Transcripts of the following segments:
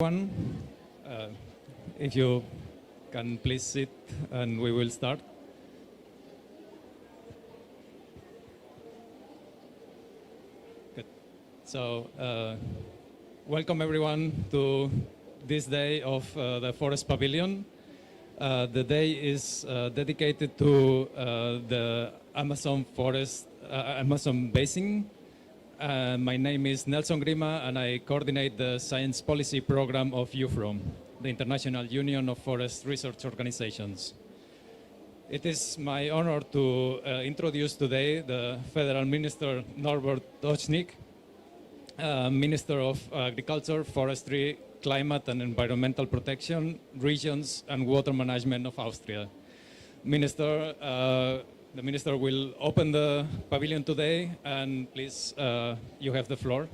Everyone, if you can please sit and we will start. Good. So, welcome everyone to this day of the Forest Pavilion. The day is dedicated to the Amazon Forest, Amazon Basin. My name is Nelson Grima, and I coordinate the Science Policy Program of IUFRO, the International Union of Forest Research Organizations. It is my honor to introduce today the Federal Minister Norbert Ochnik, Minister of Agriculture, Forestry, Climate and Environmental Protection, Regions and Water Management of Austria. The Minister will open the pavilion today, and please, you have the floor.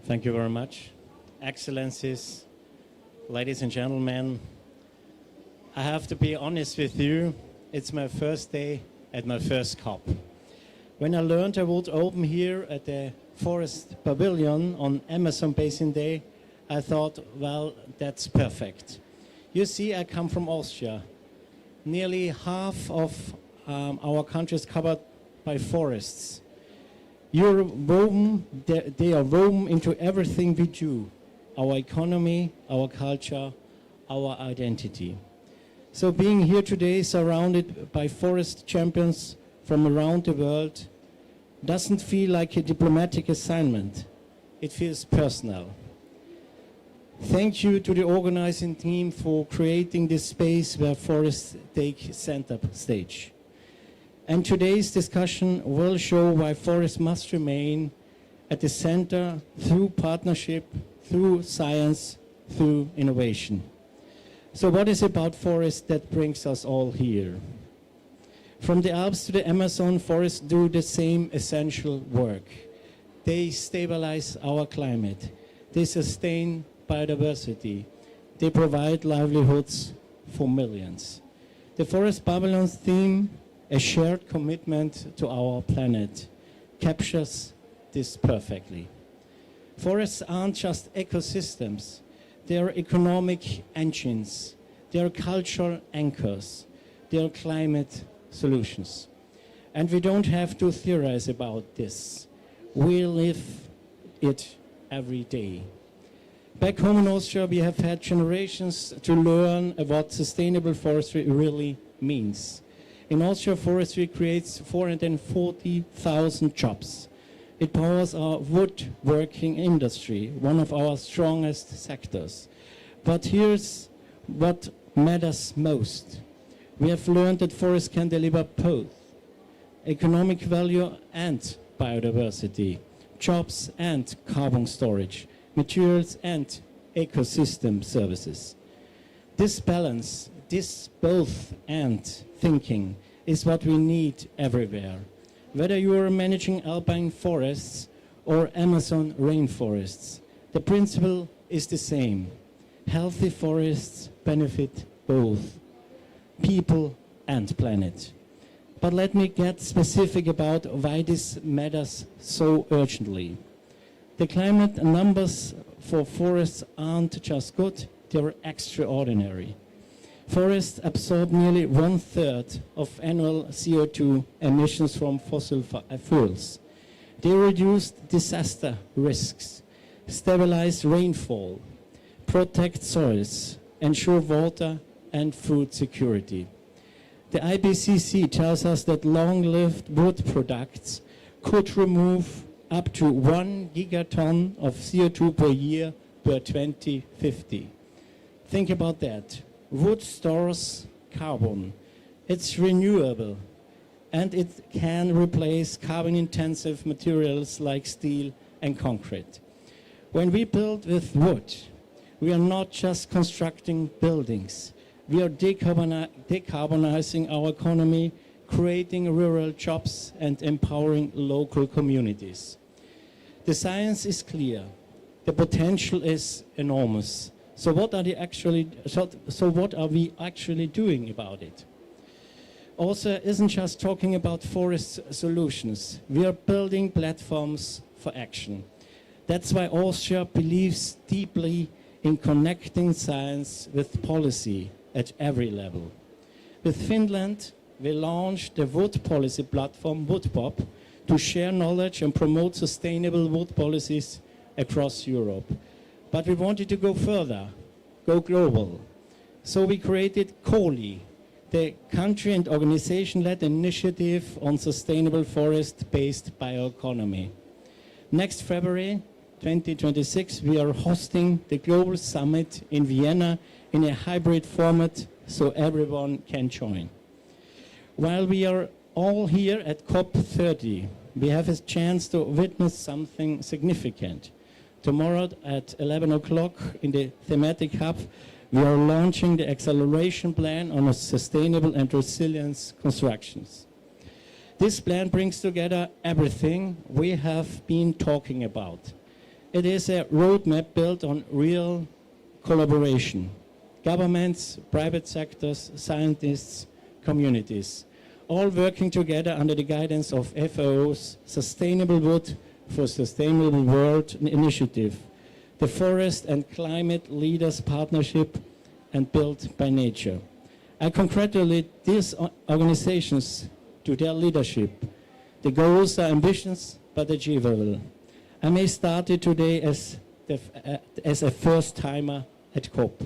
Thank you very much. Excellencies, ladies and gentlemen, I have to be honest with you, it's my first day at my first COP. When I learned I would open here at the Forest Pavilion on Amazon Basin Day, I thought, well, that's perfect. You see, I come from Austria. Nearly half of our country is covered by forests. They are woven into everything we do, our economy, our culture, our identity. So being here today surrounded by forest champions from around the world doesn't feel like a diplomatic assignment. It feels personal. Thank you to the organizing team for creating this space where forests take center stage. And today's discussion will show why forests must remain at the center through partnership, through science, through innovation. So what is about forests that brings us all here? From the Alps to the Amazon, forests do the same essential work. They stabilize our climate. They sustain biodiversity. They provide livelihoods for millions. The Forest Pavilion theme, a shared commitment to our planet, captures this perfectly. Forests aren't just ecosystems. They are economic engines. They are cultural anchors. They are climate solutions. And we don't have to theorize about this. We live it every day. Back home in Austria, we have had generations to learn what sustainable forestry really means. In Austria, forestry creates 440,000 jobs. It powers our woodworking industry, one of our strongest sectors. But here's what matters most. We have learned that forests can deliver both economic value and biodiversity, jobs and carbon storage, materials and ecosystem services. This balance, this both and thinking is what we need everywhere. Whether you are managing alpine forests or Amazon rainforests, the principle is the same. Healthy forests benefit both people and planet. But let me get specific about why this matters so urgently. The climate numbers for forests aren't just good, they're extraordinary. Forests absorb nearly 1/3 of annual CO2 emissions from fossil fuels. They reduce disaster risks, stabilize rainfall, protect soils, ensure water and food security. The IPCC tells us that long-lived wood products could remove up to 1 gigaton of CO2 per year by 2050. Think about that. Wood stores carbon. It's renewable, and it can replace carbon-intensive materials like steel and concrete. When we build with wood, we are not just constructing buildings. We are decarbonizing our economy, creating rural jobs and empowering local communities. The science is clear. The potential is enormous. So what are we actually doing about it? also isn't just talking about forest solutions. We are building platforms for action. That's why Austria believes deeply in connecting science with policy at every level. With Finland, we launched the wood policy platform, WoodPop, to share knowledge and promote sustainable wood policies across Europe. But we wanted to go further, go global. So we created COLI, the country and organization-led initiative on sustainable forest-based bioeconomy. Next February 2026, we are hosting the Global Summit in Vienna in a hybrid format so everyone can join. While we are all here at COP30, we have a chance to witness something significant. Tomorrow at 11 o'clock in the thematic hub, we are launching the acceleration plan on sustainable and resilience constructions. This plan brings together everything we have been talking about. It is a roadmap built on real collaboration. Governments, private sectors, scientists, communities, all working together under the guidance of FAO's Sustainable Wood for Sustainable World initiative, the Forest and Climate Leaders Partnership, and Built by Nature. I congratulate these organizations to their leadership. The goals are ambitious but achievable. I may start it today as a first-timer at COP,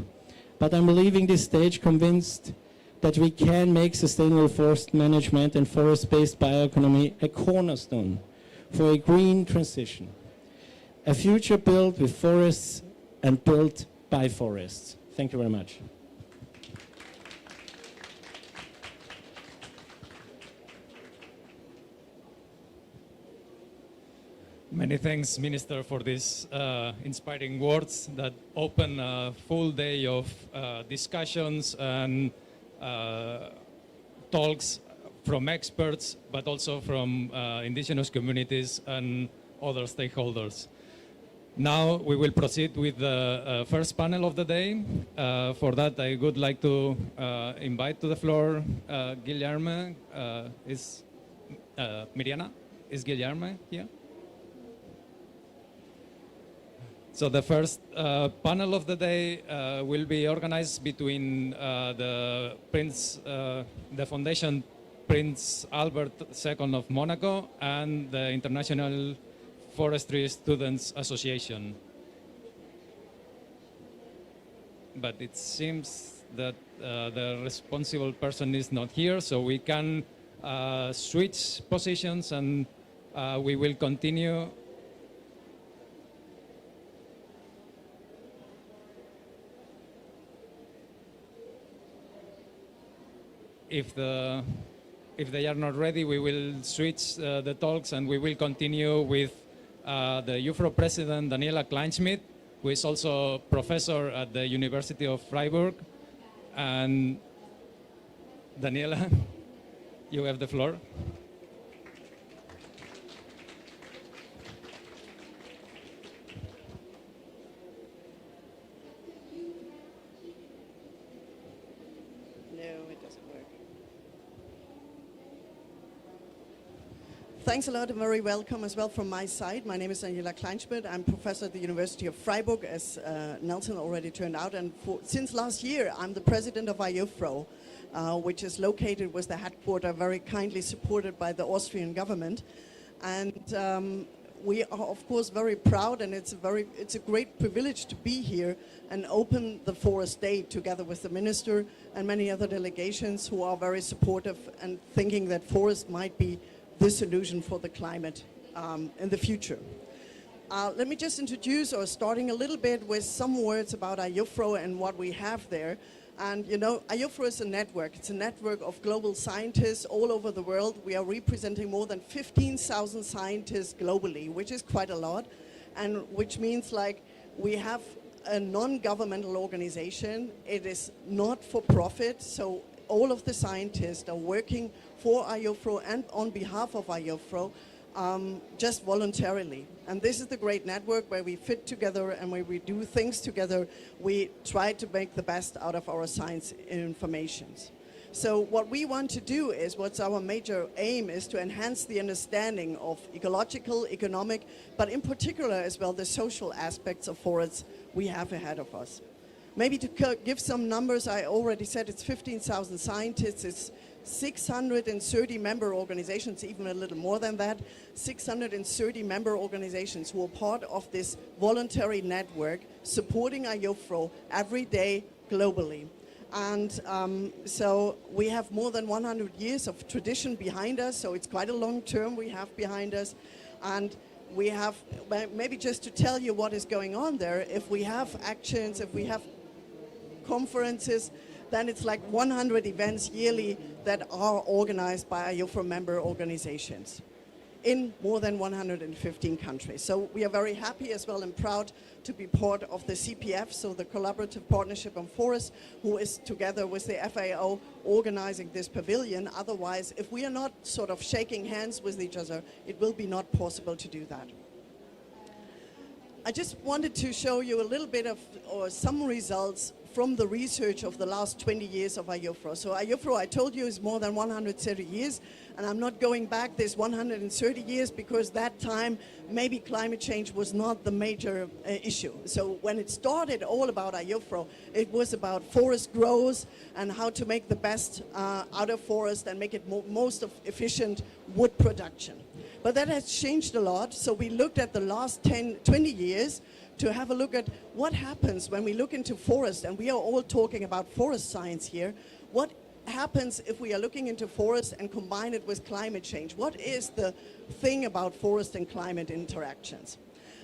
but I'm leaving this stage convinced that we can make sustainable forest management and forest-based bioeconomy a cornerstone for a green transition. A future built with forests and built by forests. Thank you very much. Many thanks, Minister, for these inspiring words that open a full day of discussions and talks from experts, but also from indigenous communities and other stakeholders. Now we will proceed with the first panel of the day. For that, I would like to invite to the floor Guilherme. Is Miriana? Is Guilherme here? So the first panel of the day will be organized between the Foundation Prince Albert II of Monaco and the International Forestry Students Association. But it seems that the responsible person is not here, so we can switch positions and we will continue. If they are not ready, we will switch the talks and we will continue with the IUFRO president, Daniela Kleinschmidt, who is also professor at the University of Freiburg. And Daniela, you have the floor. Thanks a lot and very welcome as well from my side. My name is Daniela Kleinschmidt. I'm professor at the University of Freiburg, as Nelson already turned out. And since last year, I'm the president of IUFRO, which is located with the headquarters, very kindly supported by the Austrian government. And we are, of course, very proud, and it's a great privilege to be here and open the Forest Day together with the minister and many other delegations who are very supportive and thinking that forest might be the solution for the climate in the future. Let me just introduce, or starting a little bit with some words about IUFRO and what we have there. And you know, IUFRO is a network. It's a network of global scientists all over the world. We are representing more than 15,000 scientists globally, which is quite a lot, and which means like we have a non-governmental organization. It is not for profit, so all of the scientists are working for IUFRO and on behalf of IUFRO just voluntarily. And this is the great network where we fit together and where we do things together. We try to make the best out of our science informations. So what we want to do is, what's our major aim is to enhance the understanding of ecological, economic, but in particular as well the social aspects of forests we have ahead of us. Maybe to give some numbers, I already said it's 15,000 scientists, it's 630 member organizations, even a little more than that, 630 member organizations who are part of this voluntary network supporting IUFRO every day globally. And so we have more than 100 years of tradition behind us, so it's quite a long term we have behind us. And we have, maybe just to tell you what is going on there, if we have actions, if we have conferences, then it's like 100 events yearly that are organized by IUFRO member organizations in more than 115 countries. So we are very happy as well and proud to be part of the CPF, so the Collaborative Partnership on Forests, who is together with the FAO organizing this pavilion. Otherwise, if we are not sort of shaking hands with each other, it will be not possible to do that. I just wanted to show you a little bit of, or some results from the research of the last 20 years of IUFRO. So IUFRO, I told you, is more than 130 years, and I'm not going back this 130 years because that time maybe climate change was not the major issue. So when it started all about IUFRO, it was about forest growth and how to make the best out of forest and make it most efficient wood production. But that has changed a lot, so we looked at the last 20 years to have a look at what happens when we look into forest, and we are all talking about forest science here. What happens if we are looking into forest and combine it with climate change? What is the thing about forest and climate interactions?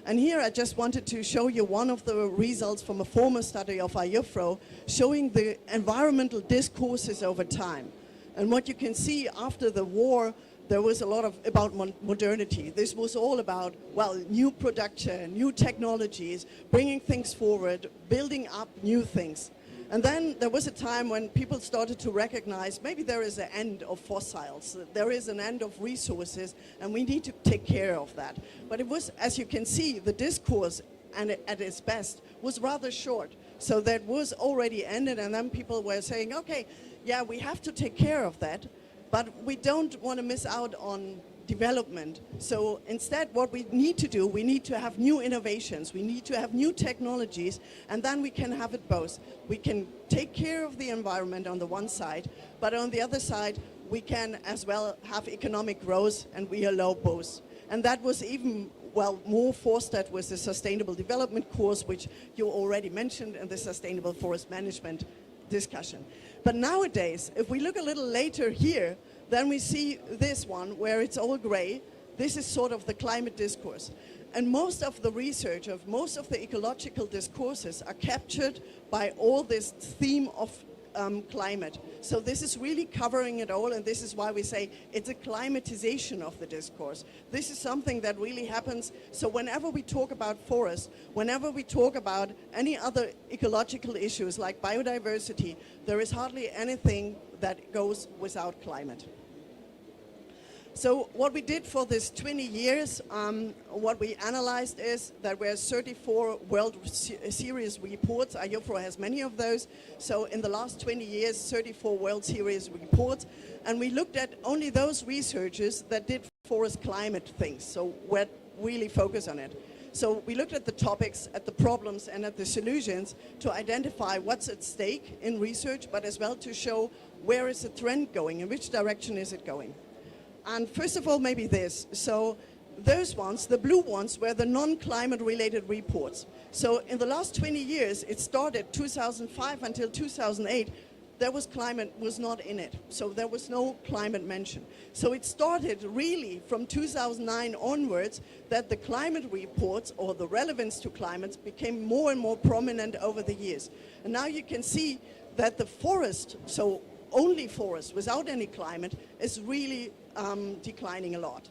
And here I just wanted to show you one of the results from a former study of IUFRO showing the environmental discourses over time. And what you can see after the war, there was a lot about modernity. This was all about, well, new production, new technologies, bringing things forward, building up new things. And then there was a time when people started to recognize maybe there is an end of fossils, there is an end of resources, and we need to take care of that. But it was, as you can see, the discourse and at its best was rather short. So that was already ended, and then people were saying, okay, yeah, we have to take care of that, but we don't want to miss out on development. So instead, what we need to do, we need to have new innovations, we need to have new technologies, and then we can have it both. We can take care of the environment on the one side, but on the other side, we can as well have economic growth, and we allow both. And that was even, well, more fostered with the Sustainable Development course, which you already mentioned in the Sustainable Forest Management discussion. But nowadays, if we look a little later here, then we see this one where it's all gray. This is sort of the climate discourse. And most of the research of most of the ecological discourses are captured by all this theme of climate. So this is really covering it all, and this is why we say it's a climatization of the discourse. This is something that really happens. So whenever we talk about forests, whenever we talk about any other ecological issues like biodiversity, there is hardly anything that goes without climate. So what we did for this 20 years, what we analyzed is that there were 34 World Series reports. IUFRO has many of those. So in the last 20 years, 34 World Series reports. And we looked at only those researchers that did forest climate things. So we're really focused on it. So we looked at the topics, at the problems, and at the solutions to identify what's at stake in research, but as well to show where is the trend going, in which direction is it going. And first of all, maybe this. So those ones, the blue ones, were the non-climate related reports. So in the last 20 years, it started 2005 until 2008, climate was not in it. So there was no climate mention. So it started really from 2009 onwards that the climate reports or the relevance to climates became more and more prominent over the years. And now you can see that the forest, so only forest without any climate, is really declining a lot.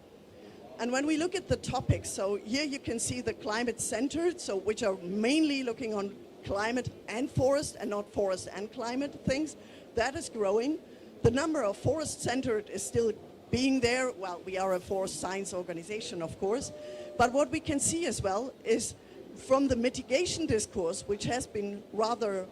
And when we look at the topics, so here you can see the climate centered, so which are mainly looking on climate and forest and not forest and climate things, that is growing. The number of forest centered is still being there. Well, we are a forest science organization, of course. But what we can see as well is from the mitigation discourse, which has been rather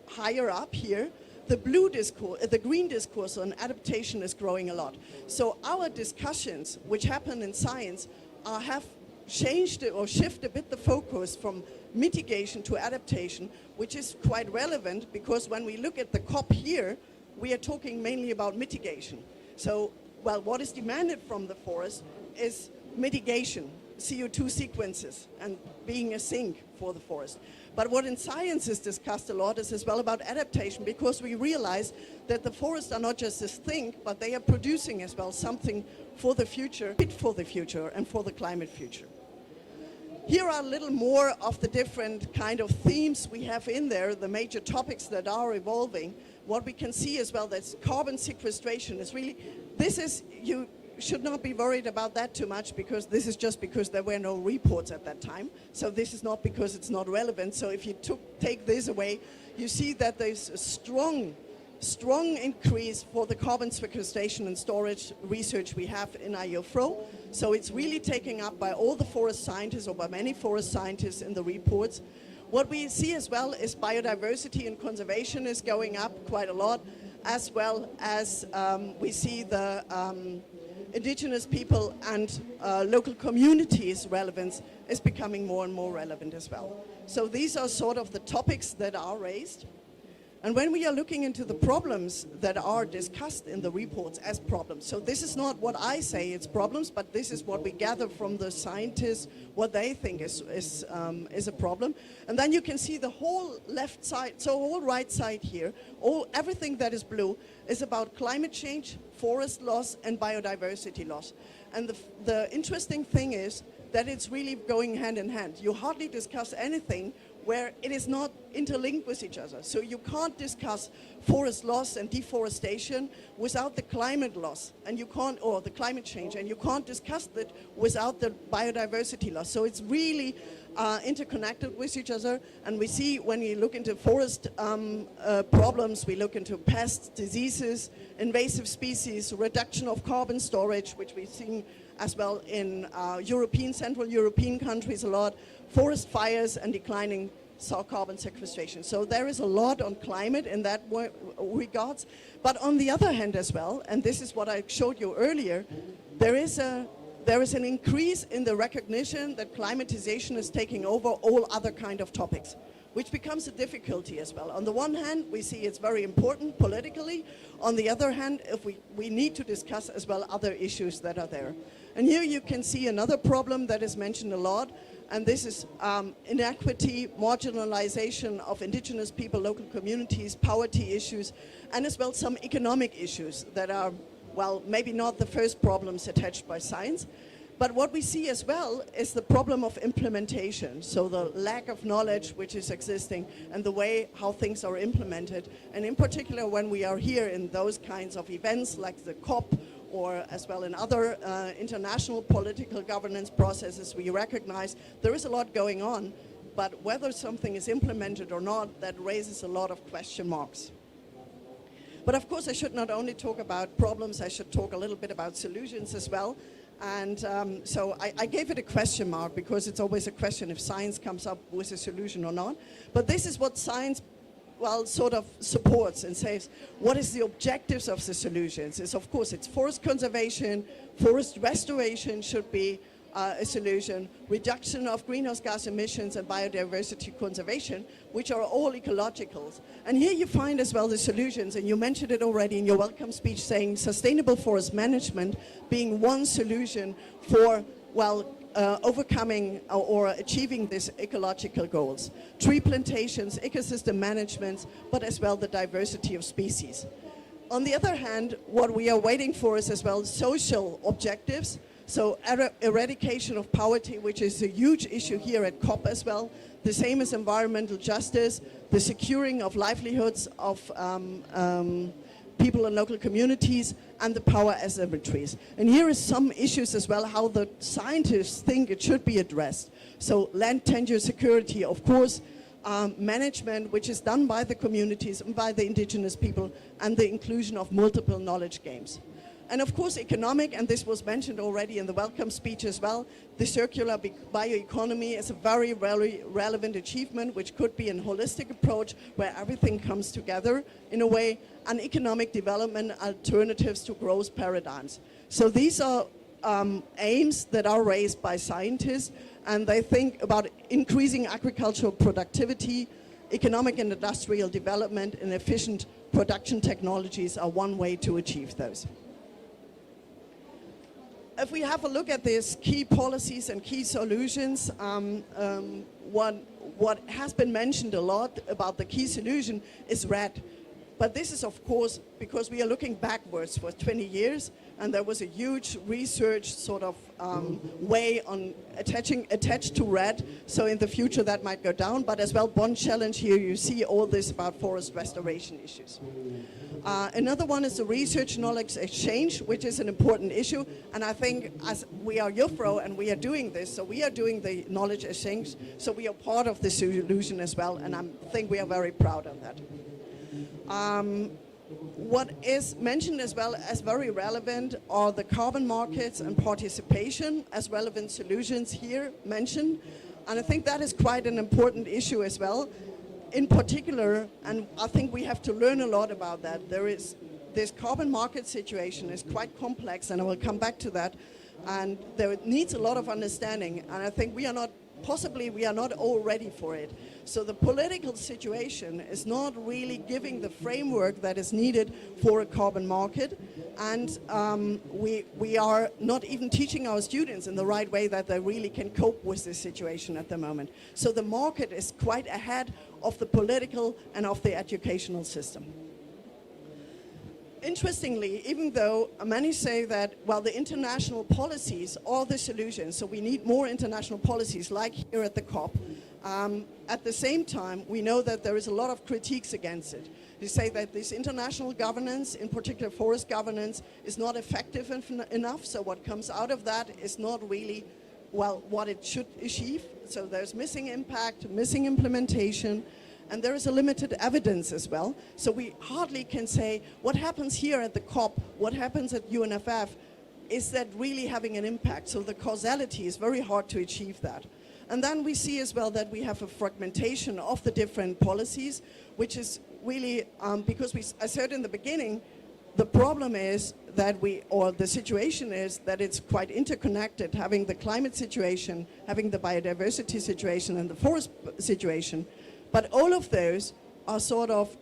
higher up here, the blue discourse, the green discourse on adaptation is growing a lot. So our discussions, which happen in science, have changed or shifted a bit the focus from mitigation to adaptation, which is quite relevant because when we look at the COP here, we are talking mainly about mitigation. So, well, what is demanded from the forest is mitigation, CO2 sequences, and being a sink for the forest. But what in science is discussed a lot is as well about adaptation, because we realize that the forests are not just this thing, but they are producing as well something for the future, fit for the future, and for the climate future. Here are a little more of the different kind of themes we have in there, the major topics that are evolving. What we can see as well, that's carbon sequestration is really, this is, you should not be worried about that too much, because this is just because there were no reports at that time. So this is not because it's not relevant. So if you take this away, you see that there's a strong increase for the carbon sequestration and storage research we have in IUFRO. So it's really taken up by all the forest scientists, or by many forest scientists in the reports. What we see as well is biodiversity and conservation is going up quite a lot, as well as we see the indigenous people and local communities relevance is becoming more and more relevant as well. So these are sort of the topics that are raised. And when we are looking into the problems that are discussed in the reports as problems, so this is not what I say it's problems, but this is what we gather from the scientists, what they think is a problem. And then you can see the whole left side, so whole right side here, everything that is blue is about climate change, forest loss, and biodiversity loss. And the interesting thing is that it's really going hand in hand. You hardly discuss anything where it is not interlinked with each other. So you can't discuss forest loss and deforestation without the climate loss, and you can't, or the climate change, and you can't discuss that without the biodiversity loss. So it's really interconnected with each other. And we see when we look into forest problems, we look into pests, diseases, invasive species, reduction of carbon storage, which we've seen as well in Central European countries a lot, forest fires, and declining carbon sequestration. So there is a lot on climate in that regards. But on the other hand as well, and this is what I showed you earlier, there is an increase in the recognition that climatization is taking over all other kind of topics, which becomes a difficulty as well. On the one hand, we see it's very important politically. On the other hand, if we need to discuss as well other issues that are there. And here you can see another problem that is mentioned a lot, and this is inequity, marginalization of indigenous people, local communities, poverty issues, and as well some economic issues that are, well, maybe not the first problems attached by science. But what we see as well is the problem of implementation. So the lack of knowledge which is existing and the way how things are implemented. And in particular, when we are here in those kinds of events like the COP, or as well in other international political governance processes, we recognize there is a lot going on, but whether something is implemented or not, that raises a lot of question marks. But of course, I should not only talk about problems, I should talk a little bit about solutions as well. And so I gave it a question mark because it's always a question if science comes up with a solution or not. But this is what science, well, sort of supports and says, what is the objectives of the solutions? Is of course it's forest conservation, forest restoration should be a solution, reduction of greenhouse gas emissions and biodiversity conservation, which are all ecologicals. And here you find as well the solutions, and you mentioned it already in your welcome speech, saying sustainable forest management being one solution for, well, overcoming or achieving these ecological goals. Tree plantations, ecosystem management, but as well the diversity of species. On the other hand, what we are waiting for is as well social objectives. So eradication of poverty, which is a huge issue here at COP as well. The same as environmental justice, the securing of livelihoods of people in local communities, and the power asymmetries. And here is some issues as well, how the scientists think it should be addressed. So land tenure security, of course, management, which is done by the communities and by the indigenous people, and the inclusion of multiple knowledge games. And of course, economic, and this was mentioned already in the welcome speech as well, the circular bioeconomy is a very, very relevant achievement, which could be a holistic approach where everything comes together in a way, and economic development alternatives to growth paradigms. So these are aims that are raised by scientists, and they think about increasing agricultural productivity, economic and industrial development, and efficient production technologies are one way to achieve those. If we have a look at these key policies and key solutions, what has been mentioned a lot about the key solution is RED. But this is, of course, because we are looking backwards for 20 years, and there was a huge research sort of way on attached to RED. So in the future that might go down, but as well, Bond Challenge here, you see all this about forest restoration issues. Another one is the research knowledge exchange, which is an important issue. And I think as we are IUFRO and we are doing this, so we are doing the knowledge exchange, so we are part of the solution as well, and I think we are very proud of that. What is mentioned as well as very relevant are the carbon markets and participation as relevant solutions here mentioned. And I think that is quite an important issue as well. In particular, and I think we have to learn a lot about that, there is this carbon market situation is quite complex, and I will come back to that. And there needs a lot of understanding, and I think we are not all ready for it. So the political situation is not really giving the framework that is needed for a carbon market, and we are not even teaching our students in the right way that they really can cope with this situation at the moment. So the market is quite ahead of the political and of the educational system. Interestingly, even though many say that, well, the international policies are the solution, so we need more international policies like here at the COP, at the same time, we know that there is a lot of critiques against it. They say that this international governance, in particular forest governance, is not effective enough, so what comes out of that is not really, well, what it should achieve. So there's missing impact, missing implementation, and there is a limited evidence as well. So we hardly can say what happens here at the COP, what happens at UNFF, is that really having an impact? So the causality is very hard to achieve that. And then we see as well that we have a fragmentation of the different policies, which is really, because I said in the beginning, the problem is that the situation is that it's quite interconnected, having the climate situation, having the biodiversity situation and the forest situation. But all of those are sort of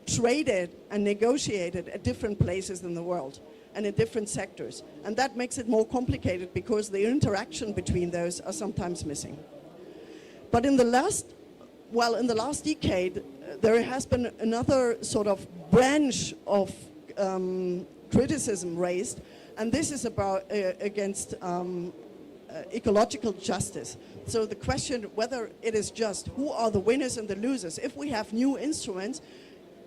traded and negotiated at different places in the world and in different sectors. And that makes it more complicated because the interaction between those are sometimes missing. But in the last decade, there has been another sort of branch of criticism raised, and this is about against ecological justice. So the question whether it is just, who are the winners and the losers? If we have new instruments,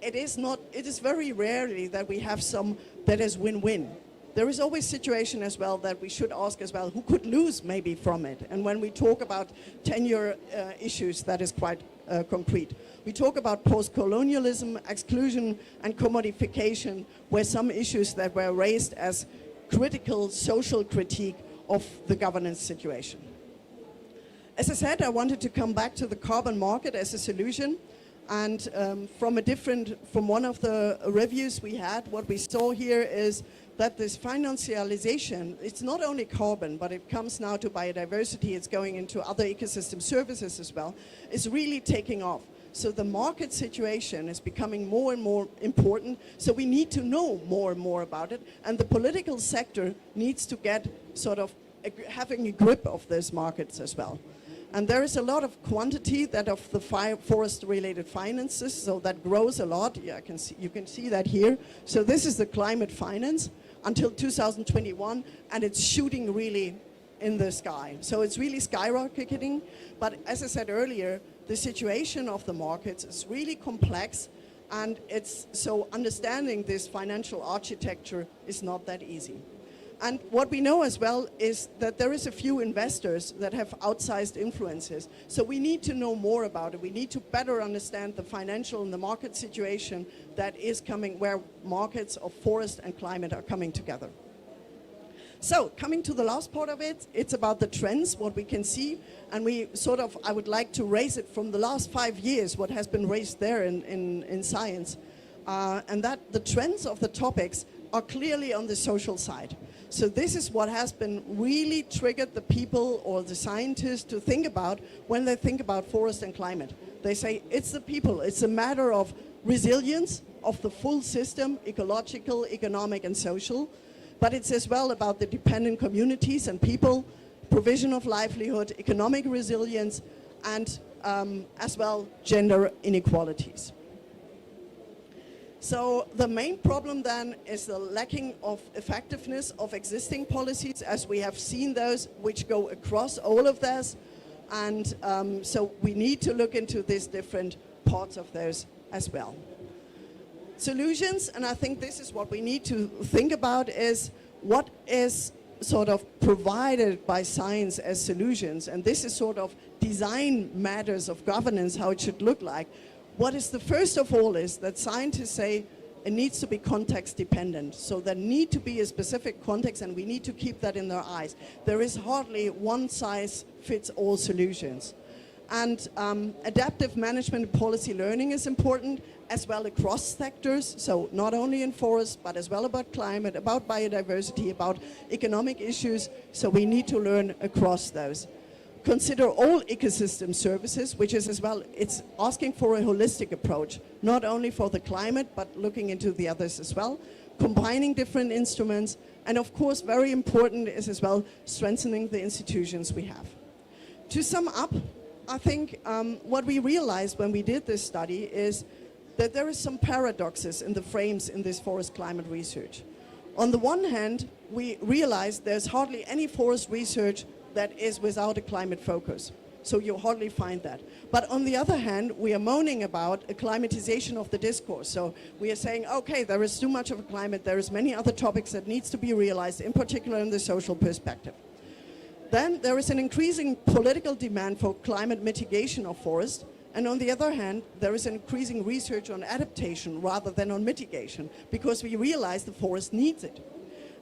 it is very rarely that we have some that is win-win. There is always situation as well that we should ask as well, who could lose maybe from it? And when we talk about tenure issues, that is quite concrete. We talk about post-colonialism, exclusion and commodification, where some issues that were raised as critical social critique of the governance situation. As I said, I wanted to come back to the carbon market as a solution. And from one of the reviews we had, what we saw here is that this financialization, it's not only carbon, but it comes now to biodiversity, it's going into other ecosystem services as well, is really taking off. So the market situation is becoming more and more important, so we need to know more and more about it, and the political sector needs to get sort of having a grip of those markets as well. And there is a lot of quantity that of the forest-related finances, so that grows a lot. Yeah, you can see that here. So this is the climate finance until 2021, and it's shooting really in the sky. So it's really skyrocketing. But as I said earlier, the situation of the markets is really complex, and so understanding this financial architecture is not that easy. And what we know as well is that there is a few investors that have outsized influences. So we need to know more about it. We need to better understand the financial and the market situation that is coming, where markets of forest and climate are coming together. So coming to the last part of it, it's about the trends, what we can see. And I would like to raise it from the last 5 years, what has been raised there in science. And that the trends of the topics are clearly on the social side. So this is what has been really triggered the people or the scientists to think about when they think about forest and climate. They say it's the people, it's a matter of resilience of the full system, ecological, economic and social, but it's as well about the dependent communities and people, provision of livelihood, economic resilience, and as well gender inequalities. So the main problem then is the lacking of effectiveness of existing policies, as we have seen those which go across all of this. And so we need to look into these different parts of those as well. Solutions, and I think this is what we need to think about, is what is sort of provided by science as solutions. And this is sort of design matters of governance, how it should look like. What is the first of all is that scientists say it needs to be context dependent. So there need to be a specific context, and we need to keep that in their eyes. There is hardly one size fits all solutions. And adaptive management policy learning is important as well across sectors. So not only in forests, but as well about climate, about biodiversity, about economic issues. So we need to learn across those. Consider all ecosystem services, which is as well, it's asking for a holistic approach, not only for the climate, but looking into the others as well, combining different instruments, and of course, very important is as well, strengthening the institutions we have. To sum up, I think what we realized when we did this study is that there is some paradoxes in the frames in this forest climate research. On the one hand, we realized there's hardly any forest research that is without a climate focus. So you hardly find that. But on the other hand, we are moaning about a climatization of the discourse. So we are saying, okay, there is too much of a climate, there is many other topics that needs to be realized, in particular in the social perspective. Then there is an increasing political demand for climate mitigation of forest. And on the other hand, there is an increasing research on adaptation rather than on mitigation, because we realize the forest needs it.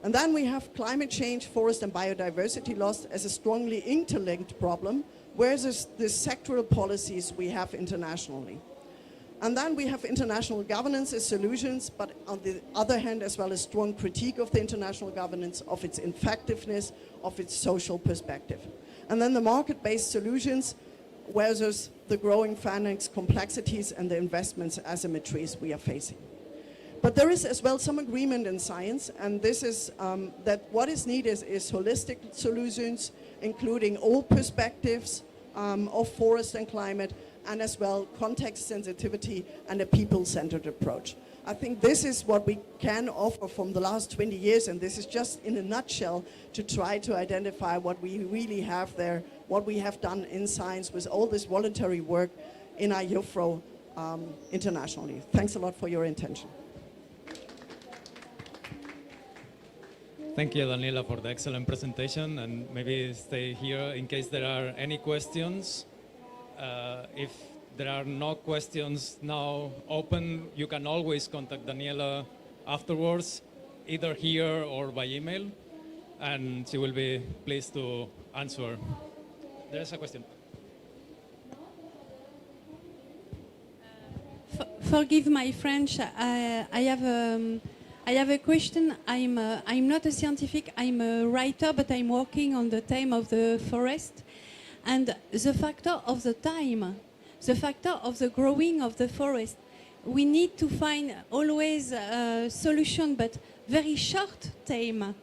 And then we have climate change, forest and biodiversity loss as a strongly interlinked problem, whereas the sectoral policies we have internationally. And then we have international governance as solutions, but on the other hand as well as strong critique of the international governance, of its effectiveness, of its social perspective. And then the market-based solutions, whereas the growing finance complexities and the investments asymmetries we are facing. But there is as well some agreement in science, and this is that what is needed is holistic solutions, including all perspectives of forest and climate, and as well context sensitivity and a people-centered approach. I think this is what we can offer from the last 20 years, and this is just in a nutshell to try to identify what we really have there, what we have done in science with all this voluntary work in IUFRO internationally. Thanks a lot for your attention. Thank you, Daniela, for the excellent presentation, and maybe stay here in case there are any questions. If there are no questions now open, you can always contact Daniela afterwards, either here or by email, and she will be pleased to answer. There is a question. Forgive my French. I have a question. I'm not a scientific, I'm a writer, but I'm working on the theme of the forest. And the factor of the time, the factor of the growing of the forest, we need to find always a solution, but very short time.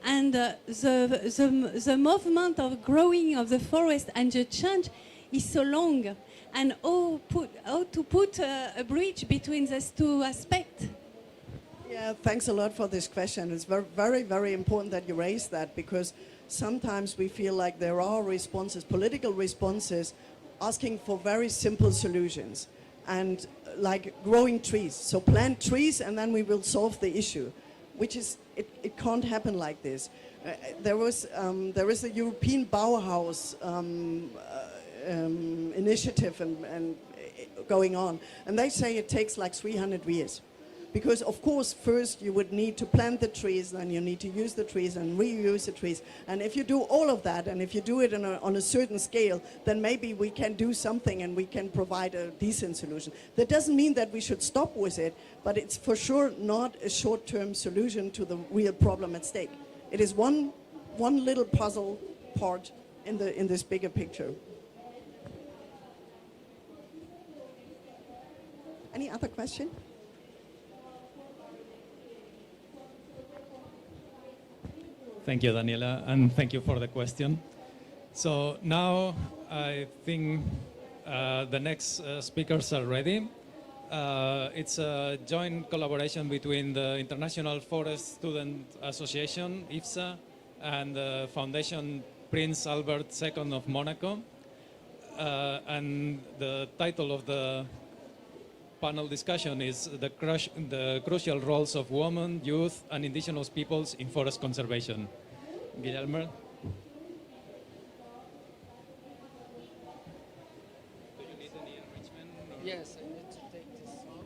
And the movement of growing of the forest and the change is so long. And how to put a bridge between these two aspects? Yeah, thanks a lot for this question. It's very, very, very important that you raise that, because sometimes we feel like there are responses, political responses, asking for very simple solutions, and like growing trees. So plant trees and then we will solve the issue. which is, it can't happen like this. There is a European Bauhaus initiative and going on, and they say it takes like 300 years. Because of course, first you would need to plant the trees, then you need to use the trees and reuse the trees. And if you do all of that, and if you do it on a certain scale, then maybe we can do something and we can provide a decent solution. That doesn't mean that we should stop with it, but it's for sure not a short-term solution to the real problem at stake. It is one little puzzle part in this bigger picture. Any other question? Thank you, Daniela, and thank you for the question. So now I think the next speakers are ready. It's a joint collaboration between the International Forest Student Association, IFSA, and the Foundation Prince Albert II of Monaco. And the title of the panel discussion is the crucial roles of women, youth, and indigenous peoples in forest conservation. Guillermo? Do you need any enrichment? Yes, I need to take this off.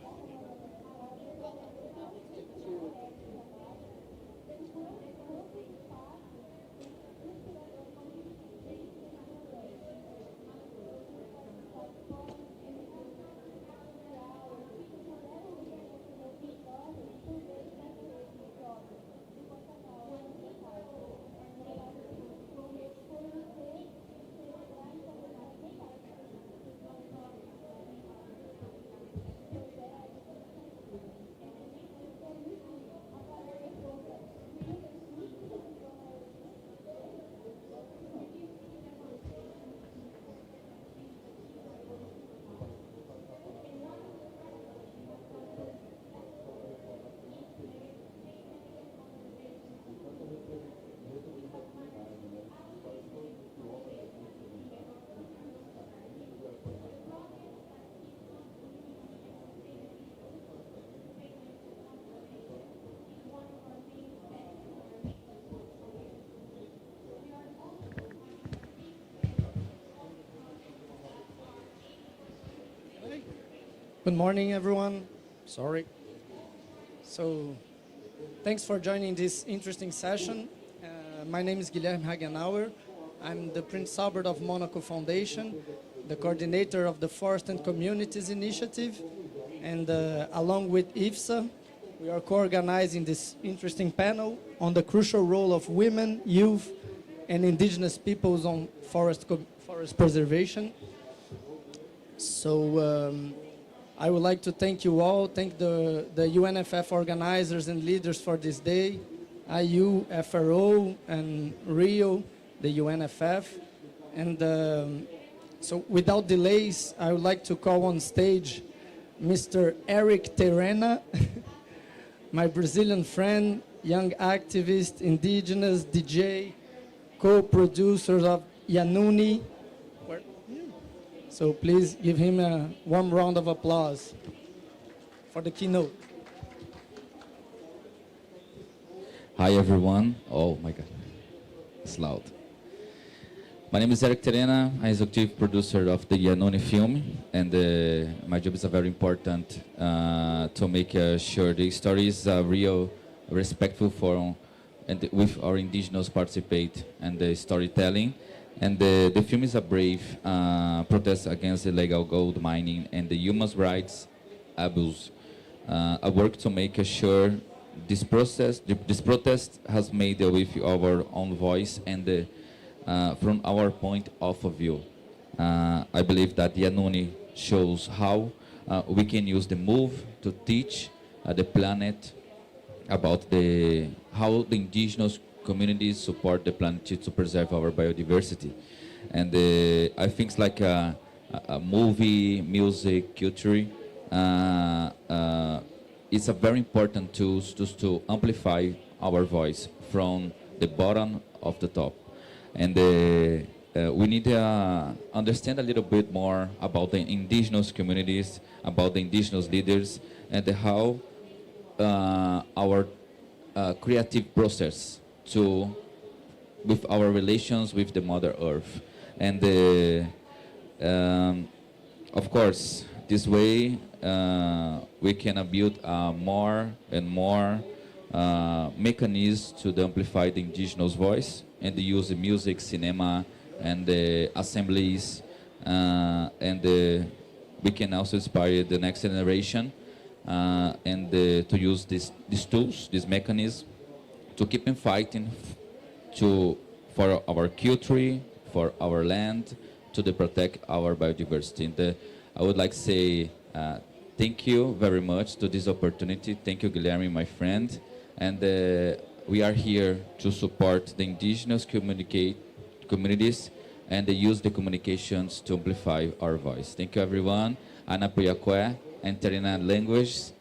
Good morning, everyone. Sorry. So, thanks for joining this interesting session. My name is Guilherme Hagenauer. I'm the Prince Albert of Monaco Foundation, the coordinator of the Forest and Communities Initiative, and along with IFSA, we are co-organizing this interesting panel on the crucial role of women, youth, and indigenous peoples on forest preservation. So, I would like to thank you all, thank the UNFF organizers and leaders for this day, IUFRO and Rio, the UNFF. And so without delays, I would like to call on stage Mr. Eric Terena, my Brazilian friend, young activist, indigenous, DJ, co-producer of Yanuni. So please give him a warm round of applause for the keynote. Hi everyone. Oh my God, it's loud. My name is Eric Terena. I'm executive producer of the Yanoni film, and my job is very important to make sure the stories are real, respectful for, and with our indigenous participate and the storytelling. And the film is a brave protest against illegal gold mining and the human rights abuse. I work to make sure this protest has made with our own voice and from our point of view. I believe that Yanuni shows how we can use the move to teach the planet about how the indigenous communities support the planet to preserve our biodiversity. And I think it's like a movie, music, culture. It's a very important tool to amplify our voice from the bottom of the top. And we need to understand a little bit more about the indigenous communities, about the indigenous leaders, and how our creative process with our relations with the Mother Earth. And of course, this way we can build more and more mechanisms to amplify the indigenous voice and use music, cinema, and assemblies, and we can also inspire the next generation and to use these tools, these mechanisms, to keep on fighting for our culture, for our land, to protect our biodiversity. And I would like to say thank you very much to this opportunity. Thank you, Guilherme, my friend. And we are here to support the indigenous communities and use the communications to amplify our voice. Thank you, everyone. Ana Puyakwe, and Terina language.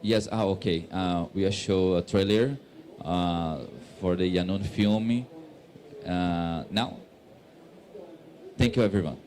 Yes, okay. We will show a trailer for the Yanun film now. Thank you, everyone.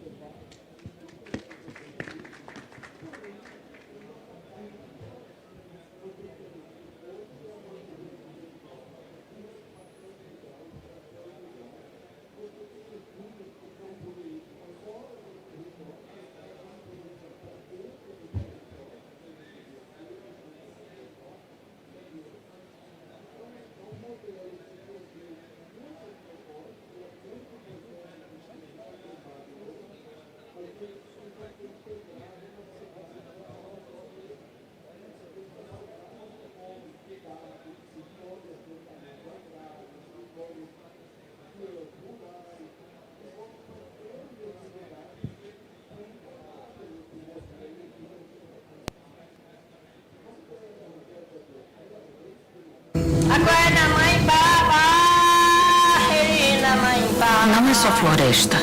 Não é só floresta.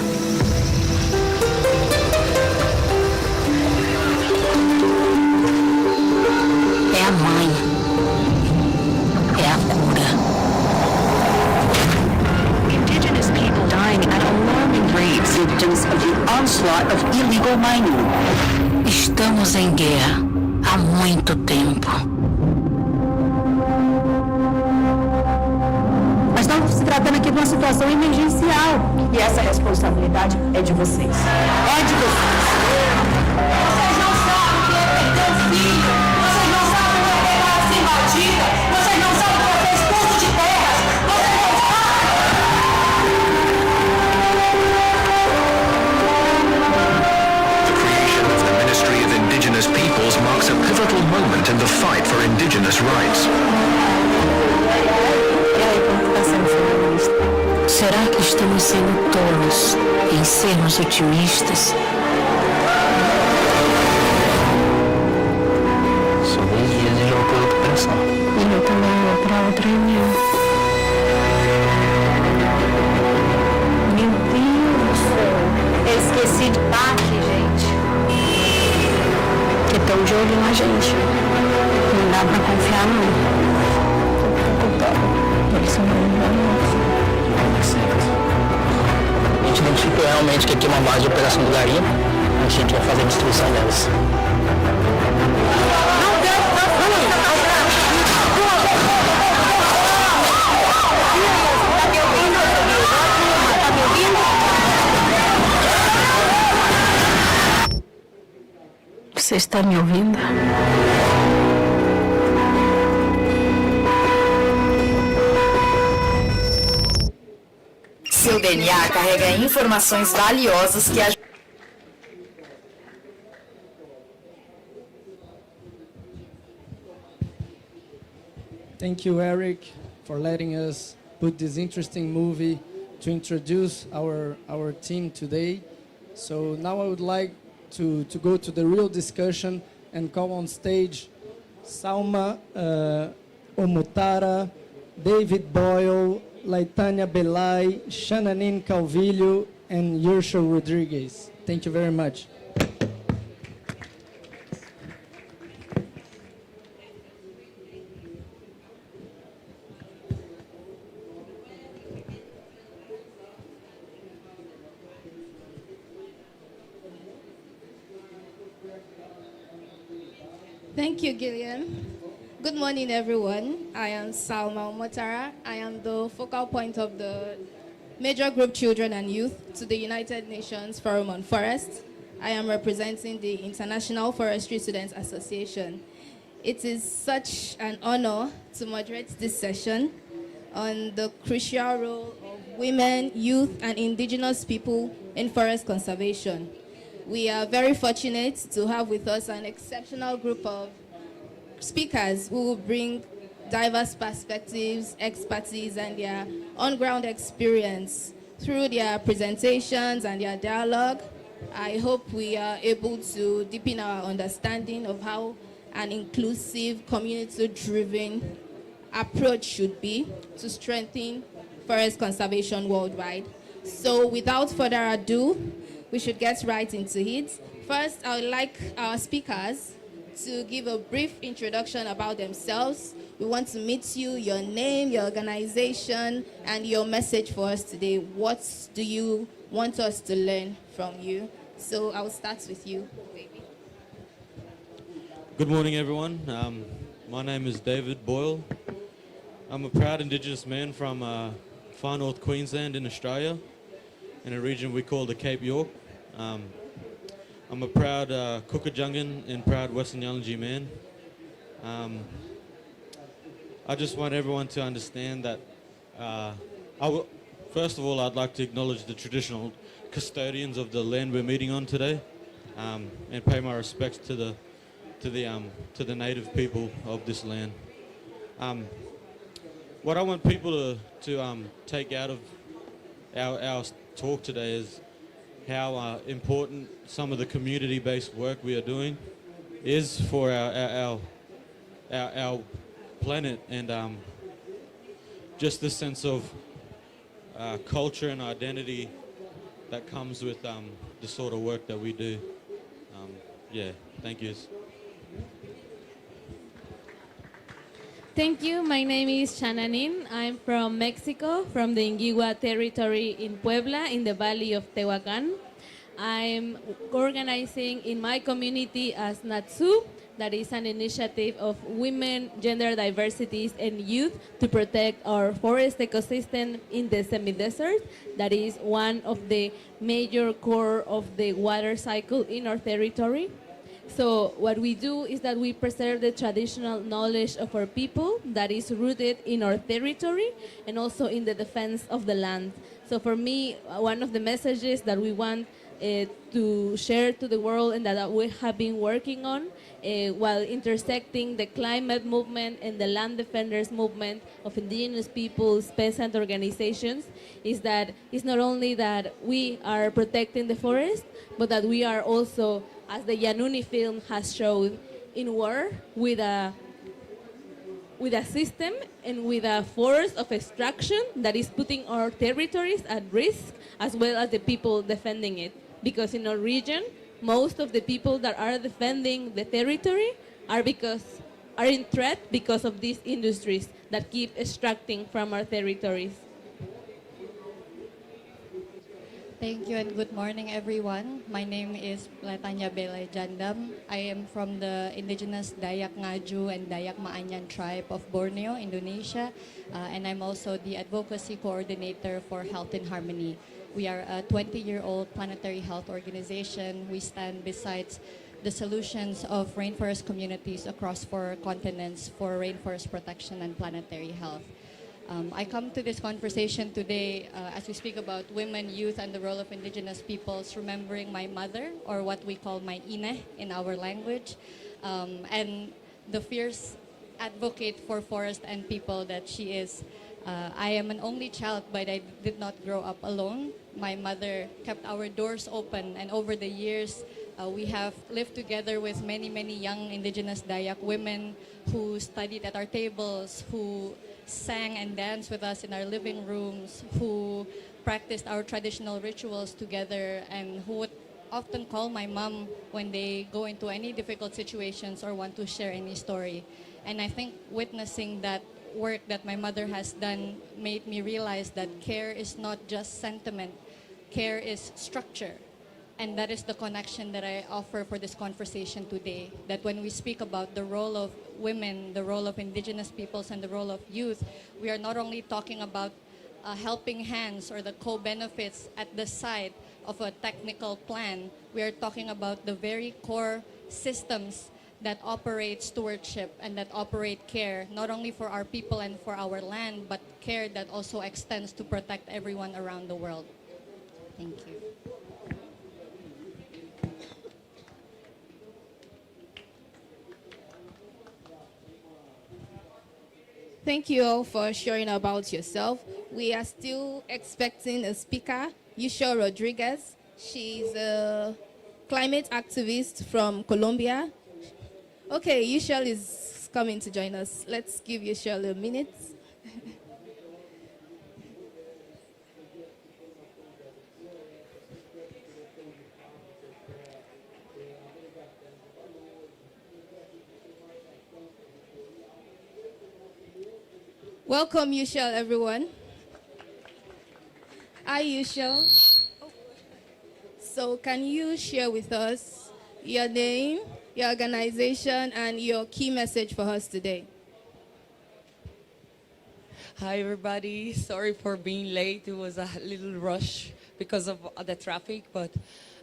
É a mãe. É a cura. Indigenous people dying at alarming rates. Victims of the onslaught of illegal mining. Estamos em guerra há muito tempo. Tratando aqui de uma situação emergencial. E essa responsabilidade é de vocês. É de vocês. Vocês não sabem o que é perder o filho. Vocês não sabem o que é pegar a invadida. Vocês não sabem o que é expulso de terras. Vocês não The creation of the Ministry of Indigenous Peoples marks a pivotal moment in the fight for indigenous rights. Será que estamos sendo tolos em sermos otimistas? São 10 dias e já vou ter outra operação. E eu também vou para outra reunião. Meu Deus! Eu esqueci de parque, gente. Que estão de olho na gente. Não dá pra confiar, não. Tô preocupada. Eles são muito. A gente identificou realmente que aqui é uma base de operação do garimpo, a gente vai fazer a destruição delas. Você está me ouvindo? Seu DNA carrega informações valiosas que ajudam. Thank you, Eric, for letting us put this interesting movie to introduce our team today. So now I would like to go to the real discussion and call on stage Salma Omutara, David Boyle, Laitania Belay, Shananin Calvillo, and Yursho Rodriguez. Thank you very much. Thank you, Gillian. Good morning, everyone. I am Salma Motara. I am the focal point of the Major Group Children and Youth to the United Nations Forum on Forest. I am representing the International Forestry Students Association. It is such an honor to moderate this session on the crucial role of women, youth, and indigenous people in forest conservation. We are very fortunate to have with us an exceptional group of speakers who will bring diverse perspectives, expertise, and their on-ground experience through their presentations and their dialogue. I hope we are able to deepen our understanding of how an inclusive, community-driven approach should be to strengthen forest conservation worldwide. So without further ado, we should get right into it. First, I would like our speakers to give a brief introduction about themselves. We want to meet you, your name, your organization, and your message for us today. What do you want us to learn from you? So I will start with you, baby. Good morning, everyone. My name is David Boyle. I'm a proud Indigenous man from far north Queensland in Australia, in a region we call the Cape York. I'm a proud Cookajungan and proud Western Yalnji man. I just want everyone to understand that, first of all, I'd like to acknowledge the traditional custodians of the land we're meeting on today, and pay my respects to the native people of this land. What I want people to take out of our talk today is how important some of the community-based work we are doing is for our planet, and just the sense of culture and identity that comes with the sort of work that we do. Yeah, thank you. Thank you. My name is Shananin. I'm from Mexico, from the Ingigua territory in Puebla, in the valley of Tehuacan. I'm organizing in my community as Natsu, that is an initiative of women, gender diversities, and youth to protect our forest ecosystem in the semi-desert. That is one of the major core of the water cycle in our territory. So what we do is that we preserve the traditional knowledge of our people that is rooted in our territory and also in the defense of the land. So for me, one of the messages that we want to share to the world and that we have been working on while intersecting the climate movement and the land defenders movement of indigenous peoples, peasant organizations, is that it's not only that we are protecting the forest, but that we are also, as the Yanuni film has showed, in war with a system and with a force of extraction that is putting our territories at risk, as well as the people defending it. Because in our region, most of the people that are defending the territory are in threat because of these industries that keep extracting from our territories. Thank you and good morning, everyone. My name is Latanya Belay Jandam. I am from the indigenous Dayak Ngaju and Dayak Maanyan tribe of Borneo, Indonesia, and I'm also the advocacy coordinator for Health in Harmony. We are a 20-year-old planetary health organization. We stand beside the solutions of rainforest communities across 4 continents for rainforest protection and planetary health. I come to this conversation today as we speak about women, youth, and the role of indigenous peoples, remembering my mother, or what we call my ine in our language, and the fierce advocate for forest and people that she is. I am an only child, but I did not grow up alone. My mother kept our doors open, and over the years, we have lived together with many, many young indigenous Dayak women who studied at our tables, who sang and danced with us in our living rooms, who practiced our traditional rituals together, and who would often call my mom when they go into any difficult situations or want to share any story. And I think witnessing that work that my mother has done made me realize that care is not just sentiment, care is structure. And that is the connection that I offer for this conversation today. That when we speak about the role of women, the role of indigenous peoples, and the role of youth, we are not only talking about helping hands or the co-benefits at the side of a technical plan. We are talking about the very core systems that operate stewardship and that operate care, not only for our people and for our land, but care that also extends to protect everyone around the world. Thank you. Thank you all for sharing about yourself. We are still expecting a speaker, Yusha Rodriguez. She's a climate activist from Colombia. Okay, Yusha is coming to join us. Let's give Yusha a minute. Welcome, Yushel, everyone. Hi, Yushel. So can you share with us your name, your organization, and your key message for us today? Hi, everybody. Sorry for being late. It was a little rush because of the traffic. But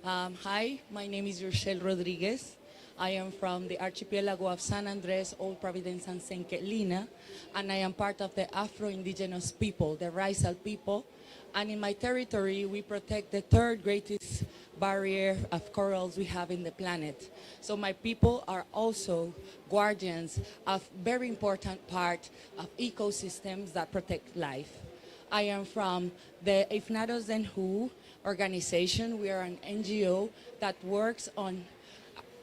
hi, my name is Rochelle Rodriguez. I am from the archipelago of San Andres, Old Providence, and St. Catalina, and I am part of the Afro-Indigenous people, the Raizal people. And in my territory, we protect the third greatest barrier of corals we have in the planet. So my people are also guardians of very important part of ecosystems that protect life. I am from the Ifnados and Who organization. We are an NGO that works on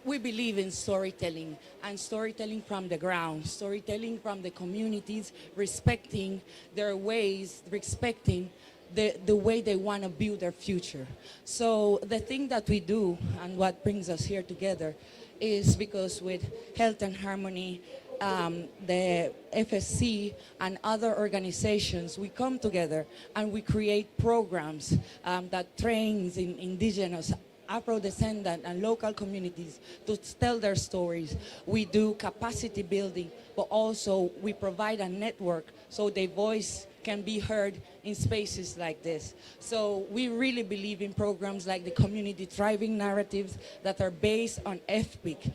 we believe in storytelling, and storytelling from the ground, storytelling from the communities, respecting their ways, respecting the way they want to build their future. So the thing that we do and what brings us here together is because with Health and Harmony, the FSC and other organizations, we come together and we create programs that trains in indigenous Afro-descendant and local communities to tell their stories. We do capacity building, but also we provide a network so their voice can be heard in spaces like this. So we really believe in programs like the community thriving narratives that are based on FPIC,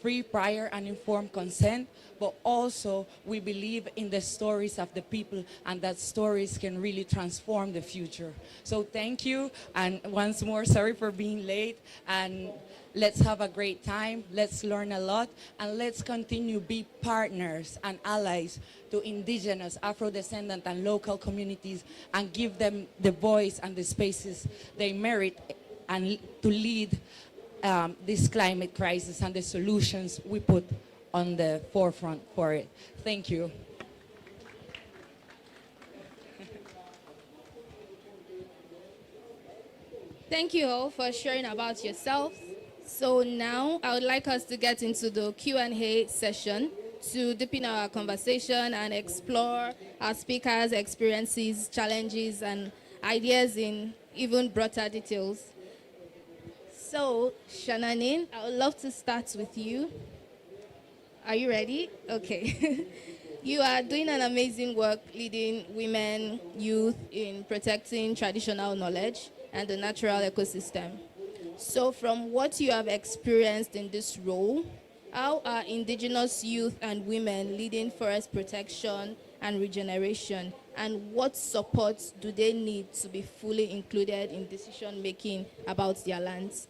free, prior, and informed consent, but also we believe in the stories of the people and that stories can really transform the future. So thank you, and once more, sorry for being late, and let's have a great time, let's learn a lot, and let's continue be partners and allies to indigenous, Afro-descendant, and local communities and give them the voice and the spaces they merit and to lead this climate crisis and the solutions we put on the forefront for it. Thank you. Thank you all for sharing about yourselves. So now I would like us to get into the Q&A session to deepen our conversation and explore our speakers' experiences, challenges, and ideas in even broader details. So, Shananin, I would love to start with you. Are you ready? Okay. You are doing an amazing work leading women, youth in protecting traditional knowledge and the natural ecosystem. So from what you have experienced in this role, how are indigenous youth and women leading forest protection and regeneration? And what support do they need to be fully included in decision-making about their lands?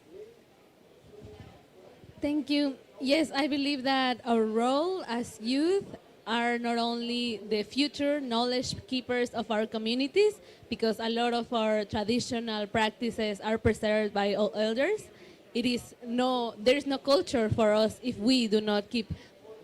Thank you. Yes, I believe that our role as youth are not only the future knowledge keepers of our communities, because a lot of our traditional practices are preserved by all elders. There is no culture for us if we do not keep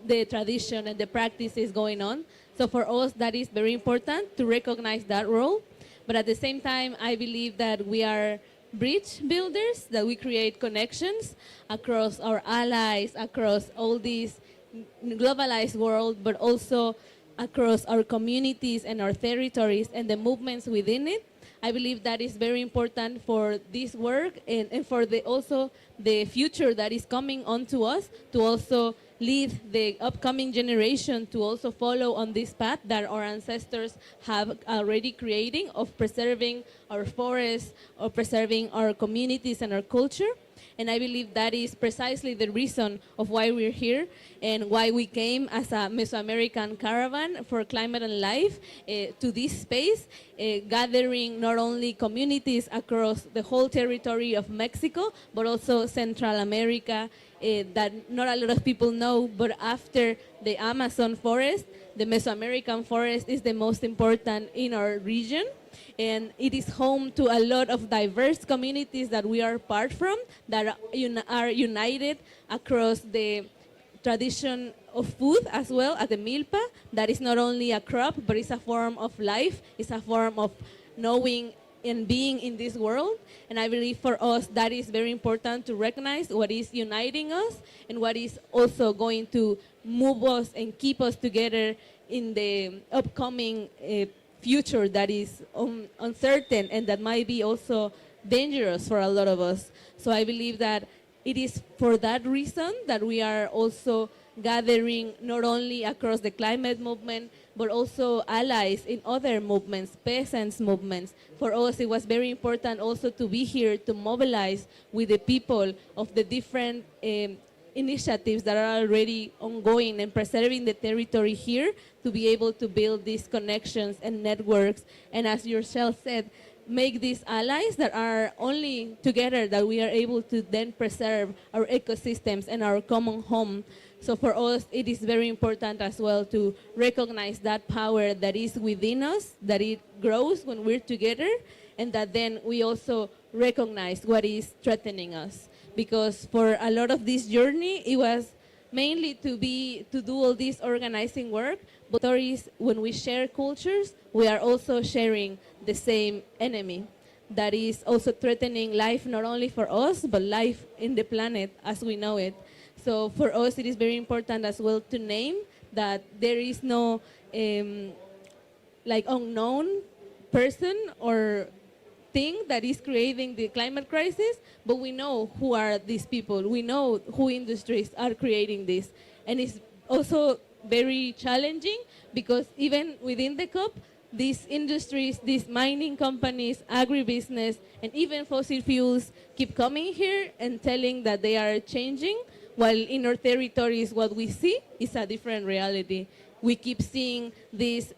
the tradition and the practices going on. So for us, that is very important to recognize that role. But at the same time, I believe that we are bridge builders, that we create connections across our allies, across all these globalized world, but also across our communities and our territories and the movements within it. I believe that is very important for this work and for also the future that is coming onto us to also lead the upcoming generation to also follow on this path that our ancestors have already creating of preserving our forests or preserving our communities and our culture. And I believe that is precisely the reason of why we're here and why we came as a Mesoamerican caravan for climate and life to this space, gathering not only communities across the whole territory of Mexico, but also Central America, that not a lot of people know, but after the Amazon forest, the Mesoamerican forest is the most important in our region. And it is home to a lot of diverse communities that we are part from, that are united across the tradition of food as well as the milpa. That is not only a crop, but it's a form of life. It's a form of knowing and being in this world. And I believe for us that is very important to recognize what is uniting us and what is also going to move us and keep us together in the upcoming future that is uncertain and that might be also dangerous for a lot of us. So I believe that it is for that reason that we are also gathering not only across the climate movement, but also allies in other movements, peasants movements. For us, it was very important also to be here to mobilize with the people of the different initiatives that are already ongoing and preserving the territory here to be able to build these connections and networks. And as yourself said, make these allies that are only together that we are able to then preserve our ecosystems and our common home. So for us, it is very important as well to recognize that power that is within us, that it grows when we're together, and that then we also recognize what is threatening us. Because for a lot of this journey, it was mainly to do all this organizing work, but stories, when we share cultures, we are also sharing the same enemy that is also threatening life not only for us, but life in the planet as we know it. So for us, it is very important as well to name that there is no like unknown person or thing that is creating the climate crisis, but we know who are these people. We know who industries are creating this. And it's also very challenging because even within the COP, these industries, these mining companies, agribusiness, and even fossil fuels keep coming here and telling that they are changing, while in our territories what we see is a different reality. We keep seeing this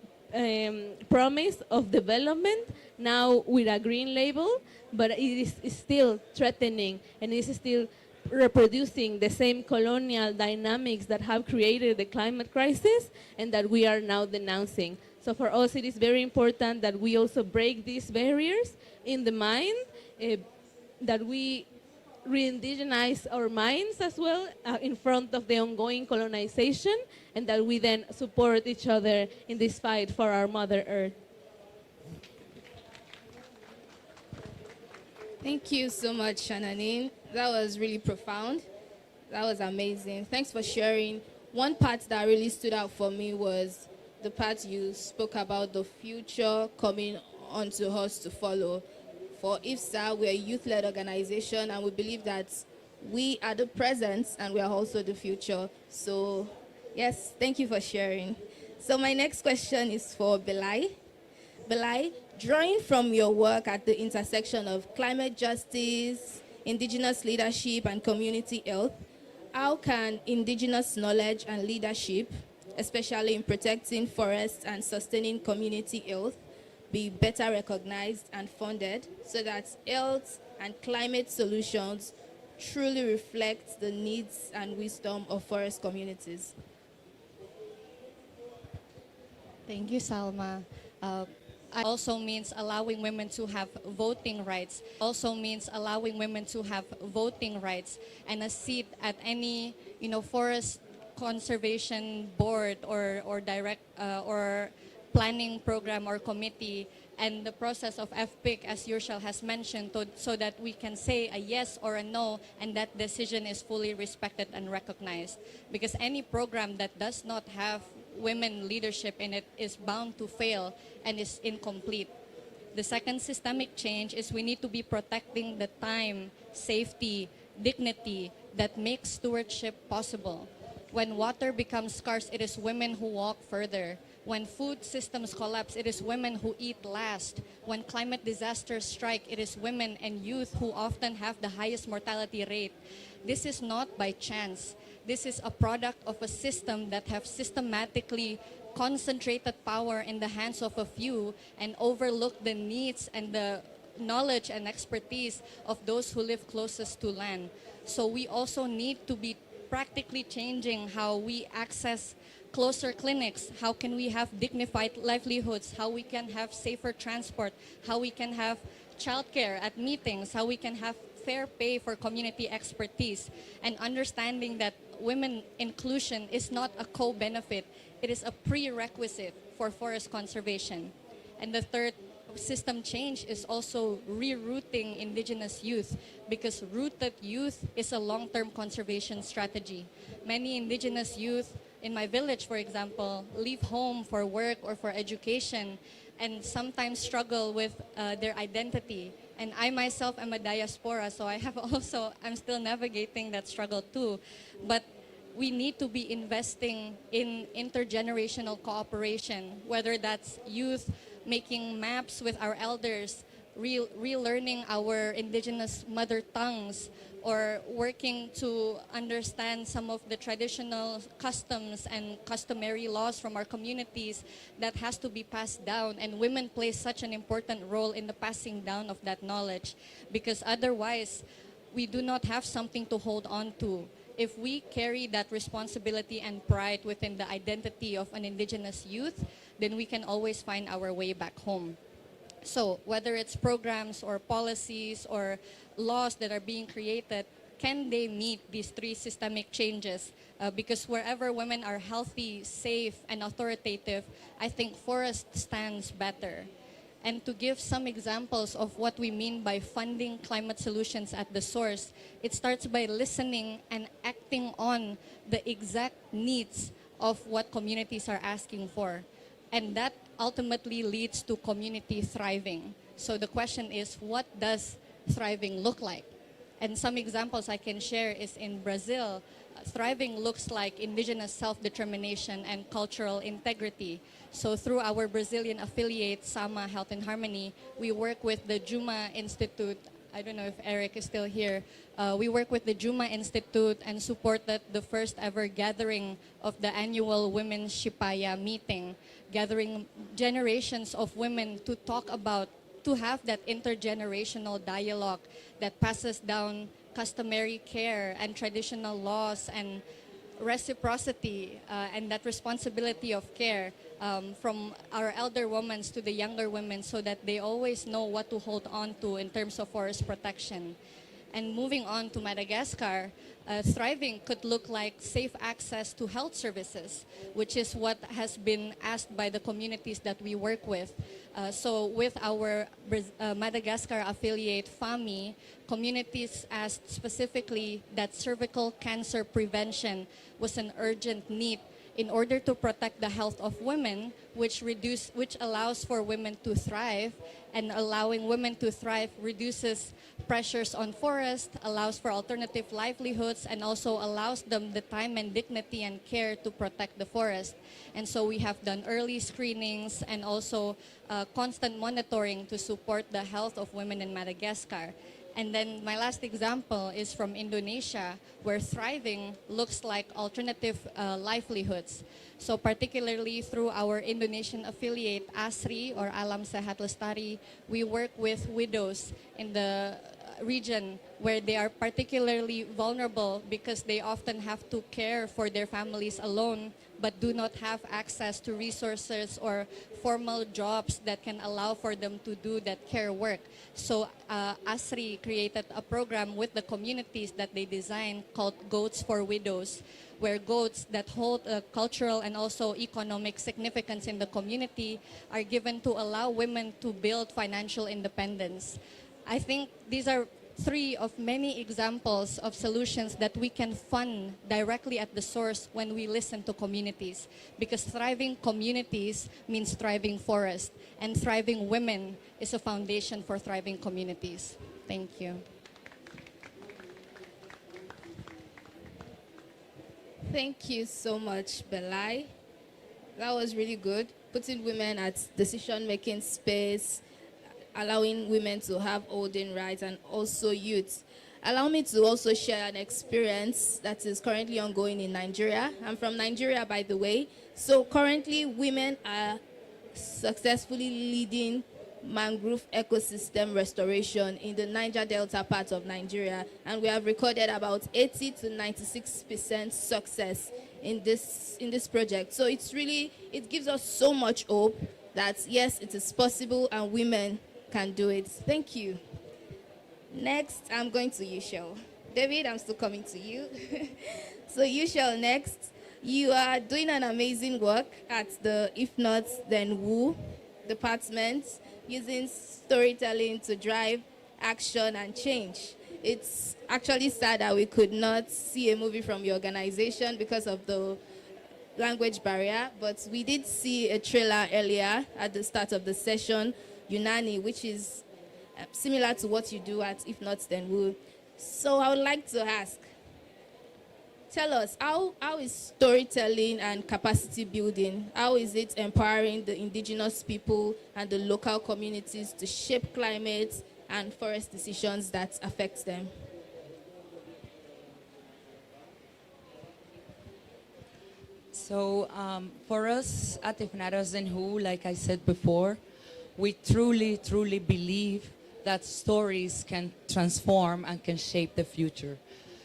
promise of development now with a green label, but it is still threatening and it is still reproducing the same colonial dynamics that have created the climate crisis and that we are now denouncing. So for us, it is very important that we also break these barriers in the mind, that we re-indigenize our minds as well in front of the ongoing colonization, and that we then support each other in this fight for our Mother Earth. Thank you so much, Shananin. That was really profound. That was amazing. Thanks for sharing. One part that really stood out for me was the part you spoke about the future coming onto us to follow. For IFSA, we're a youth-led organization, and we believe that we are the present and we are also the future. So, yes, thank you for sharing. So my next question is for Belém. Belém, drawing from your work at the intersection of climate justice, indigenous leadership, and community health, how can indigenous knowledge and leadership, especially in protecting forests and sustaining community health, be better recognized and funded so that health and climate solutions truly reflect the needs and wisdom of forest communities? Thank you, Salma. Also means allowing women to have voting rights. Also means allowing women to have voting rights and a seat at any, forest conservation board or direct or planning program or committee, and the process of FPIC, as Yurshel has mentioned, so that we can say a yes or a no, and that decision is fully respected and recognized. Because any program that does not have women leadership in it is bound to fail and is incomplete. The second systemic change is we need to be protecting the time, safety, dignity that makes stewardship possible. When water becomes scarce, it is women who walk further. When food systems collapse, it is women who eat last. When climate disasters strike, it is women and youth who often have the highest mortality rate. This is not by chance. This is a product of a system that have systematically concentrated power in the hands of a few and overlooked the needs and the knowledge and expertise of those who live closest to land. So we also need to be practically changing how we access closer clinics, how can we have dignified livelihoods, how we can have safer transport, how we can have childcare at meetings, how we can have fair pay for community expertise, and understanding that women inclusion is not a co-benefit, it is a prerequisite for forest conservation. And the third system change is also rerouting indigenous youth, because rooted youth is a long-term conservation strategy. Many indigenous youth in my village, for example, leave home for work or for education and sometimes struggle with their identity. And I myself am a diaspora, so I'm still navigating that struggle too. But we need to be investing in intergenerational cooperation, whether that's youth making maps with our elders, relearning our indigenous mother tongues, or working to understand some of the traditional customs and customary laws from our communities that has to be passed down. And women play such an important role in the passing down of that knowledge, because otherwise we do not have something to hold on to. If we carry that responsibility and pride within the identity of an indigenous youth, then we can always find our way back home. So whether it's programs or policies or laws that are being created, can they meet these three systemic changes? Because wherever women are healthy, safe, and authoritative, I think forest stands better. And to give some examples of what we mean by funding climate solutions at the source, it starts by listening and acting on the exact needs of what communities are asking for. And that ultimately leads to community thriving. So the question is, what does thriving look like? And some examples I can share is in Brazil, thriving looks like indigenous self-determination and cultural integrity. So through our Brazilian affiliate, Sama Health and Harmony, we work with the Juma Institute. I don't know if Eric is still here. We work with the Juma Institute and supported the first ever gathering of the annual Women's Shipaya meeting, gathering generations of women to talk about, to have that intergenerational dialogue that passes down customary care and traditional laws and reciprocity and that responsibility of care from our elder women to the younger women, so that they always know what to hold on to in terms of forest protection. And moving on to Madagascar, thriving could look like safe access to health services, which is what has been asked by the communities that we work with. So with our Madagascar affiliate, FAMI, communities asked specifically that cervical cancer prevention was an urgent need in order to protect the health of women, which allows for women to thrive, and allowing women to thrive reduces pressures on forest, allows for alternative livelihoods, and also allows them the time and dignity and care to protect the forest. And so we have done early screenings and also constant monitoring to support the health of women in Madagascar. And then my last example is from Indonesia, where thriving looks like alternative livelihoods. So particularly through our Indonesian affiliate, ASRI, or Alam Sehat Lestari, we work with widows in the region where they are particularly vulnerable because they often have to care for their families alone, but do not have access to resources or formal jobs that can allow for them to do that care work. So ASRI created a program with the communities that they designed called Goats for Widows, where goats that hold cultural and also economic significance in the community are given to allow women to build financial independence. I think these are three of many examples of solutions that we can fund directly at the source when we listen to communities. Because thriving communities means thriving forest, and thriving women is a foundation for thriving communities. Thank you. Thank you so much, Belai. That was really good. Putting women at decision-making space, allowing women to have voting rights, and also youth. Allow me to also share an experience that is currently ongoing in Nigeria. I'm from Nigeria, by the way. So currently, women are successfully leading mangrove ecosystem restoration in the Niger Delta part of Nigeria, and we have recorded about 80 to 96% success in this project. So it gives us so much hope that yes, it is possible and women can do it. Thank you. Next, I'm going to Yushel. David, I'm still coming to you. So Yushel, next. You are doing an amazing work at the If Not Then Who department, using storytelling to drive action and change. It's actually sad that we could not see a movie from your organization because of the language barrier, but we did see a trailer earlier at the start of the session, Unani, which is similar to what you do at If Not Then Who. So I would like to ask, tell us, how is storytelling and capacity building, how is it empowering the indigenous people and the local communities to shape climate and forest decisions that affect them? So for us at If Not Then Who, like I said before, we truly, truly believe that stories can transform and can shape the future.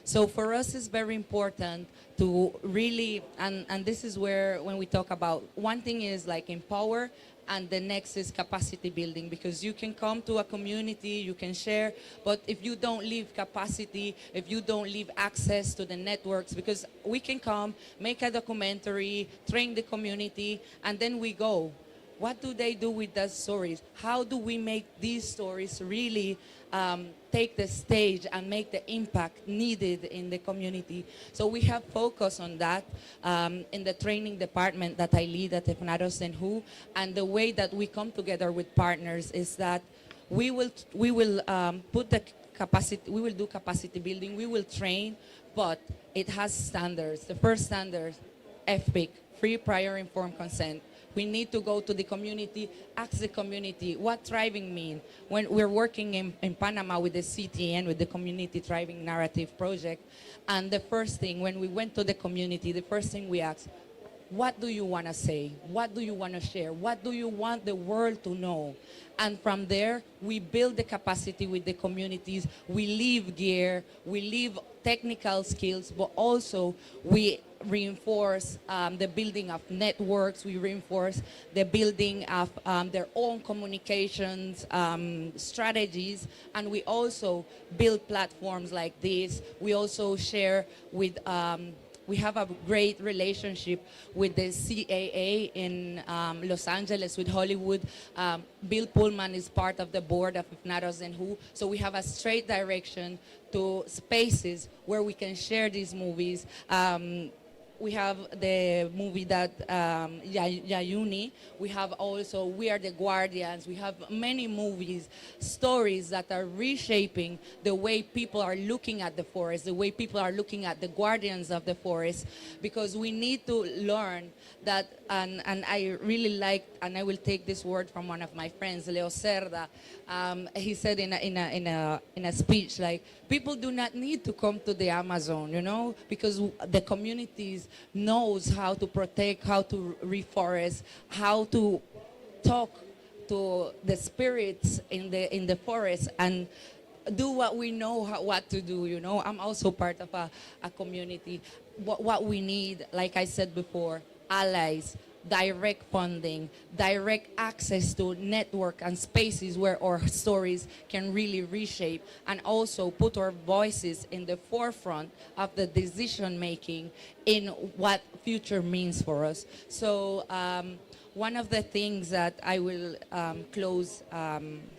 So for us, it's very important to really, and this is where when we talk about, one thing is like empower, and the next is capacity building, because you can come to a community, you can share, but if you don't leave capacity, if you don't leave access to the networks, because we can come, make a documentary, train the community, and then we go. What do they do with those stories? How do we make these stories really take the stage and make the impact needed in the community? So we have focused on that in the training department that I lead at If Not Then Who. And the way that we come together with partners is that we will put the capacity, we will do capacity building, we will train, but it has standards. The first standard, FPIC, free prior informed consent. We need to go to the community, ask the community, what thriving mean? When we're working in Panama with the CTN, with the Community Thriving Narrative Project, and the first thing, when we went to the community, the first thing we asked, what do you want to say? What do you want to share? What do you want the world to know? And from there, we build the capacity with the communities. We leave gear, we leave technical skills, but also we reinforce the building of networks. We reinforce the building of their own communications strategies. And we also build platforms like this. We also share with we have a great relationship with the CAA in Los Angeles, with Hollywood. Bill Pullman is part of the board of If Not Then Who. So we have a straight direction to spaces where we can share these movies. We have the movie that Yayuni. We have also We Are the Guardians. We have many movies, stories that are reshaping the way people are looking at the forest, the way people are looking at the guardians of the forest, because we need to learn that, and I really like, and I will take this word from one of my friends, Leo Cerda. He said in a speech, like, people do not need to come to the Amazon, you know, because the communities knows how to protect, how to reforest, how to talk to the spirits in the forest and do what we know what to do, you know. I'm also part of a community. What we need, like I said before, allies, direct funding, direct access to network and spaces where our stories can really reshape, and also put our voices in the forefront of the decision making in what future means for us. So one of the things that I will close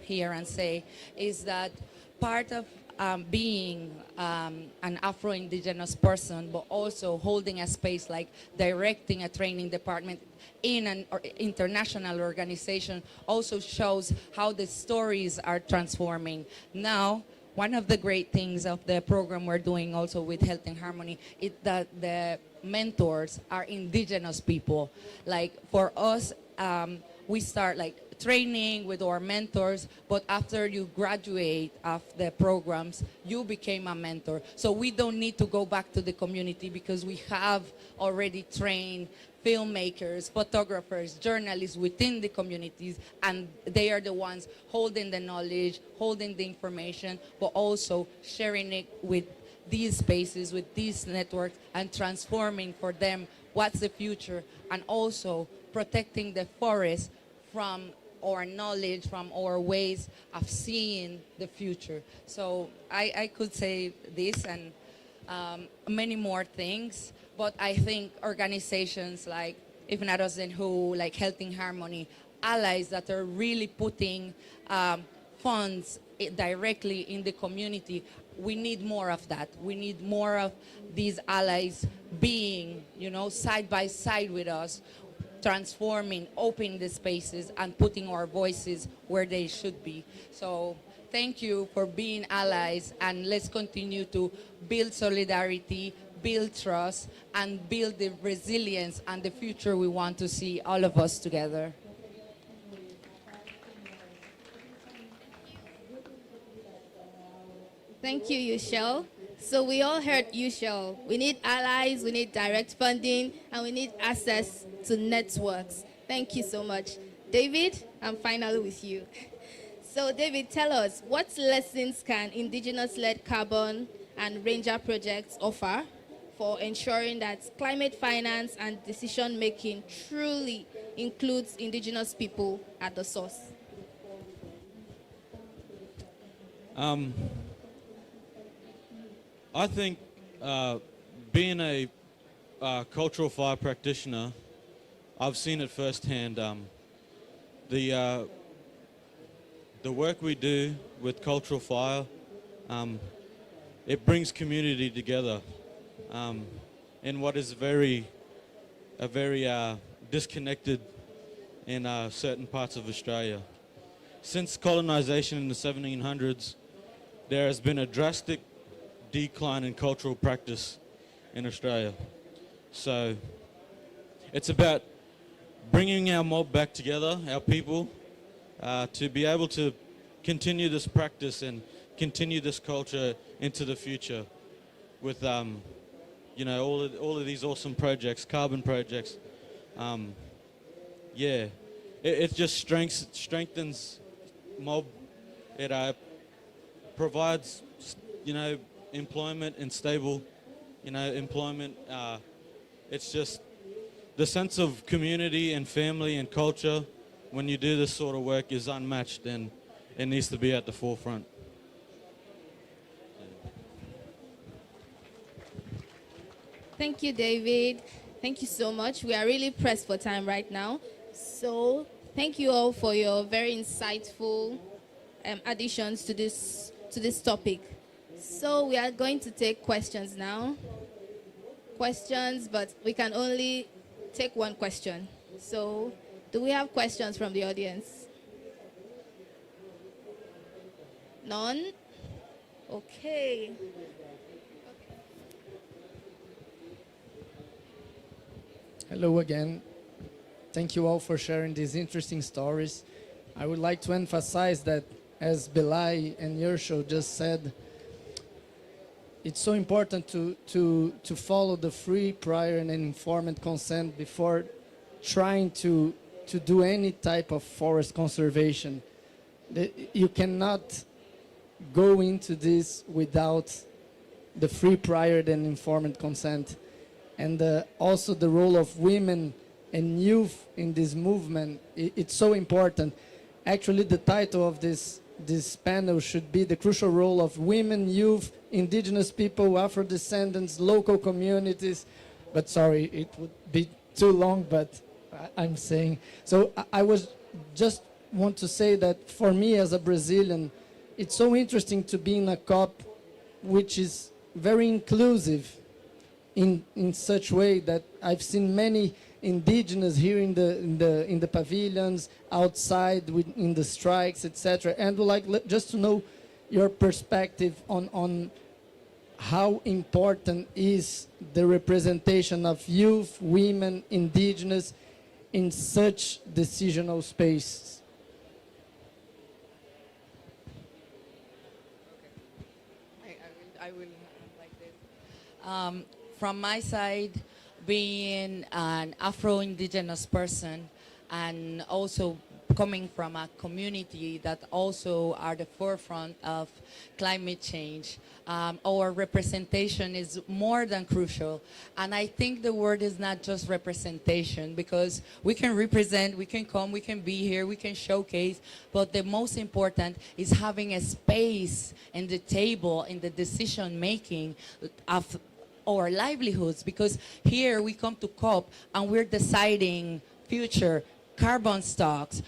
here and say is that part of being an Afro-Indigenous person, but also holding a space like directing a training department in an international organization also shows how the stories are transforming. Now, one of the great things of the program we're doing also with Health and Harmony is that the mentors are indigenous people. Like for us, we start like training with our mentors, but after you graduate of the programs, you became a mentor. So we don't need to go back to the community because we have already trained filmmakers, photographers, journalists within the communities, and they are the ones holding the knowledge, holding the information, but also sharing it with these spaces, with these networks, and transforming for them what's the future, and also protecting the forest from our knowledge, from our ways of seeing the future. So I could say this and many more things, but I think organizations like If Not Us Then Who, like Health in Harmony, allies that are really putting funds directly in the community, we need more of that. We need more of these allies being, side by side with us, transforming, opening the spaces, and putting our voices where they should be. So thank you for being allies, and let's continue to build solidarity, build trust, and build the resilience and the future we want to see all of us together. Thank you, Yushel. So we all heard Yushel. We need allies, we need direct funding, and we need access to networks. Thank you so much. David, I'm finally with you. So David, tell us, what lessons can indigenous-led carbon and ranger projects offer for ensuring that climate finance and decision-making truly includes indigenous people at the source? I think being a cultural fire practitioner, I've seen it firsthand. The work we do with cultural fire, it brings community together in what is a very disconnected in certain parts of Australia. Since colonization in the 1700s, there has been a drastic decline in cultural practice in Australia. So it's about bringing our mob back together, our people, to be able to continue this practice and continue this culture into the future with all of these awesome projects, carbon projects. It just strengthens mob. It provides employment and stable employment. It's just the sense of community and family and culture when you do this sort of work is unmatched, and it needs to be at the forefront. Thank you, David. Thank you so much. We are really pressed for time right now. So thank you all for your very insightful additions to this topic. So we are going to take questions now. Questions, but we can only take one question. So do we have questions from the audience? None? Okay. Hello again. Thank you all for sharing these interesting stories. I would like to emphasize that, as Belém and Yushel just said, it's so important to follow the free, prior, and informed consent before trying to do any type of forest conservation. You cannot go into this without the free, prior, and informed consent. And also the role of women and youth in this movement, it's so important. Actually, the title of this panel should be the crucial role of women, youth, indigenous people, Afro-descendants, local communities. But sorry, it would be too long, but I'm saying. So I was just want to say that for me as a Brazilian, it's so interesting to be in a COP which is very inclusive in such way that I've seen many indigenous here in the pavilions, outside in the strikes, etc. And would like just to know your perspective on how important is the representation of youth, women, indigenous in such decisional spaces. I will like this. From my side, being an Afro-Indigenous person and also coming from a community that also are the forefront of climate change, our representation is more than crucial. And I think the word is not just representation, because we can represent, we can come, we can be here, we can showcase, but the most important is having a space in the table, in the decision making of our livelihoods, because here we come to COP and we're deciding future carbon stocks,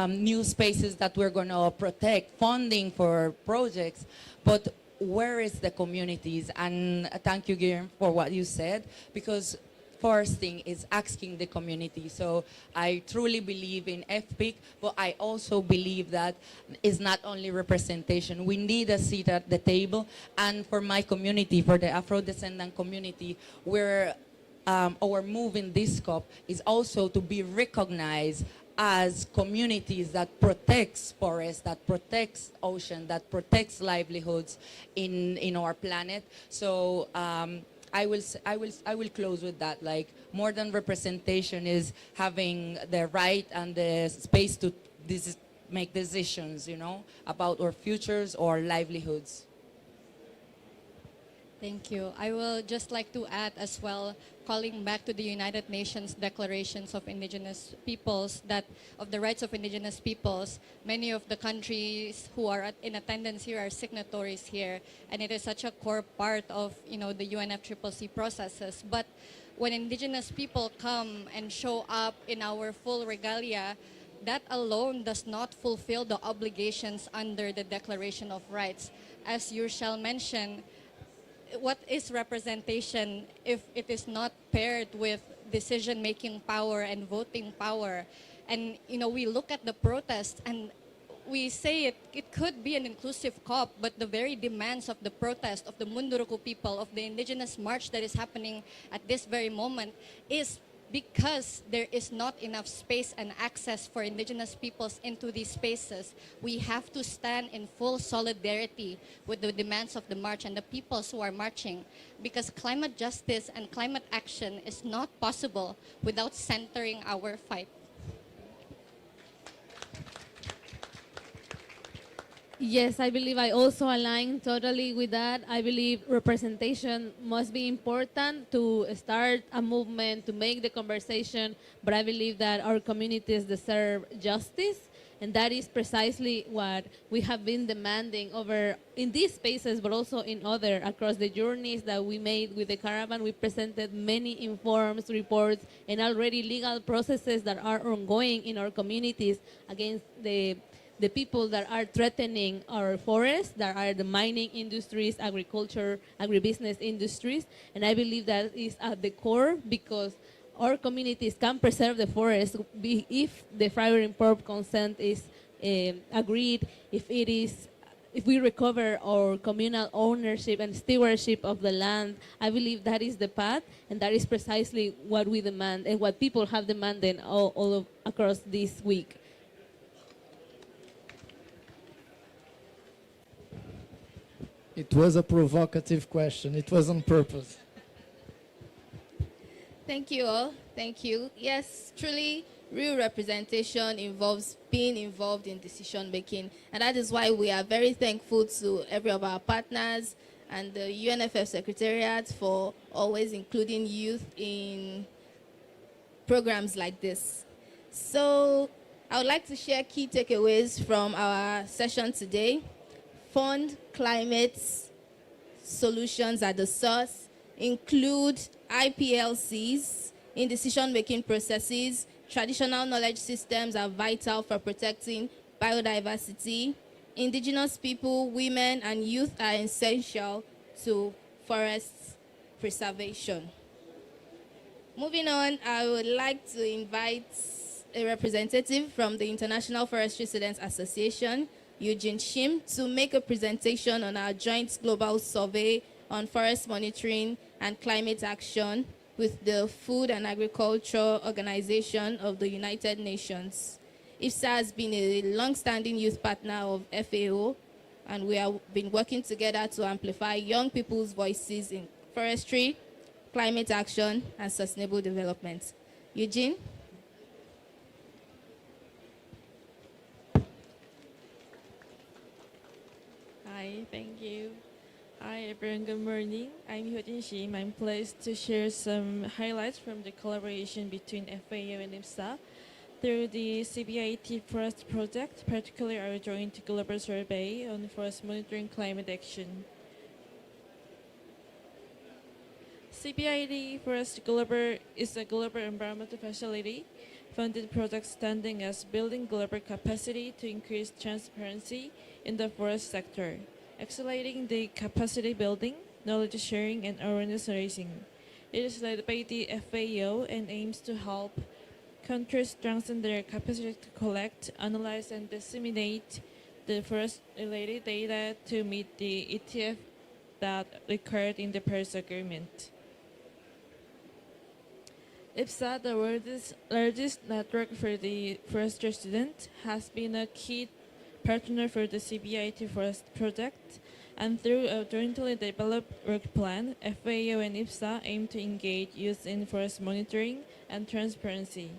new spaces that we're going to protect, funding for projects, but where is the communities? And thank you, Guillermo, for what you said, because foresting is asking the community. So I truly believe in FPIC, but I also believe that it's not only representation. We need a seat at the table. And for my community, for the Afro-descendant community, we're our move in this COP is also to be recognized as communities that protects forests, that protects ocean, that protects livelihoods in our planet. So I will close with that. Like, more than representation is having the right and the space to make decisions, you know, about our futures or livelihoods. Thank you. I will just like to add as well, calling back to the United Nations Declarations of Indigenous Peoples, that of the rights of Indigenous peoples, many of the countries who are in attendance here are signatories here, and it is such a core part of, you know, the UNFCCC processes. But when Indigenous people come and show up in our full regalia, that alone does not fulfill the obligations under the Declaration of Rights. As Yurshel mentioned, what is representation if it is not paired with decision-making power and voting power? And, you know, we look at the protest and we say it could be an inclusive COP, but the very demands of the protest of the Munduruku people, of the indigenous march that is happening at this very moment, is because there is not enough space and access for indigenous peoples into these spaces. We have to stand in full solidarity with the demands of the march and the peoples who are marching, because climate justice and climate action is not possible without centering our fight. Yes, I believe I also align totally with that. I believe representation must be important to start a movement, to make the conversation, but I believe that our communities deserve justice, and that is precisely what we have been demanding over in these spaces, but also in other, across the journeys that we made with the caravan. We presented many informed reports and already legal processes that are ongoing in our communities against the people that are threatening our forests, that are the mining industries, agriculture, agribusiness industries. And I believe that is at the core, because our communities can preserve the forest if the free-informed consent is agreed, if we recover our communal ownership and stewardship of the land. I believe that is the path, and that is precisely what we demand and what people have demanded all across this week. It was a provocative question. It was on purpose. Thank you all. Thank you. Yes, truly, real representation involves being involved in decision making. And that is why we are very thankful to every of our partners and the UNFF Secretariat for always including youth in programs like this. So I would like to share key takeaways from our session today. Fund climate solutions at the source, include IPLCs in decision-making processes. Traditional knowledge systems are vital for protecting biodiversity. Indigenous people, women, and youth are essential to forest preservation. Moving on, I would like to invite a representative from the International Forestry Students Association, Eugene Shim, to make a presentation on our joint global survey on forest monitoring and climate action with the Food and Agriculture Organization of the United Nations. IFSA has been a long-standing youth partner of FAO, and we have been working together to amplify young people's voices in forestry, climate action, and sustainable development. Eugene? Hi, thank you. Hi everyone, good morning. I'm Hyojin Shim. I'm pleased to share some highlights from the collaboration between FAO and IFSA through the CBIT Forest Project, particularly our joint global survey on forest monitoring climate action. CBIT Forest Global is a global environmental facility funded project standing as building global capacity to increase transparency in the forest sector, accelerating the capacity building, knowledge sharing, and awareness raising. It is led by the FAO and aims to help countries strengthen their capacity to collect, analyze, and disseminate the forest-related data to meet the ETF that required in the Paris Agreement. IFSA, the world's largest network for the forestry student, has been a key partner for the CBIT Forest Project, and through a jointly developed work plan, FAO and IFSA aim to engage youth in forest monitoring and transparency.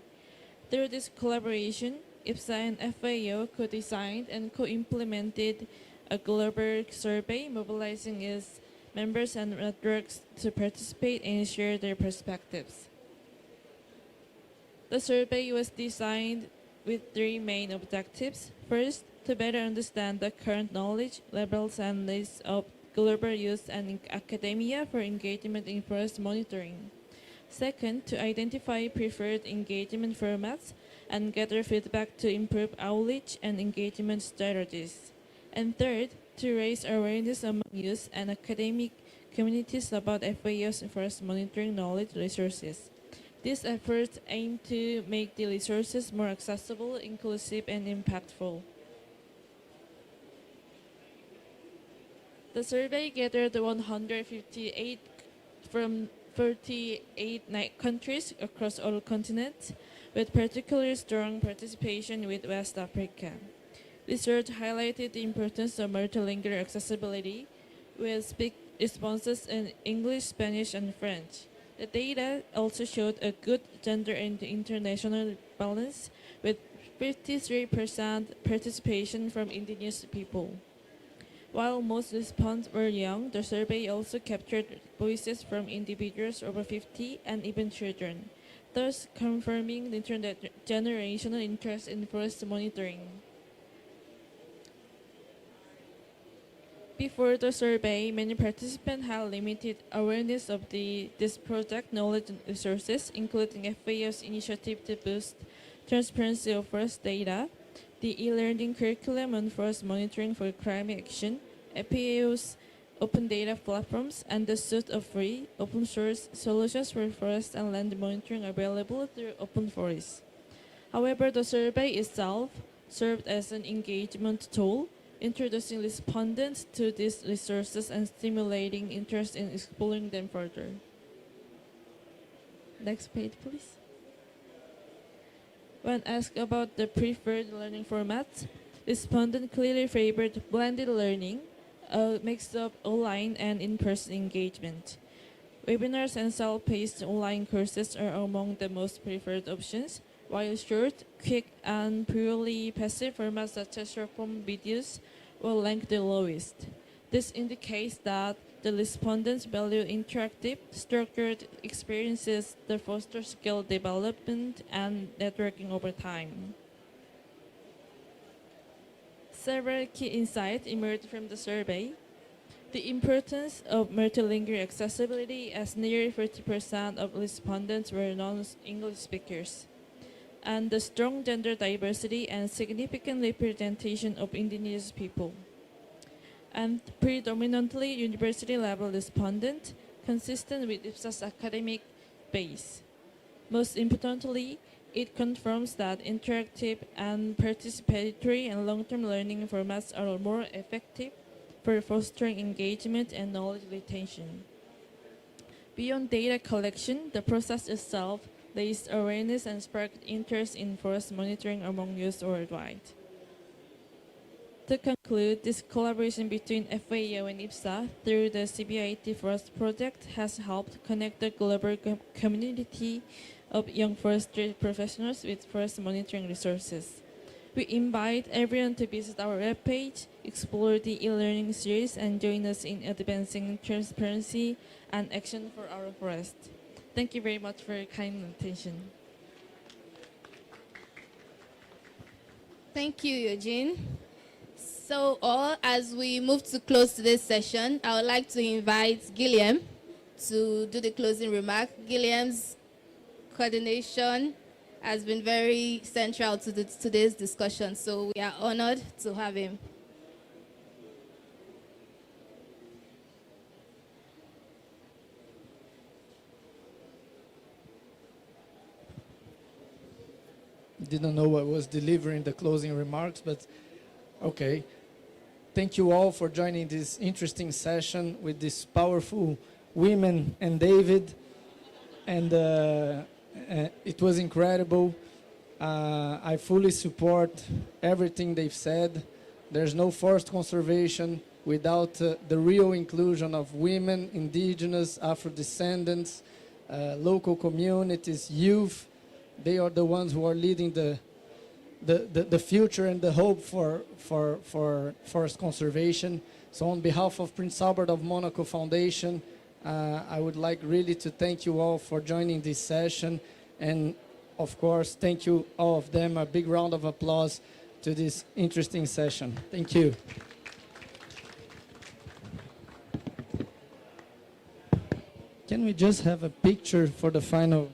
Through this collaboration, IFSA and FAO co-designed and co-implemented a global survey mobilizing its members and networks to participate and share their perspectives. The survey was designed with three main objectives. First, to better understand the current knowledge levels and needs of global youth and academia for engagement in forest monitoring. Second, to identify preferred engagement formats and gather feedback to improve outreach and engagement strategies. And third, to raise awareness among youth and academic communities about FAO's forest monitoring knowledge resources. These efforts aim to make the resources more accessible, inclusive, and impactful. The survey gathered 158 from 38 countries across all continents, with particularly strong participation with West Africa. Research highlighted the importance of multilingual accessibility, with responses in English, Spanish, and French. The data also showed a good gender and international balance, with 53% participation from indigenous people. While most respondents were young, the survey also captured voices from individuals over 50 and even children, thus confirming the intergenerational interest in forest monitoring. Before the survey, many participants had limited awareness of this project knowledge and resources, including FAO's initiative to boost transparency of forest data, the e-learning curriculum on forest monitoring for climate action, FAO's open data platforms, and the suite of free, open source solutions for forest and land monitoring available through Open Forest. However, the survey itself served as an engagement tool, introducing respondents to these resources and stimulating interest in exploring them further. Next page, please. When asked about the preferred learning formats, respondents clearly favored blended learning, a mix of online and in-person engagement. Webinars and self-paced online courses are among the most preferred options, while short, quick, and purely passive formats such as short-form videos will rank the lowest. This indicates that the respondents value interactive, structured experiences that foster skill development and networking over time. Several key insights emerged from the survey. The importance of multilingual accessibility, as nearly 40% of respondents were non-English speakers. and the strong gender diversity and significant representation of indigenous people. And predominantly university-level respondent, consistent with IFSA's academic base. Most importantly, it confirms that interactive and participatory and long-term learning formats are more effective for fostering engagement and knowledge retention. Beyond data collection, the process itself raised awareness and sparked interest in forest monitoring among youth worldwide. To conclude, this collaboration between FAO and IFSA through the CBIT Forest Project has helped connect the global community of young forestry professionals with forest monitoring resources. We invite everyone to visit our webpage, explore the e-learning series, and join us in advancing transparency and action for our forest. Thank you very much for your kind attention. Thank you, Eugene. So, as we move to close today's session, I would like to invite Gilliam to do the closing remark. Gilliam's coordination has been very central to today's discussion, so we are honored to have him. Didn't know I was delivering the closing remarks, but okay. Thank you all for joining this interesting session with these powerful women and David. And it was incredible. I fully support everything they've said. There's no forest conservation without the real inclusion of women, indigenous, Afro-descendants, local communities, youth. They are the ones who are leading the future and the hope for forest conservation. So on behalf of Prince Albert of Monaco Foundation, I would like really to thank you all for joining this session. And of course, thank you all of them. A big round of applause to this interesting session. Thank you. Can we just have a picture for the final?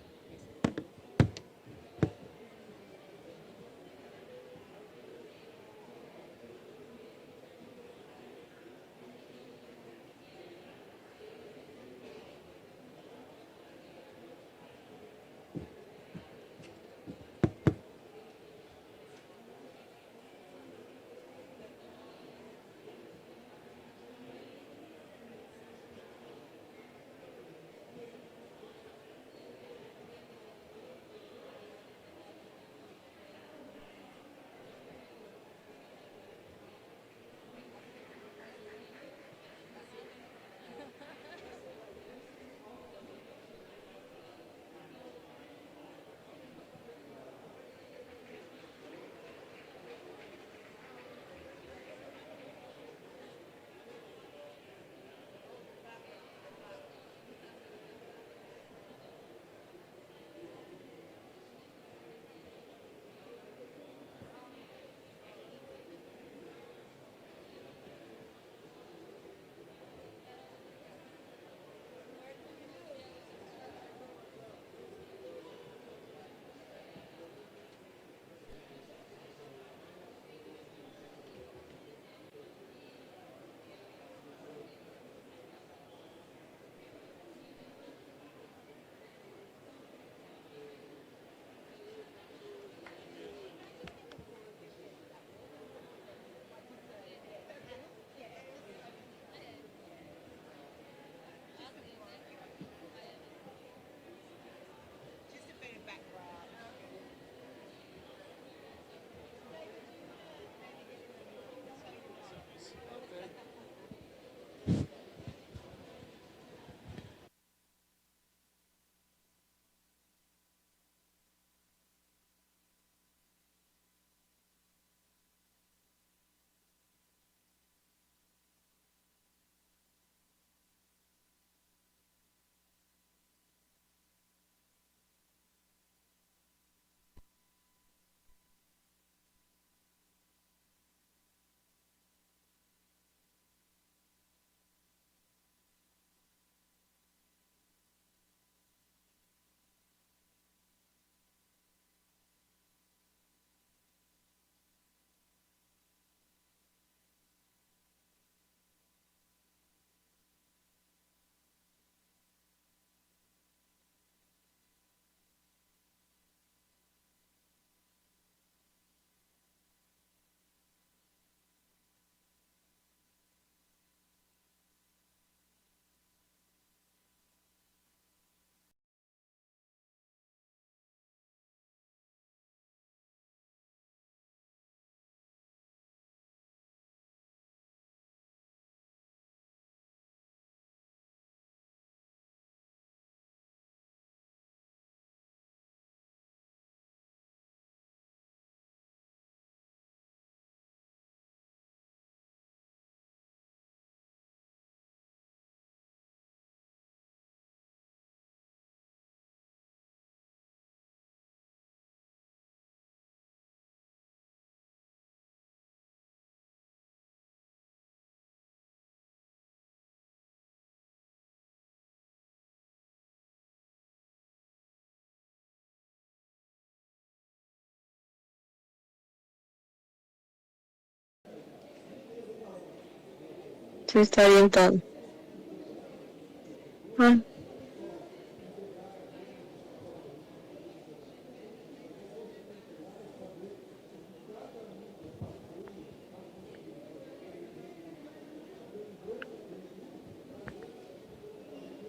Você está orientado.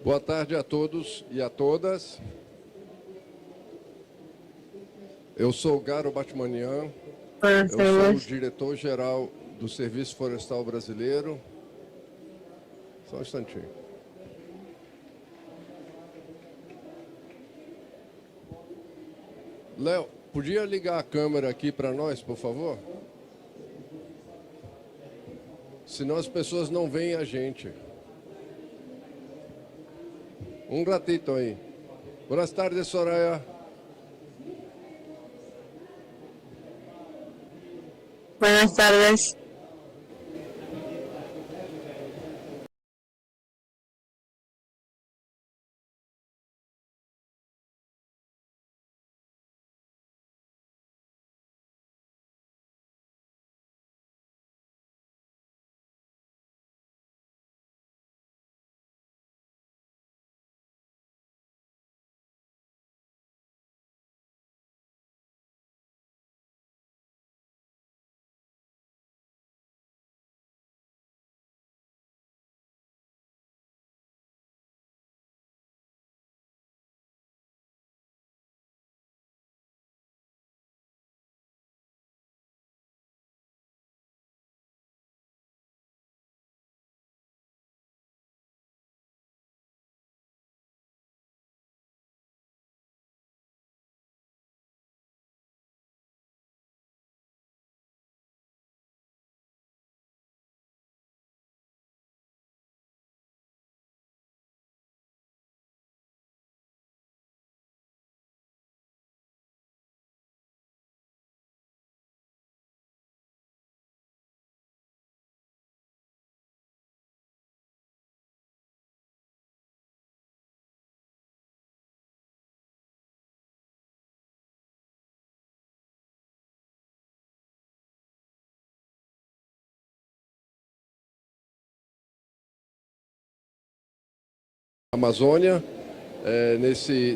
Boa tarde a todos e a todas. Eu sou Garo Batmanian, eu sou o diretor-geral do Serviço Florestal Brasileiro. Só um instantinho. Léo, podia ligar a câmera aqui para nós, por favor? Senão as pessoas não veem a gente. Um ratito aí. Buenas tardes, Soraya. Buenas tardes. Amazônia,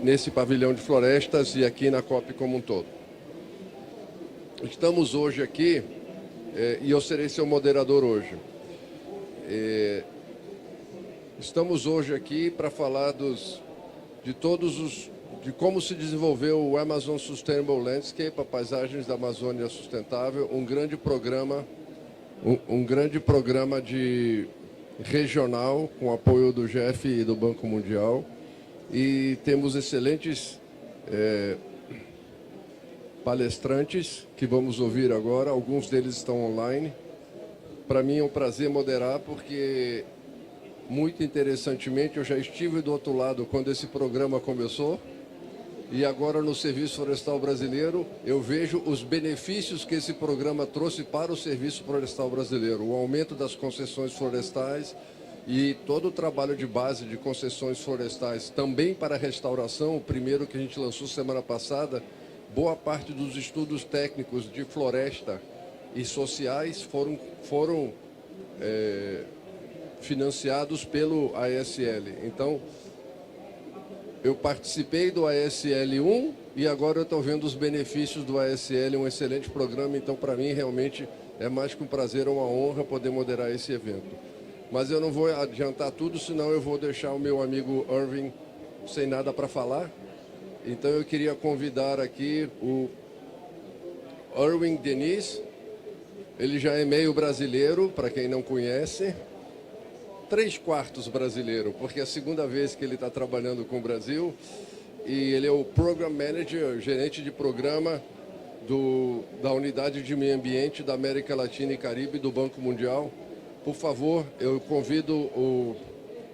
nesse pavilhão de florestas e aqui na COP como um todo. Estamos hoje aqui, e eu serei seu moderador hoje. Estamos hoje aqui para falar de como se desenvolveu o Amazon Sustainable Landscape, a Paisagens da Amazônia Sustentável, um grande programa de regional, com apoio do GEF e do Banco Mundial, e temos excelentes palestrantes que vamos ouvir agora, alguns deles estão online. Para mim é um prazer moderar, porque, muito interessantemente, eu já estive do outro lado quando esse programa começou, e agora no Serviço Florestal Brasileiro eu vejo os benefícios que esse programa trouxe para o Serviço Florestal Brasileiro, o aumento das concessões florestais e todo o trabalho de base de concessões florestais também para a restauração, o primeiro que a gente lançou semana passada. Boa parte dos estudos técnicos de floresta e sociais foram financiados pelo ASL. Então, eu participei do ASL 1 e agora eu estou vendo os benefícios do ASL, um excelente programa. Então, para mim, realmente é mais que um prazer, uma honra poder moderar esse evento. Mas eu não vou adiantar tudo, senão eu vou deixar o meu amigo Irving sem nada para falar. Então, eu queria convidar aqui o Irving Denis. Ele já é meio brasileiro, para quem não conhece. 3/4 brasileiro, porque é a segunda vez que ele está trabalhando com o Brasil, e ele é o Program Manager, gerente de programa da Unidade de Meio Ambiente da América Latina e Caribe do Banco Mundial. Por favor, eu convido o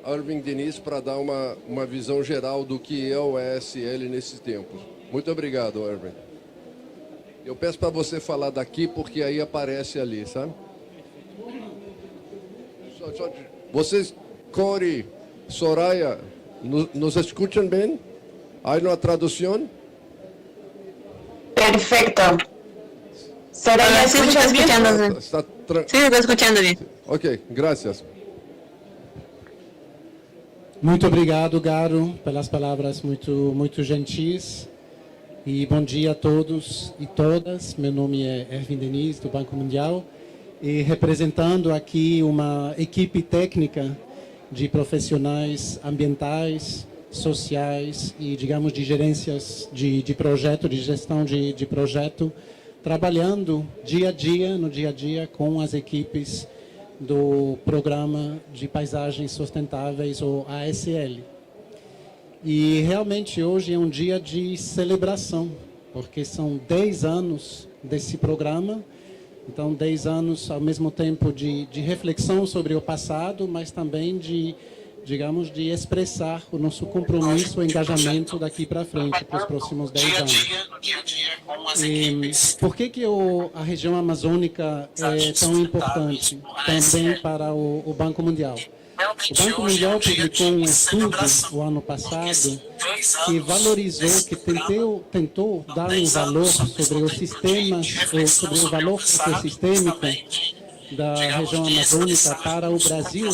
Irving Denis para dar uma visão geral do que é o ASL nesses tempos. Muito obrigado, Irving. Eu peço para você falar daqui, porque aí aparece ali, sabe? Vocês, Corey, Soraya, nos escutam bem? Há uma tradução? Perfecto. Soraya, ¿escuchas bien? Está Sí, está escuchando bien. Ok, gracias. Muito obrigado, Garo, pelas palavras muito gentis. E bom dia a todos e todas. Meu nome é Erwin Diniz, do Banco Mundial, e representando aqui uma equipe técnica de profissionais ambientais, sociais e, digamos, de gerências de projeto, de gestão de projeto, trabalhando no dia a dia com as equipes do Programa de Paisagens Sustentáveis, ou ASL. E realmente hoje é um dia de celebração, porque são 10 anos desse programa. Então, 10 anos ao mesmo tempo de reflexão sobre o passado, mas também de expressar o nosso compromisso e engajamento daqui para frente, para os próximos 10 anos. E por que a região amazônica é tão importante também para o Banco Mundial? O Banco Mundial publicou um estudo o ano passado que valorizou, que tentou dar um valor sobre os sistemas, sobre o valor ecossistêmico da região amazônica para o Brasil,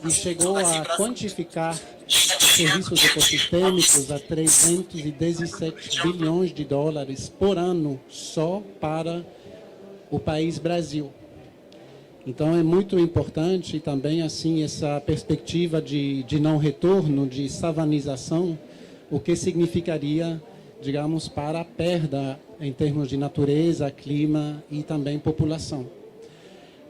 e chegou a quantificar serviços ecossistêmicos a 317 bilhões de dólares por ano só para o país Brasil. Então, é muito importante também assim essa perspectiva de não retorno, de savanização, o que significaria, digamos, para a perda em termos de natureza, clima e também população.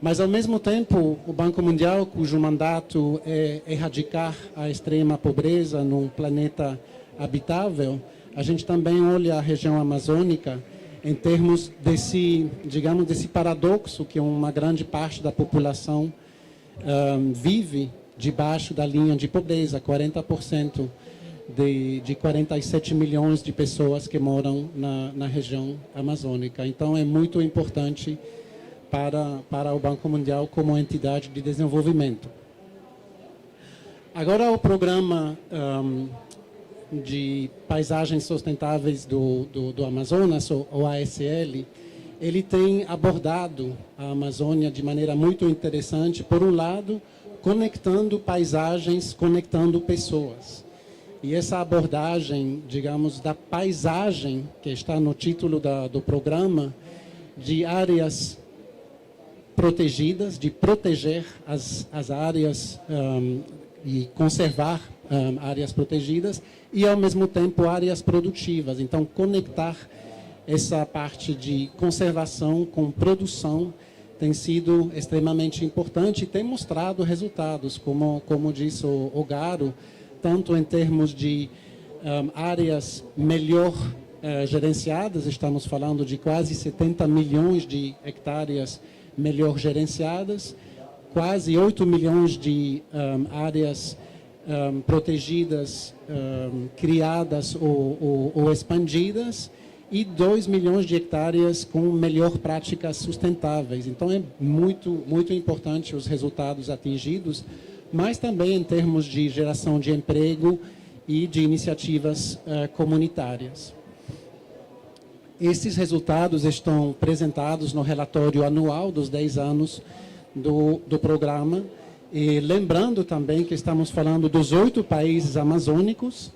Mas, ao mesmo tempo, o Banco Mundial, cujo mandato é erradicar a extrema pobreza num planeta habitável, a gente também olha a região amazônica em termos desse paradoxo que uma grande parte da população vive debaixo da linha de pobreza, 40% de 47 milhões de pessoas que moram na região amazônica. Então, é muito importante para o Banco Mundial como entidade de desenvolvimento. Agora, o programa de paisagens sustentáveis do Amazonas, o ASL, ele tem abordado a Amazônia de maneira muito interessante, por um lado, conectando paisagens, conectando pessoas. E essa abordagem, digamos, da paisagem, que está no título do programa, de áreas protegidas, de proteger as áreas e conservar áreas protegidas, e, ao mesmo tempo, áreas produtivas. Então, conectar essa parte de conservação com produção tem sido extremamente importante e tem mostrado resultados, como disse o Garo, tanto em termos de áreas melhor gerenciadas, estamos falando de quase 70 milhões de hectares melhor gerenciadas, quase 8 milhões de áreas protegidas, criadas ou expandidas, e 2 milhões de hectares com melhor práticas sustentáveis. Então, é muito importante os resultados atingidos, mas também em termos de geração de emprego e de iniciativas comunitárias. Esses resultados estão apresentados no relatório anual dos 10 anos do programa, e lembrando também que estamos falando dos 8 países amazônicos,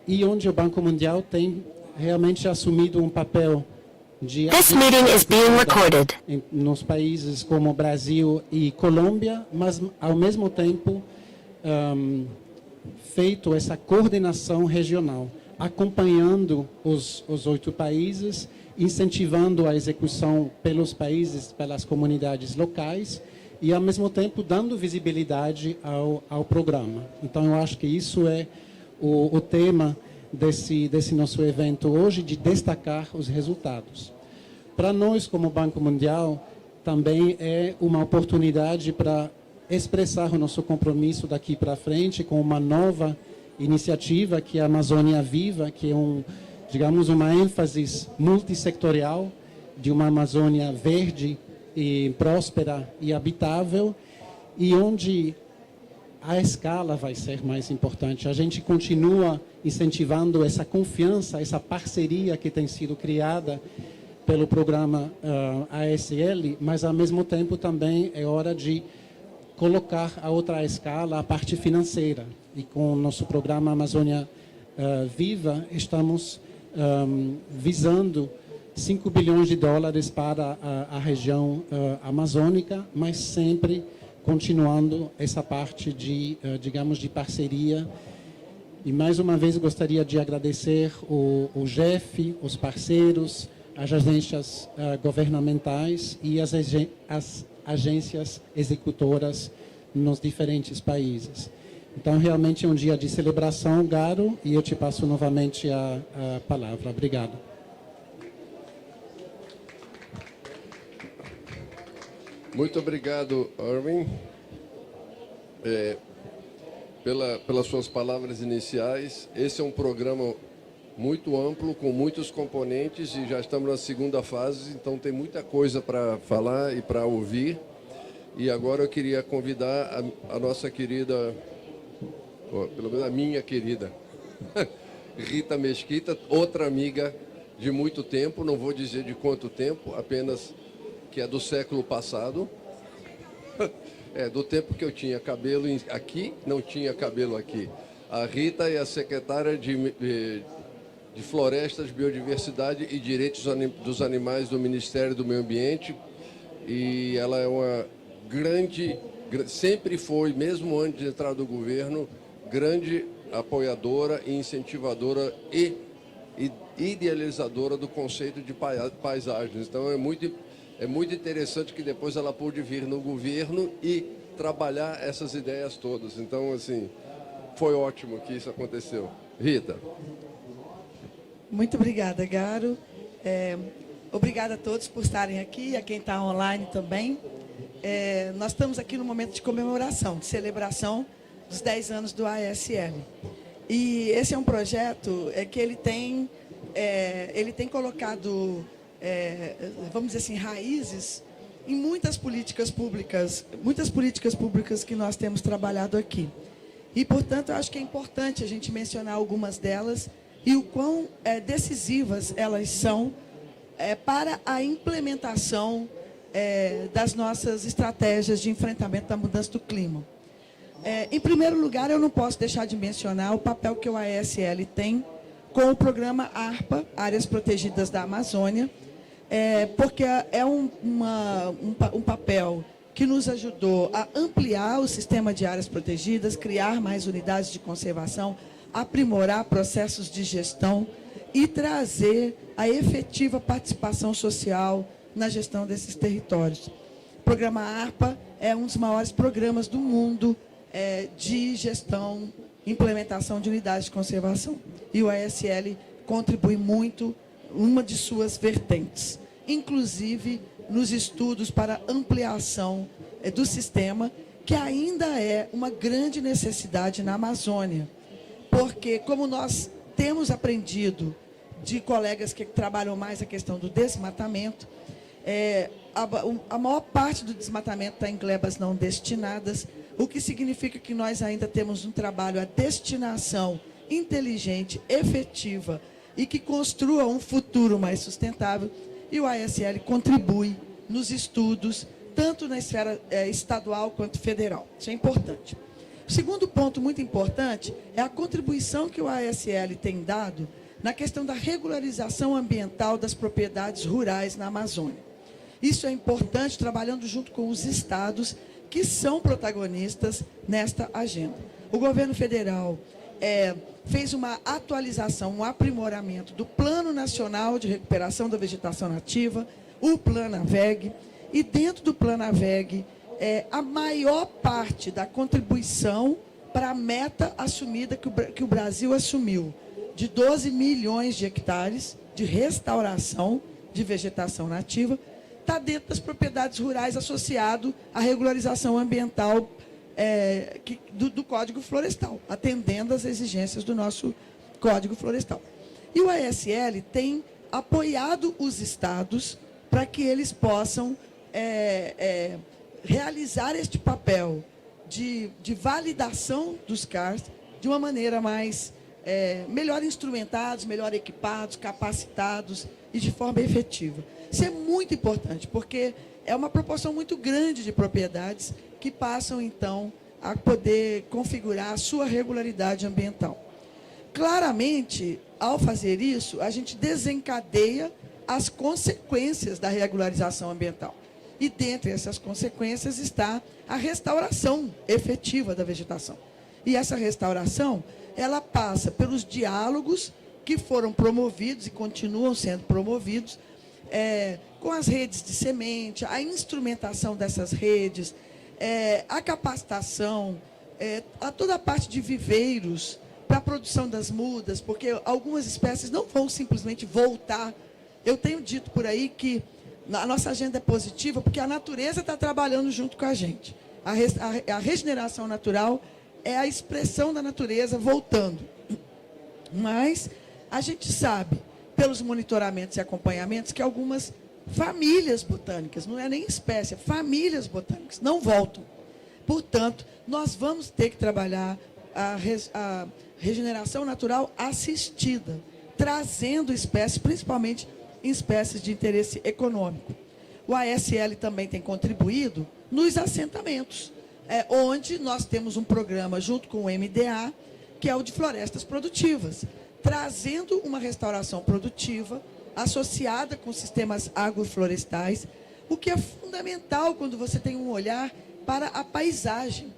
e onde o Banco Mundial tem realmente assumido um papel de nos países como Brasil e Colômbia, mas ao mesmo tempo feito essa coordenação regional, acompanhando os 8 países, incentivando a execução pelos países, pelas comunidades locais, e, ao mesmo tempo, dando visibilidade ao programa. Então, eu acho que isso é o tema desse nosso evento hoje, de destacar os resultados. Para nós, como Banco Mundial, também é uma oportunidade para expressar o nosso compromisso daqui para frente com uma nova iniciativa, que é a Amazônia Viva, que é uma ênfase multissectorial de uma Amazônia verde e próspera e habitável, e onde a escala vai ser mais importante. A gente continua incentivando essa confiança, essa parceria que tem sido criada pelo programa ASL, mas, ao mesmo tempo, também é hora de colocar a outra escala a parte financeira. E com o nosso programa Amazônia Viva, estamos visando 5 bilhões de dólares para a região amazônica, mas sempre continuando essa parte de, digamos, de parceria. E mais uma vez gostaria de agradecer o GEF, os parceiros, as agências governamentais e as agências executoras nos diferentes países. Então, realmente é um dia de celebração, Garo, e eu te passo novamente a palavra. Obrigado. Muito obrigado, Irving, pelas suas palavras iniciais. Esse é um programa muito amplo, com muitos componentes, e já estamos na segunda fase, então tem muita coisa para falar e para ouvir. E agora eu queria convidar a nossa querida, pelo menos a minha querida, Rita Mesquita, outra amiga de muito tempo, não vou dizer de quanto tempo, apenas que é do século passado. Do tempo que eu tinha cabelo aqui, não tinha cabelo aqui. A Rita é a secretária de Florestas, Biodiversidade e Direitos dos Animais do Ministério do Meio Ambiente, e ela é uma grande, sempre foi, mesmo antes de entrar do governo, grande apoiadora e incentivadora e idealizadora do conceito de paisagens. Então é muito interessante que depois ela pôde vir no governo e trabalhar essas ideias todas. Então, assim, foi ótimo que isso aconteceu. Rita. Muito obrigada, Garo. Obrigada a todos por estarem aqui, a quem está online também. Nós estamos aqui no momento de comemoração, de celebração dos 10 anos do ISL. E esse é um projeto que ele tem colocado, vamos dizer assim, raízes em muitas políticas públicas que nós temos trabalhado aqui. E, portanto, eu acho que é importante a gente mencionar algumas delas e o quão decisivas elas são para a implementação das nossas estratégias de enfrentamento da mudança do clima. Em primeiro lugar, eu não posso deixar de mencionar o papel que o ISL tem com o programa ARPA, Áreas Protegidas da Amazônia, porque é um papel que nos ajudou a ampliar o sistema de áreas protegidas, criar mais unidades de conservação, aprimorar processos de gestão e trazer a efetiva participação social na gestão desses territórios. O programa ARPA é um dos maiores programas do mundo de gestão e implementação de unidades de conservação. E o ISL contribui muito, uma de suas vertentes, inclusive nos estudos para ampliação do sistema, que ainda é uma grande necessidade na Amazônia. Porque, como nós temos aprendido de colegas que trabalham mais a questão do desmatamento, a maior parte do desmatamento está em glebas não destinadas, o que significa que nós ainda temos um trabalho a destinação inteligente, efetiva e que construa um futuro mais sustentável, e o ISL contribui nos estudos, tanto na esfera estadual quanto federal. Isso é importante. O segundo ponto muito importante é a contribuição que o ISL tem dado na questão da regularização ambiental das propriedades rurais na Amazônia. Isso é importante, trabalhando junto com os estados, que são protagonistas nesta agenda. O governo federal fez uma atualização, um aprimoramento do Plano Nacional de Recuperação da Vegetação Nativa, o Plano AVEG, e dentro do Plano AVEG, a maior parte da contribuição para a meta assumida que o Brasil assumiu, de 12 milhões de hectares de restauração de vegetação nativa, está dentro das propriedades rurais associado à regularização ambiental do Código Florestal, atendendo às exigências do nosso Código Florestal. E o ISL tem apoiado os estados para que eles possam realizar este papel de validação dos CARs de uma maneira mais melhor instrumentados, melhor equipados, capacitados e de forma efetiva. Isso é muito importante, porque é uma proporção muito grande de propriedades que passam, então, a poder configurar a sua regularidade ambiental. Claramente, ao fazer isso, a gente desencadeia as consequências da regularização ambiental. E, dentre essas consequências, está a restauração efetiva da vegetação. E essa restauração, ela passa pelos diálogos que foram promovidos e continuam sendo promovidos com as redes de semente, a instrumentação dessas redes, a capacitação, a toda a parte de viveiros para a produção das mudas, porque algumas espécies não vão simplesmente voltar. Eu tenho dito por aí que a nossa agenda é positiva porque a natureza está trabalhando junto com a gente. A regeneração natural é a expressão da natureza voltando. Mas a gente sabe, pelos monitoramentos e acompanhamentos, que algumas famílias botânicas, não é nem espécie, famílias botânicas, não voltam. Portanto, nós vamos ter que trabalhar a regeneração natural assistida, trazendo espécies, principalmente espécies de interesse econômico. O ASL também tem contribuído nos assentamentos, onde nós temos um programa junto com o MDA, que é o de florestas produtivas, trazendo uma restauração produtiva associada com sistemas agroflorestais, o que é fundamental quando você tem um olhar para a paisagem.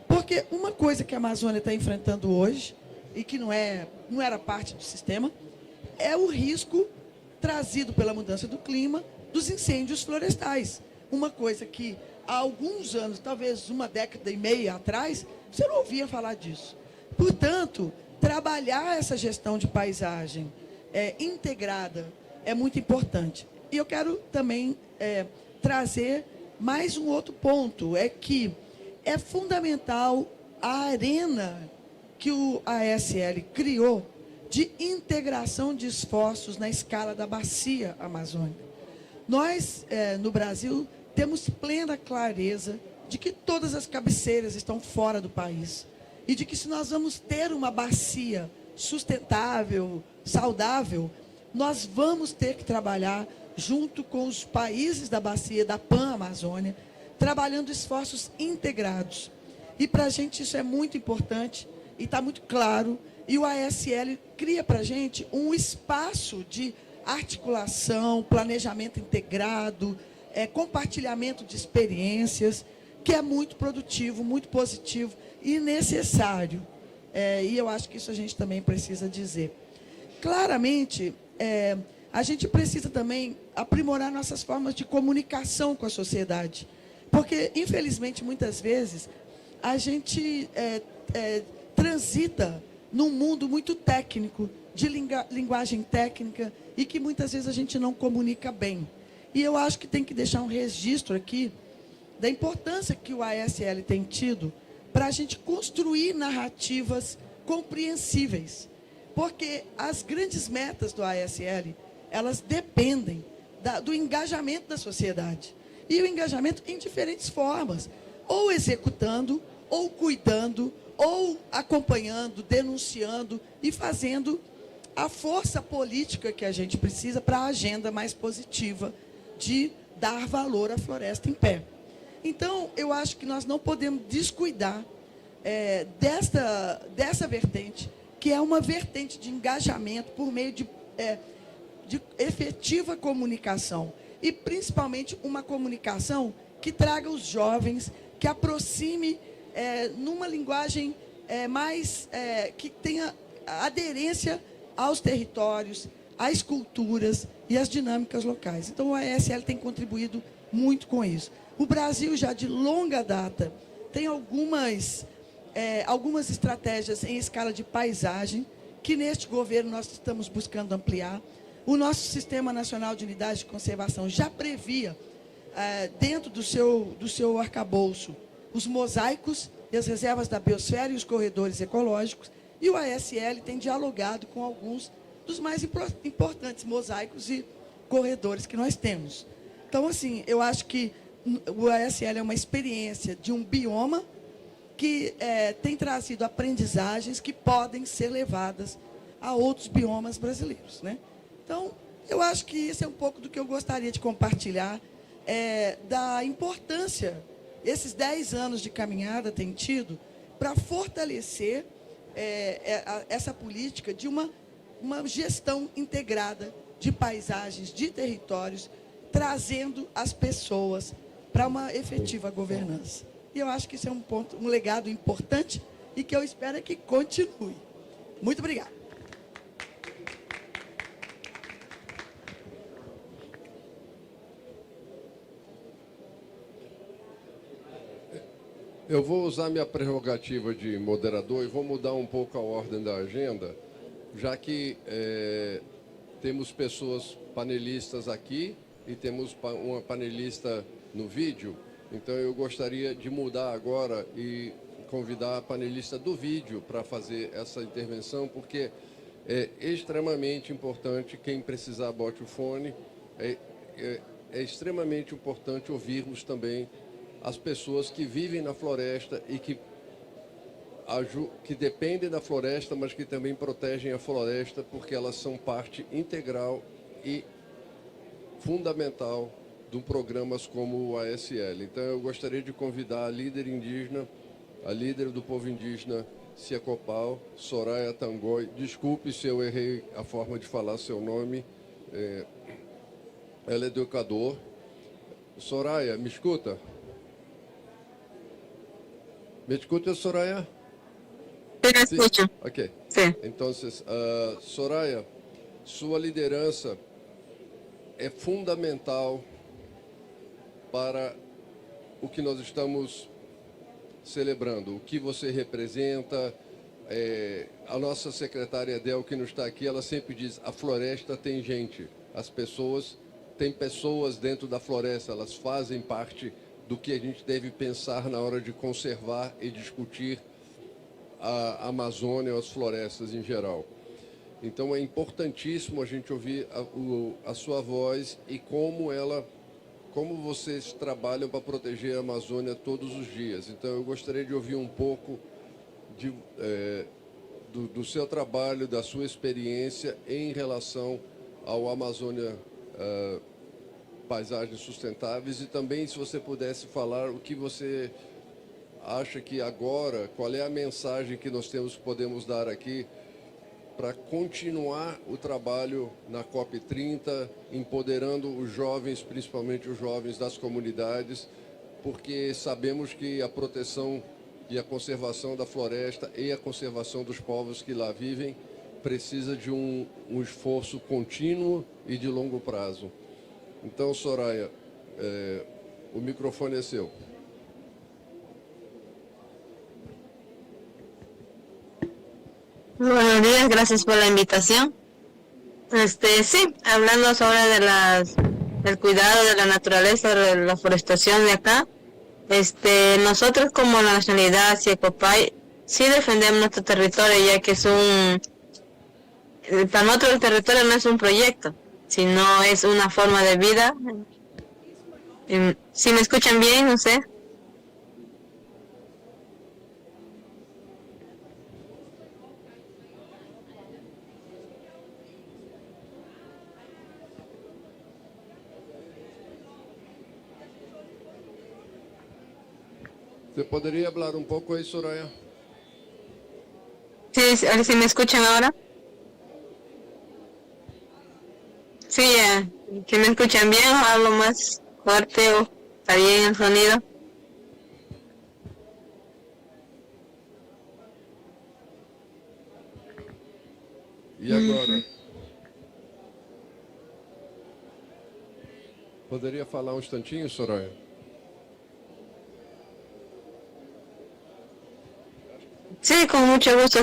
Porque uma coisa que a Amazônia está enfrentando hoje, e que não era parte do sistema, é o risco trazido pela mudança do clima dos incêndios florestais. Uma coisa que há alguns anos, talvez uma década e meia atrás, você não ouvia falar disso. Portanto, trabalhar essa gestão de paisagem integrada é muito importante. E eu quero também trazer mais um outro ponto, é que é fundamental a arena que o ASL criou de integração de esforços na escala da bacia amazônica. Nós, no Brasil, temos plena clareza de que todas as cabeceiras estão fora do país e de que se nós vamos ter uma bacia sustentável, saudável, nós vamos ter que trabalhar junto com os países da bacia da Pan-Amazônia, trabalhando esforços integrados. E para a gente isso é muito importante e está muito claro. E o ASL cria para a gente um espaço de articulação, planejamento integrado, compartilhamento de experiências, que é muito produtivo, muito positivo e necessário. E eu acho que isso a gente também precisa dizer. Claramente, a gente precisa também aprimorar nossas formas de comunicação com a sociedade. Porque, infelizmente, muitas vezes, a gente transita num mundo muito técnico, de linguagem técnica, e que muitas vezes a gente não comunica bem. E eu acho que tem que deixar um registro aqui da importância que o ASL tem tido para a gente construir narrativas compreensíveis. Porque as grandes metas do ASL, elas dependem do engajamento da sociedade. E o engajamento em diferentes formas, ou executando, ou cuidando, ou acompanhando, denunciando e fazendo a força política que a gente precisa para a agenda mais positiva de dar valor à floresta em pé. Então, eu acho que nós não podemos descuidar dessa vertente, que é uma vertente de engajamento por meio de efetiva comunicação. E, principalmente, uma comunicação que traga os jovens, que aproxime numa linguagem que tenha aderência aos territórios, às culturas e às dinâmicas locais. Então, o ASL tem contribuído muito com isso. O Brasil, já de longa data, tem algumas estratégias em escala de paisagem, que neste governo nós estamos buscando ampliar. O nosso Sistema Nacional de Unidades de Conservação já previa, dentro do seu arcabouço, os mosaicos e as reservas da biosfera e os corredores ecológicos, e o ASL tem dialogado com alguns dos mais importantes mosaicos e corredores que nós temos. Então, assim, eu acho que o ASL é uma experiência de um bioma que tem trazido aprendizagens que podem ser levadas a outros biomas brasileiros, né? Então, eu acho que isso é um pouco do que eu gostaria de compartilhar, da importância esses 10 anos de caminhada têm tido para fortalecer essa política de uma gestão integrada de paisagens, de territórios, trazendo as pessoas para uma efetiva governança. E eu acho que isso é um legado importante e que eu espero que continue. Muito obrigada. Eu vou usar minha prerrogativa de moderador e vou mudar um pouco a ordem da agenda, já que temos pessoas panelistas aqui e temos uma panelista no vídeo. Então, eu gostaria de mudar agora e convidar a panelista do vídeo para fazer essa intervenção, porque é extremamente importante, quem precisar bote o fone, é extremamente importante ouvirmos também as pessoas que vivem na floresta e que dependem da floresta, mas que também protegem a floresta, porque elas são parte integral e fundamental de programas como o ASL. Então, eu gostaria de convidar a líder indígena, a líder do povo indígena Ciacopal, Soraya Tangoi. Desculpe se eu errei a forma de falar seu nome. Ela é do Equador. Soraya, me escuta? Me escuta, Soraya? Sí, escucho. Ok. Sí. Então, Soraya, sua liderança é fundamental para o que nós estamos celebrando, o que você representa. A nossa secretária Del, que não está aqui, ela sempre diz, a floresta tem gente, tem pessoas dentro da floresta, elas fazem parte do que a gente deve pensar na hora de conservar e discutir a Amazônia ou as florestas em geral. Então, é importantíssimo a gente ouvir a sua voz e como vocês trabalham para proteger a Amazônia todos os dias. Então, eu gostaria de ouvir um pouco do seu trabalho, da sua experiência em relação ao Amazônia Paisagens Sustentáveis, e também, se você pudesse falar o que você acha que agora, qual é a mensagem que nós podemos dar aqui para continuar o trabalho na COP30, empoderando os jovens, principalmente os jovens das comunidades, porque sabemos que a proteção e a conservação da floresta e a conservação dos povos que lá vivem precisa de um esforço contínuo e de longo prazo. Então, Soraya, o microfone é seu. Buenos días, gracias por la invitación. Sí, hablando sobre del cuidado de la naturaleza, de la forestación de acá, nosotros como la nacionalidad CIFOR-ICRAF sí defendemos nuestro territorio, ya que para nosotros el territorio no es un proyecto, sino es una forma de vida. Si me escuchan bien, no sé. ¿Você poderia falar um pouco aí, Soraya? Sí, si me escuchan ahora. Sí, si me escuchan bien, o hablo más fuerte o está bien el sonido. E agora? Poderia falar um instantinho, Soraya? Sí, con mucho gusto,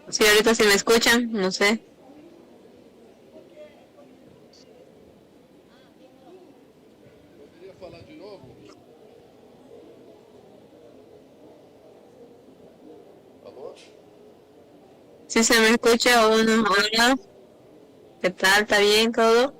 si ahorita sí me escuchan, no sé. Poderia falar de novo? Alô? Si se me escucha o no, hola. ¿Qué tal? ¿Está bien todo?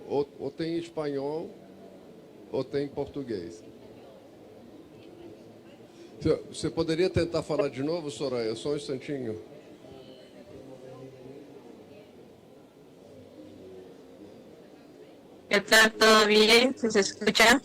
Ou tem espanhol, ou tem português. Você poderia tentar falar de novo, Soraya? Só um instantinho. ¿Qué tal? ¿Todo bien? ¿Se escucha?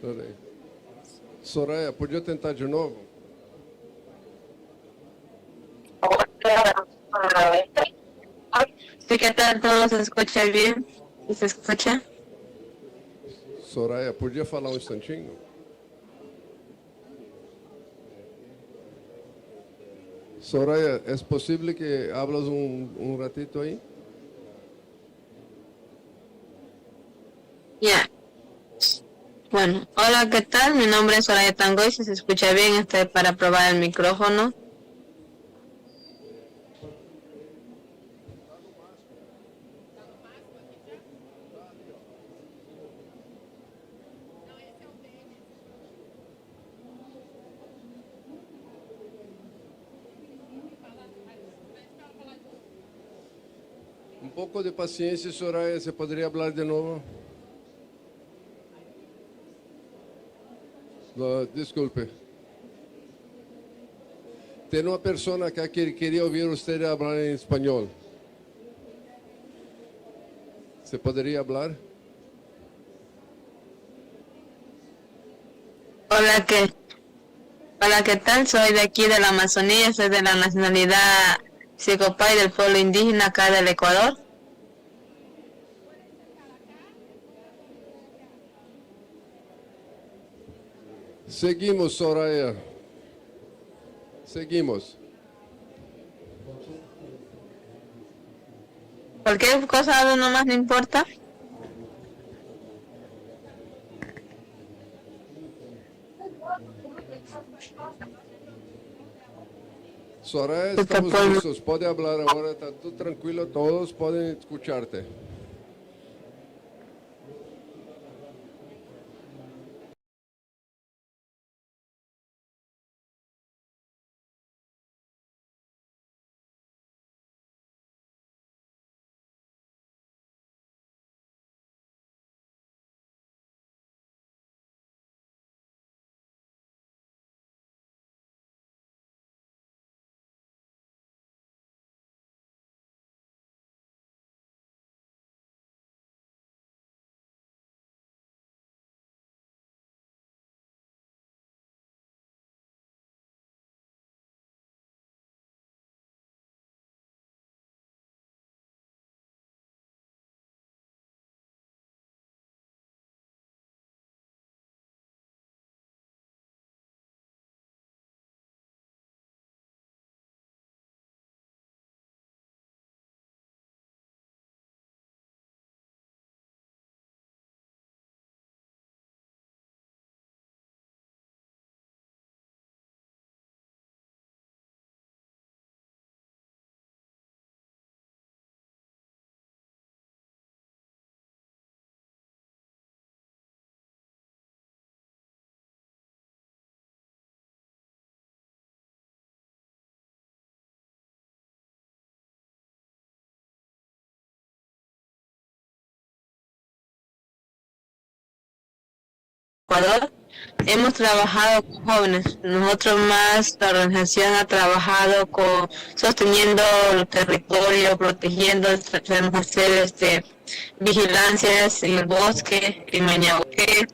Peraí. Soraya, podia tentar de novo? Sí, ¿qué tal? ¿Todo se escucha bien? ¿Se escucha? Soraya, podia falar um instantinho? Soraya, ¿es posible que hablas un ratito ahí? Ya. Bueno, hola, ¿qué tal? Mi nombre es Soraya Tangoy, si se escucha bien, estoy para probar el micrófono. Un poco de paciencia, Soraya, ¿se podría hablar de nuevo? No, disculpe. Tem uma pessoa acá que queria ouvir você falar em espanhol. ¿Se poderia falar? Hola, ¿qué tal? Soy de aquí de la Amazonía, soy de la nacionalidad Cicopay del pueblo indígena acá del Ecuador. Seguimos, Soraya. Seguimos. Cualquier cosa nomás no importa. Soraya, estamos listos. Pode falar agora, está tudo tranquilo, todos podem escucharte. Ecuador. hemos trabajado con jóvenes. Nosotros más, la organización ha trabajado con sosteniendo el territorio, protegiendo, tratamos de hacer vigilancias en el bosque, en Mañahué.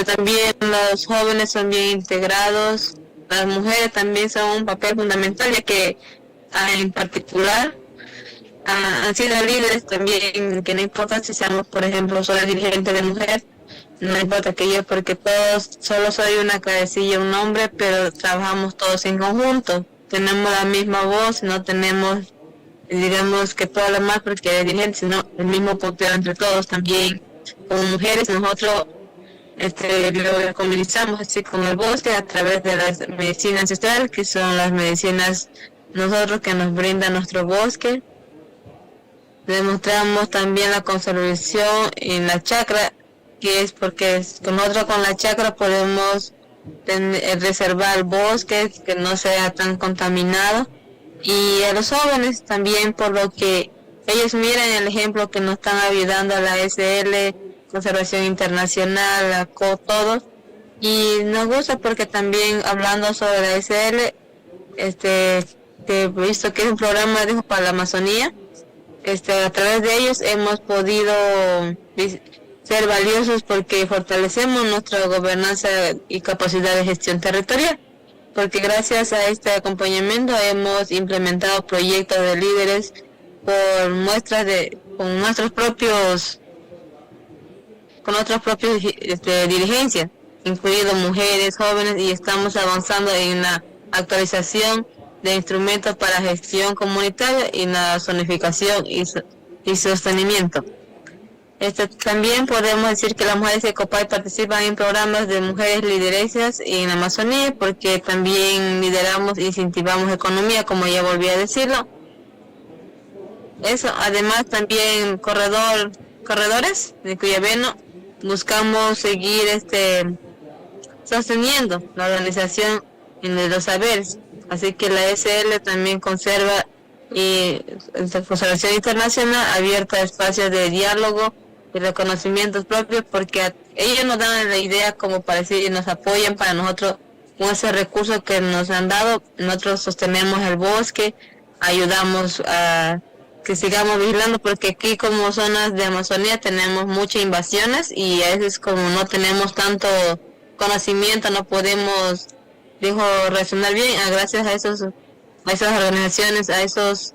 También los jóvenes son bien integrados, las mujeres también son un papel fundamental, ya que en particular han sido líderes también, que no importa si seamos, por ejemplo, solo dirigentes de mujer, no importa que yo, porque todos, solo soy una cabecilla, un hombre, pero trabajamos todos en conjunto, tenemos la misma voz, no tenemos, digamos que todo lo más porque es dirigente, sino el mismo poteo entre todos también. Como mujeres, nosotros lo comunicamos así con el bosque a través de las medicinas ancestrales, que son las medicinas nosotros que nos brinda nuestro bosque. Demostramos también la conservación en la chacra, que es porque nosotros con la chacra podemos reservar el bosque, que no sea tan contaminado, y a los jóvenes también, por lo que ellos miran el ejemplo que nos están ayudando a la SL, Conservación Internacional, a todos, y nos gusta porque también hablando sobre la SL, que he visto que es un programa para la Amazonía, a través de ellos hemos podido ser valiosos porque fortalecemos nuestra gobernanza y capacidad de gestión territorial, porque gracias a este acompañamiento hemos implementado proyectos de líderes por muestras con nuestros propios dirigencias, incluido mujeres, jóvenes, y estamos avanzando en la actualización de instrumentos para gestión comunitaria y la zonificación y sostenimiento. También podemos decir que las mujeres de Ecopay participan en programas de mujeres lideresas en la Amazonía, porque también lideramos e incentivamos economía, como ya volví a decirlo. Eso, además también corredores de Cuyabeno, buscamos seguir sosteniendo la organización de los saberes. Así que la SL también conserva la conservación internacional abierta a espacios de diálogo y reconocimientos propios, porque ellos nos dan la idea como para decir y nos apoyan para nosotros con ese recurso que nos han dado. Nosotros sostenemos el bosque, ayudamos a que sigamos vigilando, porque aquí como zonas de Amazonía tenemos muchas invasiones y a veces como no tenemos tanto conocimiento, no podemos reaccionar bien. Gracias a esas organizaciones, a esas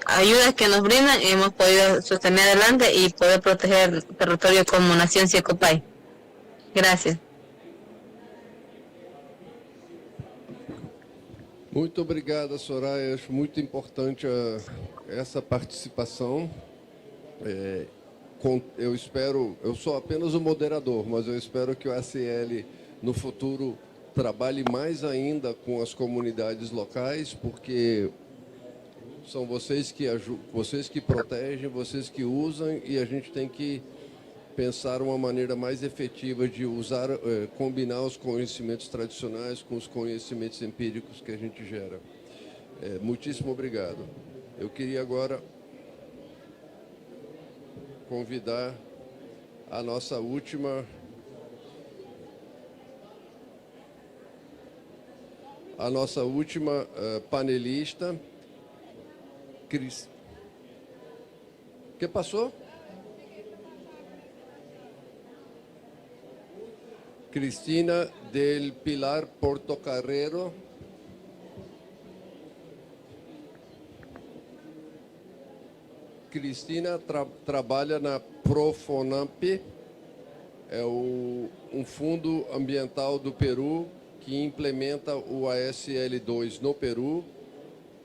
ayudas que nos brindan, hemos podido sostener adelante y poder proteger el territorio como nación Cicopay. Gracias. Muito obrigada, Soraya. Acho muito importante essa participação. Eu sou apenas o moderador, mas eu espero que o ACL no futuro trabalhe mais ainda com as comunidades locais, porque são vocês que protegem, vocês que usam, e a gente tem que pensar uma maneira mais efetiva de usar, combinar os conhecimentos tradicionais com os conhecimentos empíricos que a gente gera. Muitíssimo obrigado. Eu queria agora convidar a nossa última panelista, que passou? Cristina del Pilar Portocarrero. Cristina trabalha na Profonamp, um fundo ambiental do Peru que implementa o ASL2 no Peru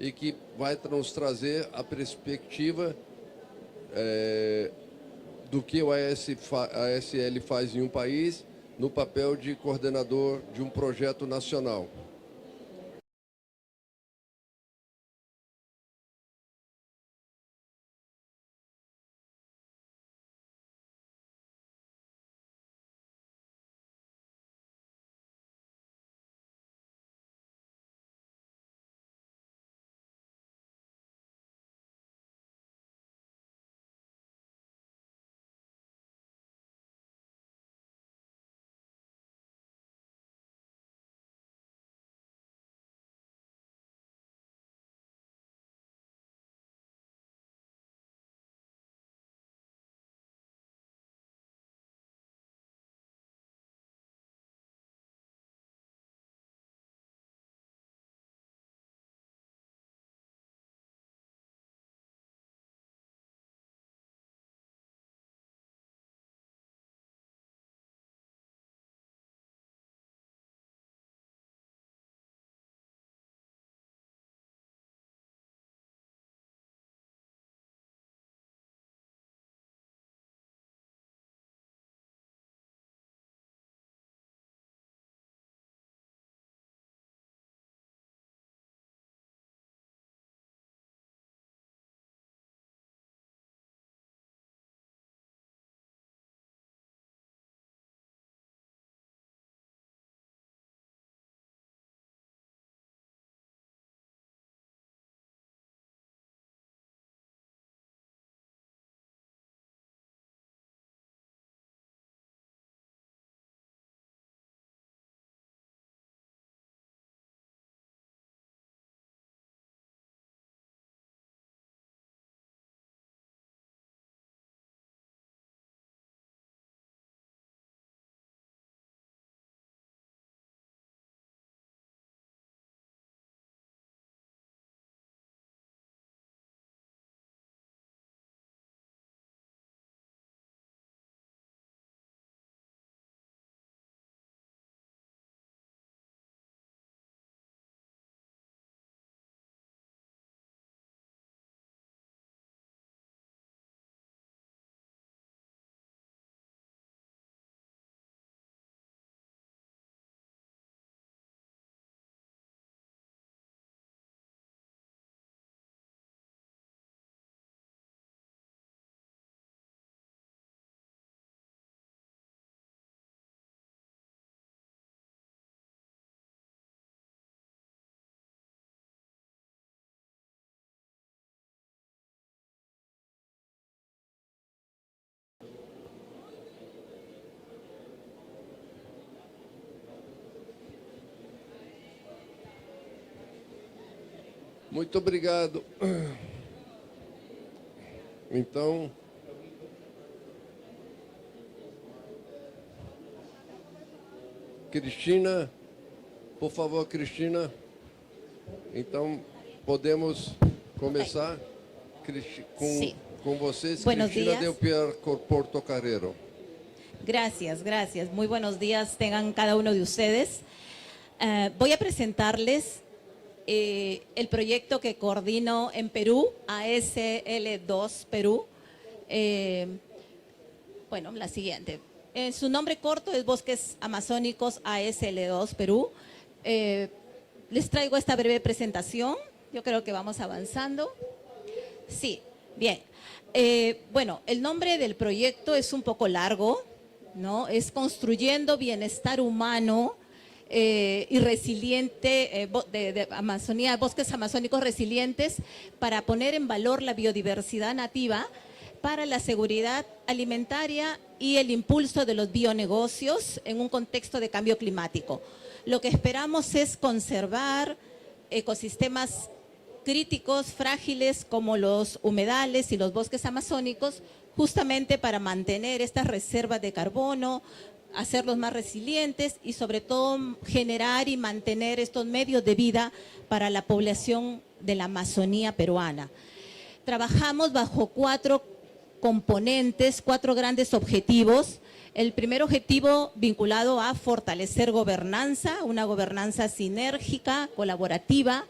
e que vai nos trazer a perspectiva do que o ASL faz em um país no papel de coordenador de um projeto nacional. Muito obrigado. Então, Cristina, por favor, Cristina. Então, podemos começar com vocês, Buenos Cristina días. Del Pier Portocarrero. Gracias, gracias. Muy buenos días tengan cada uno de ustedes. Voy a presentarles el proyecto que coordino en Perú, ASL2 Perú. Bueno, la siguiente. Su nombre corto es Bosques Amazónicos ASL2 Perú. Les traigo esta breve presentación. Yo creo que vamos avanzando. Sí, bien. Bueno, el nombre del proyecto es un poco largo, ¿no? Es Construyendo Bienestar Humano y Resiliente de Amazonía, Bosques Amazónicos Resilientes para poner en valor la biodiversidad nativa para la seguridad alimentaria y el impulso de los bionegocios en un contexto de cambio climático. Lo que esperamos es conservar ecosistemas críticos, frágiles, como los humedales y los bosques amazónicos, justamente para mantener estas reservas de carbono, hacerlos más resilientes y sobre todo generar y mantener estos medios de vida para la población de la Amazonía peruana. Trabajamos bajo 4 componentes, 4 grandes objetivos. El primer objetivo vinculado a fortalecer gobernanza, una gobernanza sinérgica, colaborativa.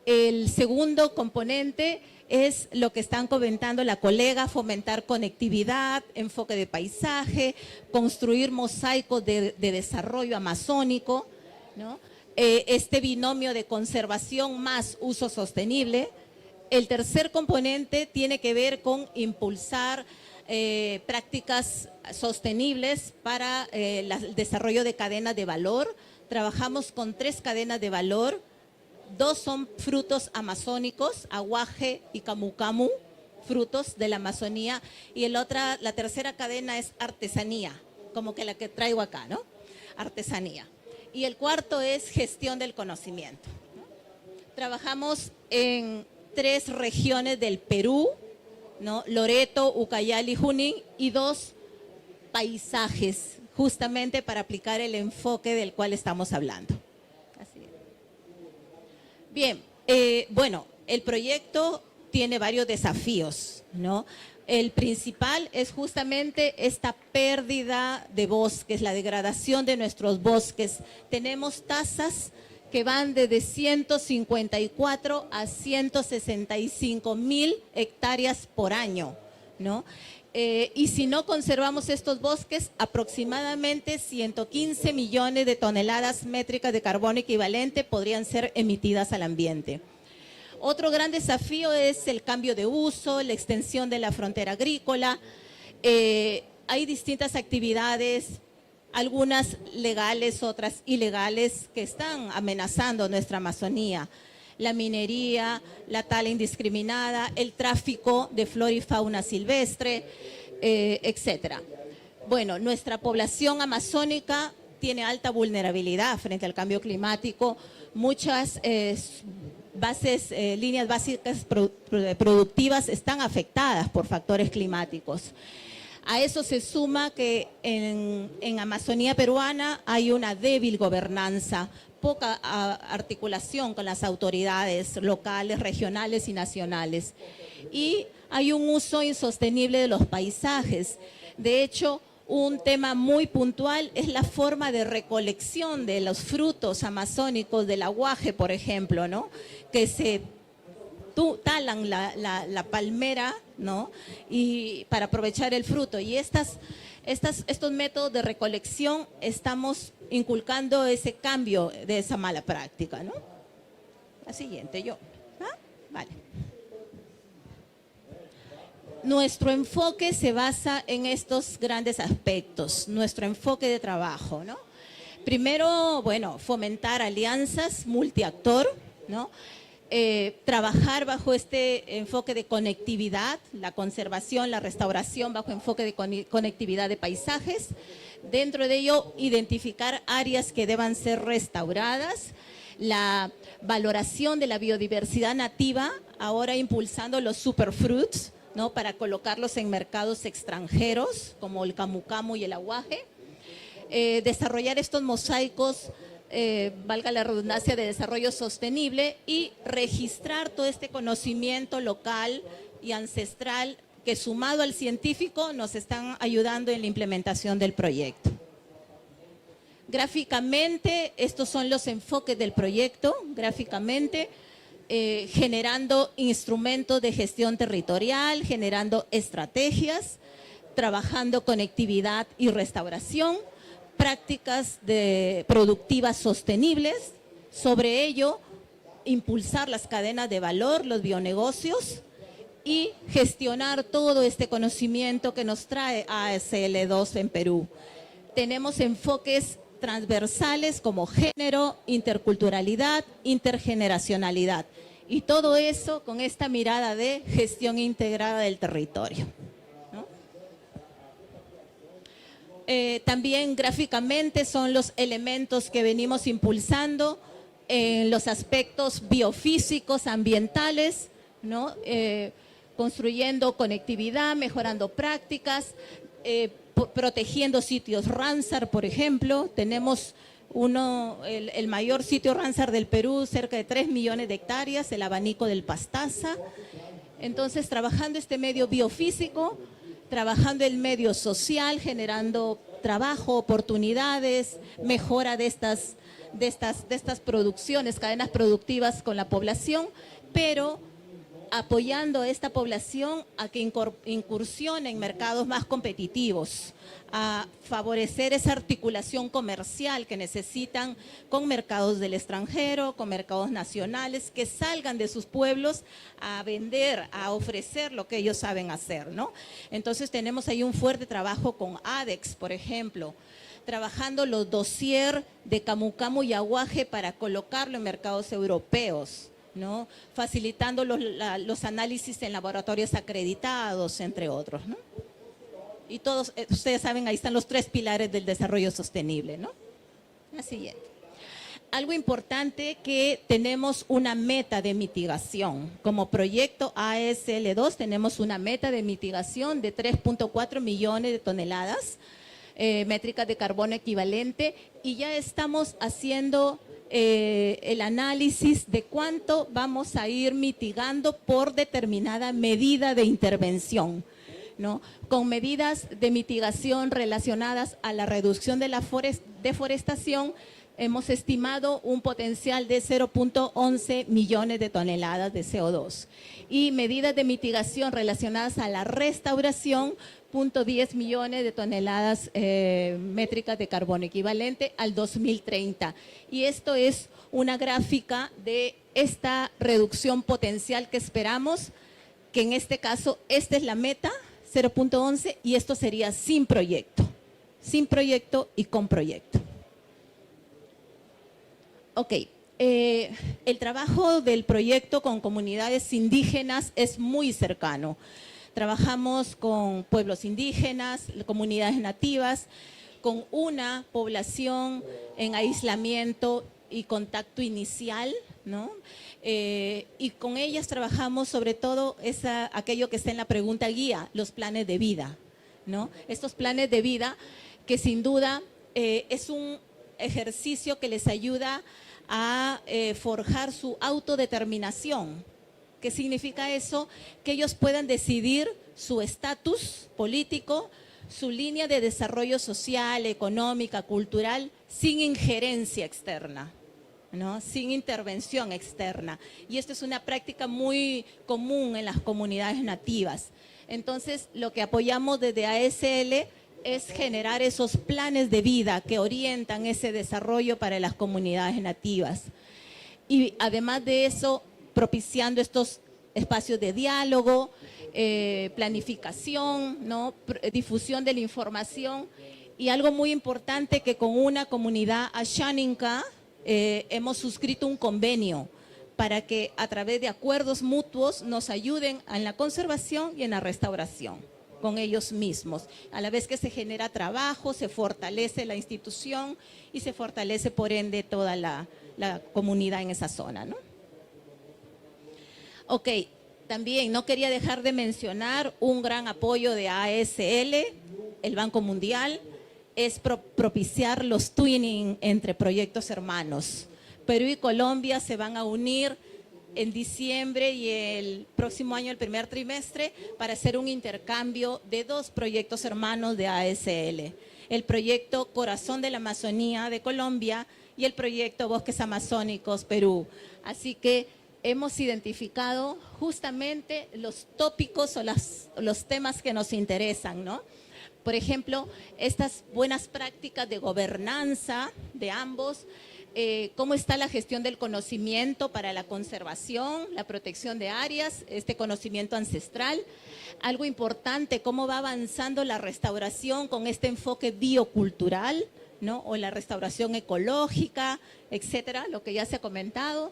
El segundo componente es lo que están comentando la colega, fomentar conectividad, enfoque de paisaje, construir mosaicos de desarrollo amazónico, ¿no? Este binomio de conservación más uso sostenible. El tercer componente tiene que ver con impulsar prácticas sostenibles para el desarrollo de cadenas de valor. Trabajamos con 3 cadenas de valor. 2 son frutos amazónicos, aguaje y camu camu, frutos de la Amazonía. Y la tercera cadena es artesanía, como que la que traigo acá, ¿no? Artesanía. Y el cuarto es gestión del conocimiento, ¿no? Trabajamos en 3 regiones del Perú, ¿no? Loreto, Ucayali, Junín, y 2 paisajes, justamente para aplicar el enfoque del cual estamos hablando. Así es. Bien, bueno, el proyecto tiene varios desafíos, ¿no? El principal es justamente esta pérdida de bosques, la degradación de nuestros bosques. Tenemos tasas que van desde 154 a 165.000 hectáreas por año, ¿no? Y si no conservamos estos bosques, aproximadamente 115 millones de toneladas métricas de carbono equivalente podrían ser emitidas al ambiente. Otro gran desafío es el cambio de uso, la extensión de la frontera agrícola. Hay distintas actividades, algunas legales, otras ilegales, que están amenazando nuestra Amazonía. La minería, la tala indiscriminada, el tráfico de flora y fauna silvestre, etcétera. Bueno, nuestra población amazónica tiene alta vulnerabilidad frente al cambio climático. Muchas líneas básicas productivas están afectadas por factores climáticos. A eso se suma que en Amazonía peruana hay una débil gobernanza, poca articulación con las autoridades locales, regionales y nacionales. Y hay un uso insostenible de los paisajes. De hecho, un tema muy puntual es la forma de recolección de los frutos amazónicos, del aguaje, por ejemplo, ¿no? Que se talan la palmera, ¿no? Y para aprovechar el fruto. Y estos métodos de recolección estamos inculcando ese cambio de esa mala práctica, ¿no? La siguiente, vale. Nuestro enfoque se basa en estos grandes aspectos, nuestro enfoque de trabajo, ¿no? Primero, bueno, fomentar alianzas multiactor, ¿no? Trabajar bajo este enfoque de conectividad, la conservación, la restauración bajo enfoque de conectividad de paisajes. Dentro de ello, identificar áreas que deban ser restauradas, la valoración de la biodiversidad nativa, ahora impulsando los superfruits, ¿no? Para colocarlos en mercados extranjeros, como el camu camu y el aguaje. Desarrollar estos mosaicos, valga la redundancia, de desarrollo sostenible y registrar todo este conocimiento local y ancestral que, sumado al científico, nos están ayudando en la implementación del proyecto. Gráficamente, estos son los enfoques del proyecto, gráficamente, generando instrumentos de gestión territorial, generando estrategias, trabajando conectividad y restauración, prácticas productivas sostenibles, sobre ello impulsar las cadenas de valor, los bionegocios y gestionar todo este conocimiento que nos trae ASL2 en Perú. Tenemos enfoques transversales como género, interculturalidad, intergeneracionalidad y todo eso con esta mirada de gestión integrada del territorio. También gráficamente son los elementos que venimos impulsando en los aspectos biofísicos, ambientales, ¿no? Construyendo conectividad, mejorando prácticas, protegiendo sitios Ramsar, por ejemplo. Tenemos el mayor sitio Ramsar del Perú, cerca de 3 millones de hectáreas, el abanico del Pastaza. Entonces, trabajando este medio biofísico, trabajando el medio social, generando trabajo, oportunidades, mejora de estas producciones, cadenas productivas con la población, pero apoyando a esta población a que incursione en mercados más competitivos, a favorecer esa articulación comercial que necesitan con mercados del extranjero, con mercados nacionales, que salgan de sus pueblos a vender, a ofrecer lo que ellos saben hacer, ¿no? Entonces tenemos ahí un fuerte trabajo con ADEX, por ejemplo, trabajando los dossier de camu camu y aguaje para colocarlo en mercados europeos, ¿no? Facilitando los análisis en laboratorios acreditados, entre otros, ¿no? Y todos, ustedes saben, ahí están los 3 pilares del desarrollo sostenible, ¿no? La siguiente. Algo importante, que tenemos una meta de mitigación. Como proyecto ASL2 tenemos una meta de mitigación de 3.4 millones de toneladas métricas de carbono equivalente, y ya estamos haciendo el análisis de cuánto vamos a ir mitigando por determinada medida de intervención, ¿no? Con medidas de mitigación relacionadas a la reducción de la deforestación, hemos estimado un potencial de 0.11 millones de toneladas de CO2. Y medidas de mitigación relacionadas a la restauración, 0.10 millones de toneladas métricas de carbono equivalente al 2030. Y esto es una gráfica de esta reducción potencial que esperamos, que en este caso, esta es la meta, 0.11, y esto sería sin proyecto y con proyecto. Ok, el trabajo del proyecto con comunidades indígenas es muy cercano. Trabajamos con pueblos indígenas, comunidades nativas, con una población en aislamiento y contacto inicial, ¿no? Y con ellas trabajamos sobre todo aquello que está en la pregunta guía, los planes de vida, ¿no? Estos planes de vida que sin duda es un ejercicio que les ayuda a forjar su autodeterminación. ¿Qué significa eso? Que ellos puedan decidir su estatus político, su línea de desarrollo social, económica, cultural, sin injerencia externa, ¿no? Sin intervención externa. Y esto es una práctica muy común en las comunidades nativas. Entonces, lo que apoyamos desde ASL es generar esos planes de vida que orientan ese desarrollo para las comunidades nativas. Y además de eso, propiciando estos espacios de diálogo, planificación, ¿no? Difusión de la información, y algo muy importante, que con una comunidad asháninka hemos suscrito un convenio para que a través de acuerdos mutuos nos ayuden en la conservación y en la restauración con ellos mismos. A la vez que se genera trabajo, se fortalece la institución y se fortalece por ende toda la la comunidad en esa zona, ¿no? Ok, también no quería dejar de mencionar un gran apoyo de ASL, el Banco Mundial, es propiciar los twinning entre proyectos hermanos. Perú y Colombia se van a unir en diciembre y el próximo año, el primer trimestre, para hacer un intercambio de 2 proyectos hermanos de ASL. El proyecto Corazón de la Amazonía de Colombia y el proyecto Bosques Amazónicos Perú. Así que hemos identificado justamente los tópicos o los temas que nos interesan, ¿no? Por ejemplo, estas buenas prácticas de gobernanza de ambos, cómo está la gestión del conocimiento para la conservación, la protección de áreas, este conocimiento ancestral. Algo importante, cómo va avanzando la restauración con este enfoque biocultural, ¿no? O la restauración ecológica, etcétera, lo que ya se ha comentado.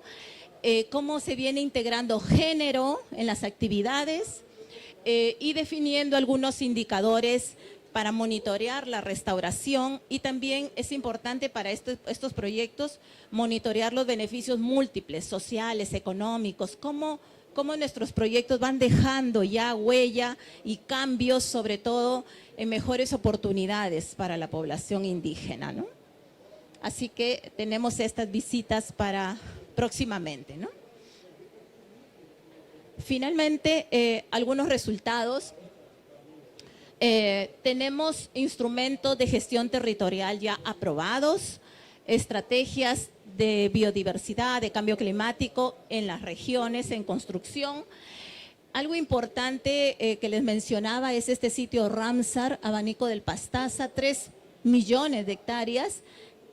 Cómo se viene integrando género en las actividades y definiendo algunos indicadores para monitorear la restauración, y también es importante para estos proyectos monitorear los beneficios múltiples, sociales, económicos, cómo nuestros proyectos van dejando ya huella y cambios, sobre todo en mejores oportunidades para la población indígena, ¿no? Así que tenemos estas visitas para próximamente, ¿no? Finalmente, algunos resultados. Tenemos instrumentos de gestión territorial ya aprobados, estrategias de biodiversidad, de cambio climático en las regiones en construcción. Algo importante que les mencionaba es este sitio Ramsar, Abanico del Pastaza, 3 millones de hectáreas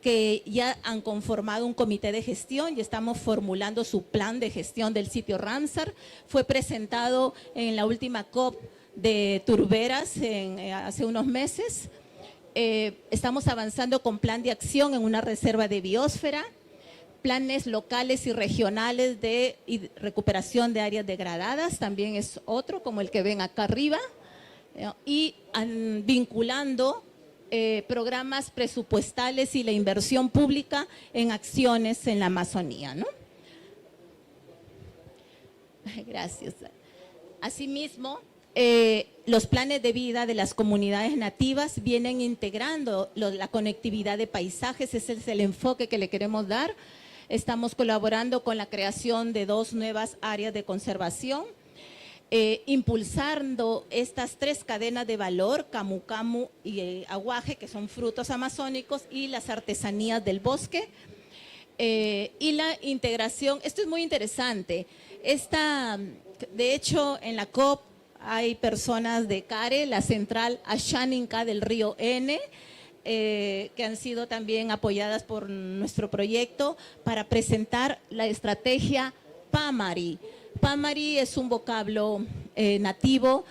que ya han conformado un comité de gestión y estamos formulando su plan de gestión del sitio Ramsar. Fue presentado en la última COP de Turberas hace unos meses. Estamos avanzando con plan de acción en una reserva de biosfera, planes locales y regionales de recuperación de áreas degradadas, también es otro como el que ven acá arriba, y vinculando programas presupuestales y la inversión pública en acciones en la Amazonía, ¿no? Gracias. Asimismo, los planes de vida de las comunidades nativas vienen integrando la conectividad de paisajes, ese es el enfoque que le queremos dar. Estamos colaborando con la creación de 2 nuevas áreas de conservación, impulsando estas 3 cadenas de valor, camu camu y aguaje, que son frutos amazónicos, y las artesanías del bosque, y la integración. Esto es muy interesante. De hecho, en la COP hay personas de CARE, la central Ashaninka del río N, que han sido también apoyadas por nuestro proyecto para presentar la estrategia PAMARI. PAMARI es un vocablo nativo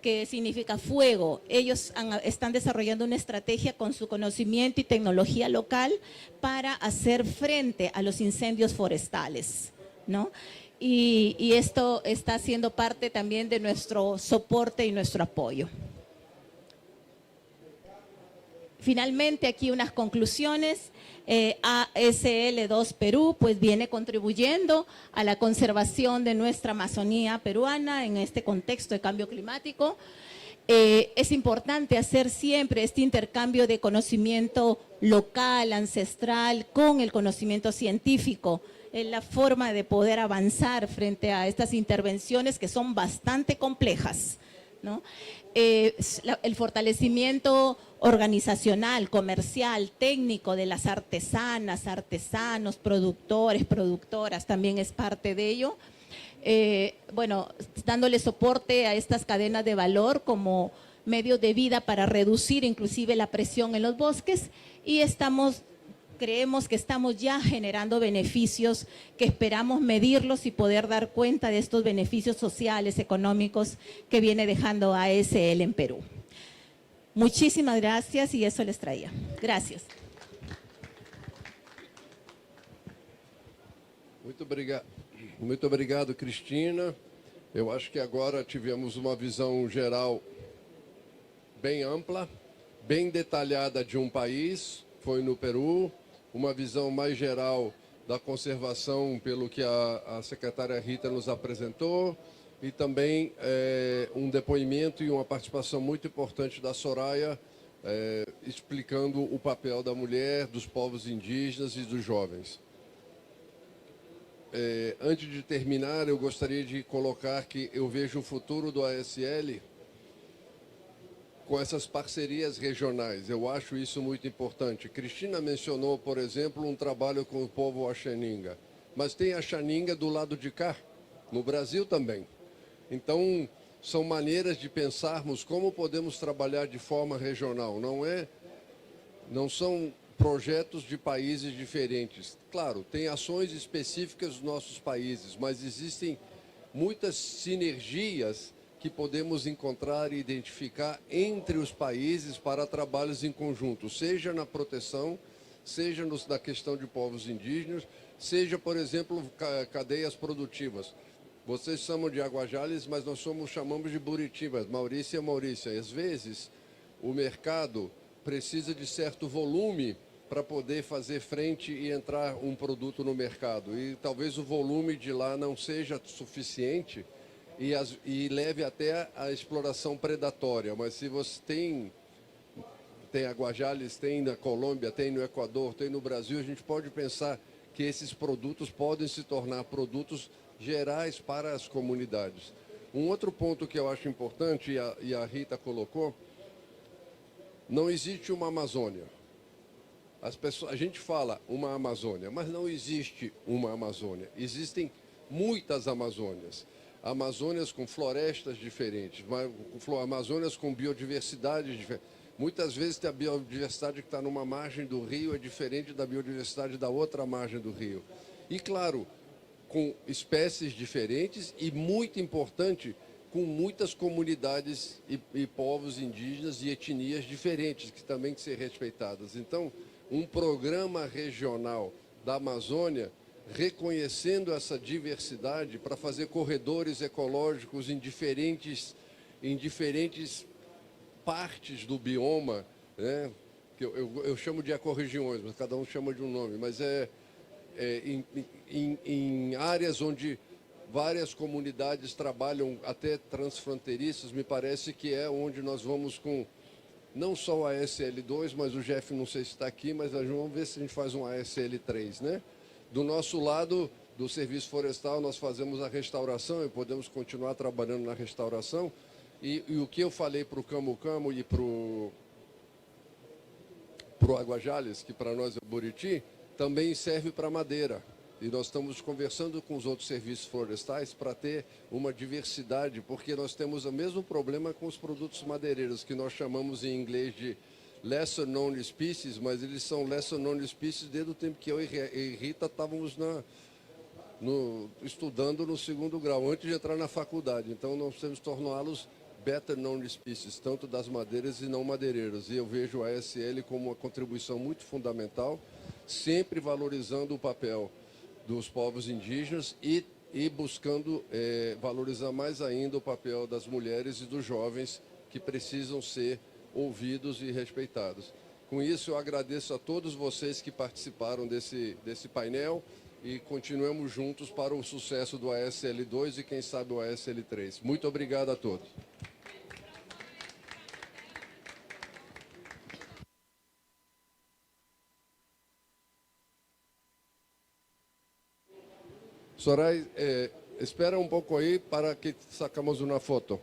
que significa fuego. Ellos están desarrollando una estrategia con su conocimiento y tecnología local para hacer frente a los incendios forestales, ¿no? Y esto está siendo parte también de nuestro soporte y nuestro apoyo. Finalmente, aquí unas conclusiones. ASL2 Perú pues viene contribuyendo a la conservación de nuestra Amazonía peruana en este contexto de cambio climático. Es importante hacer siempre este intercambio de conocimiento local, ancestral, con el conocimiento científico. Es la forma de poder avanzar frente a estas intervenciones que son bastante complejas, ¿no? El fortalecimiento organizacional, comercial, técnico de las artesanas, artesanos, productores, productoras, también es parte de ello. Bueno, dándole soporte a estas cadenas de valor como medio de vida para reducir inclusive la presión en los bosques, y creemos que estamos ya generando beneficios que esperamos medirlos y poder dar cuenta de estos beneficios sociales, económicos que viene dejando ASL en Perú. Muchísimas gracias y eso les traía. Gracias. Muito obrigado, Cristina. Eu acho que agora tivemos uma visão geral bem ampla, bem detalhada de um país, foi no Peru, uma visão mais geral da conservação, pelo que a secretária Rita nos apresentou, e também um depoimento e uma participação muito importante da Soraya, explicando o papel da mulher, dos povos indígenas e dos jovens. Antes de terminar, eu gostaria de colocar que eu vejo o futuro do ASL com essas parcerias regionais. Eu acho isso muito importante. Cristina mencionou, por exemplo, um trabalho com o povo Axaninga, mas tem a Xaninga do lado de cá, no Brasil também. Então, são maneiras de pensarmos como podemos trabalhar de forma regional. Não são projetos de países diferentes. Claro, tem ações específicas dos nossos países, mas existem muitas sinergias que podemos encontrar e identificar entre os países para trabalhos em conjunto, seja na proteção, seja na questão de povos indígenas, seja, por exemplo, cadeias produtivas. Vocês chamam de aguajales, mas nós chamamos de buritibas, Maurícia e Maurícia. E, às vezes, o mercado precisa de certo volume para poder fazer frente e entrar um produto no mercado. E talvez o volume de lá não seja suficiente e leve até a exploração predatória. Mas se você tem aguajales, tem na Colômbia, tem no Equador, tem no Brasil, a gente pode pensar que esses produtos podem se tornar produtos gerais para as comunidades. Um outro ponto que eu acho importante, e a Rita colocou, não existe uma Amazônia. A gente fala uma Amazônia, mas não existe uma Amazônia. Existem muitas Amazônias. Amazônias com florestas diferentes, Amazônias com biodiversidade diferente. Muitas vezes a biodiversidade que está numa margem do rio é diferente da biodiversidade da outra margem do rio. E, claro, com espécies diferentes e, muito importante, com muitas comunidades e povos indígenas e etnias diferentes, que também têm que ser respeitadas. Então, um programa regional da Amazônia, reconhecendo essa diversidade para fazer corredores ecológicos em diferentes partes do bioma, né? Que eu chamo de ecorregiões, mas cada um chama de um nome, mas em áreas onde várias comunidades trabalham até transfronteiriças, me parece que é onde nós vamos com não só o ASL2, mas o Jeff não sei se está aqui, mas nós vamos ver se a gente faz um ASL3, né? Do nosso lado, do Serviço Florestal, nós fazemos a restauração e podemos continuar trabalhando na restauração. E o que eu falei para o Camo-Camo e para o Aguajales, que para nós é o Buriti, também serve para madeira. E nós estamos conversando com os outros serviços florestais para ter uma diversidade, porque nós temos o mesmo problema com os produtos madeireiros, que nós chamamos em inglês de lesser known species, mas eles são lesser known species desde o tempo que eu e Rita estávamos estudando no segundo grau, antes de entrar na faculdade. Então, nós temos que torná-los better known species, tanto das madeiras e não madeireiras. E eu vejo a ASL como uma contribuição muito fundamental, sempre valorizando o papel dos povos indígenas e buscando valorizar mais ainda o papel das mulheres e dos jovens que precisam ser ouvidos e respeitados. Com isso, eu agradeço a todos vocês que participaram desse painel e continuemos juntos para o sucesso do ASL2 e, quem sabe, o ASL3. Muito obrigado a todos. Soraya, espera um pouco aí para que sacamos uma foto.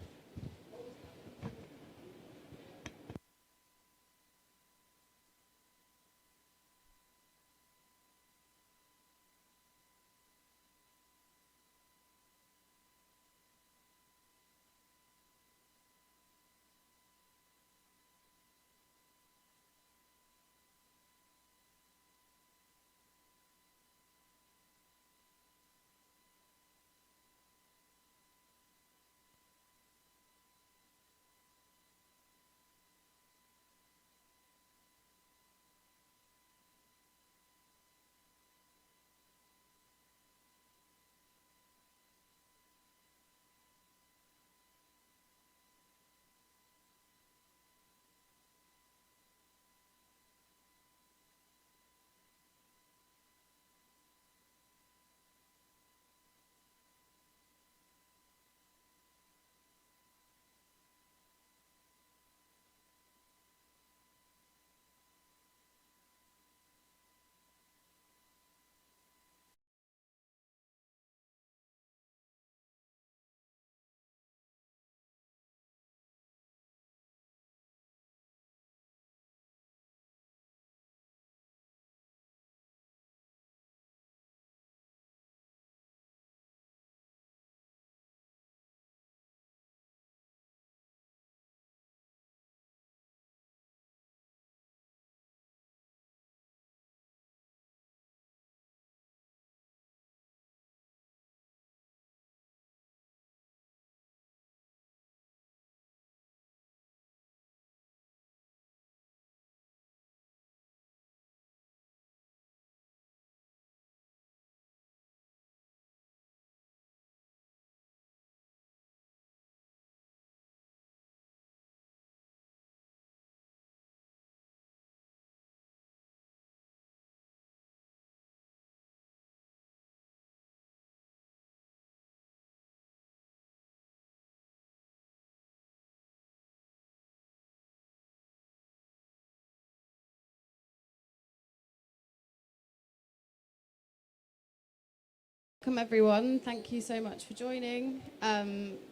Welcome everyone, thank you so much for joining.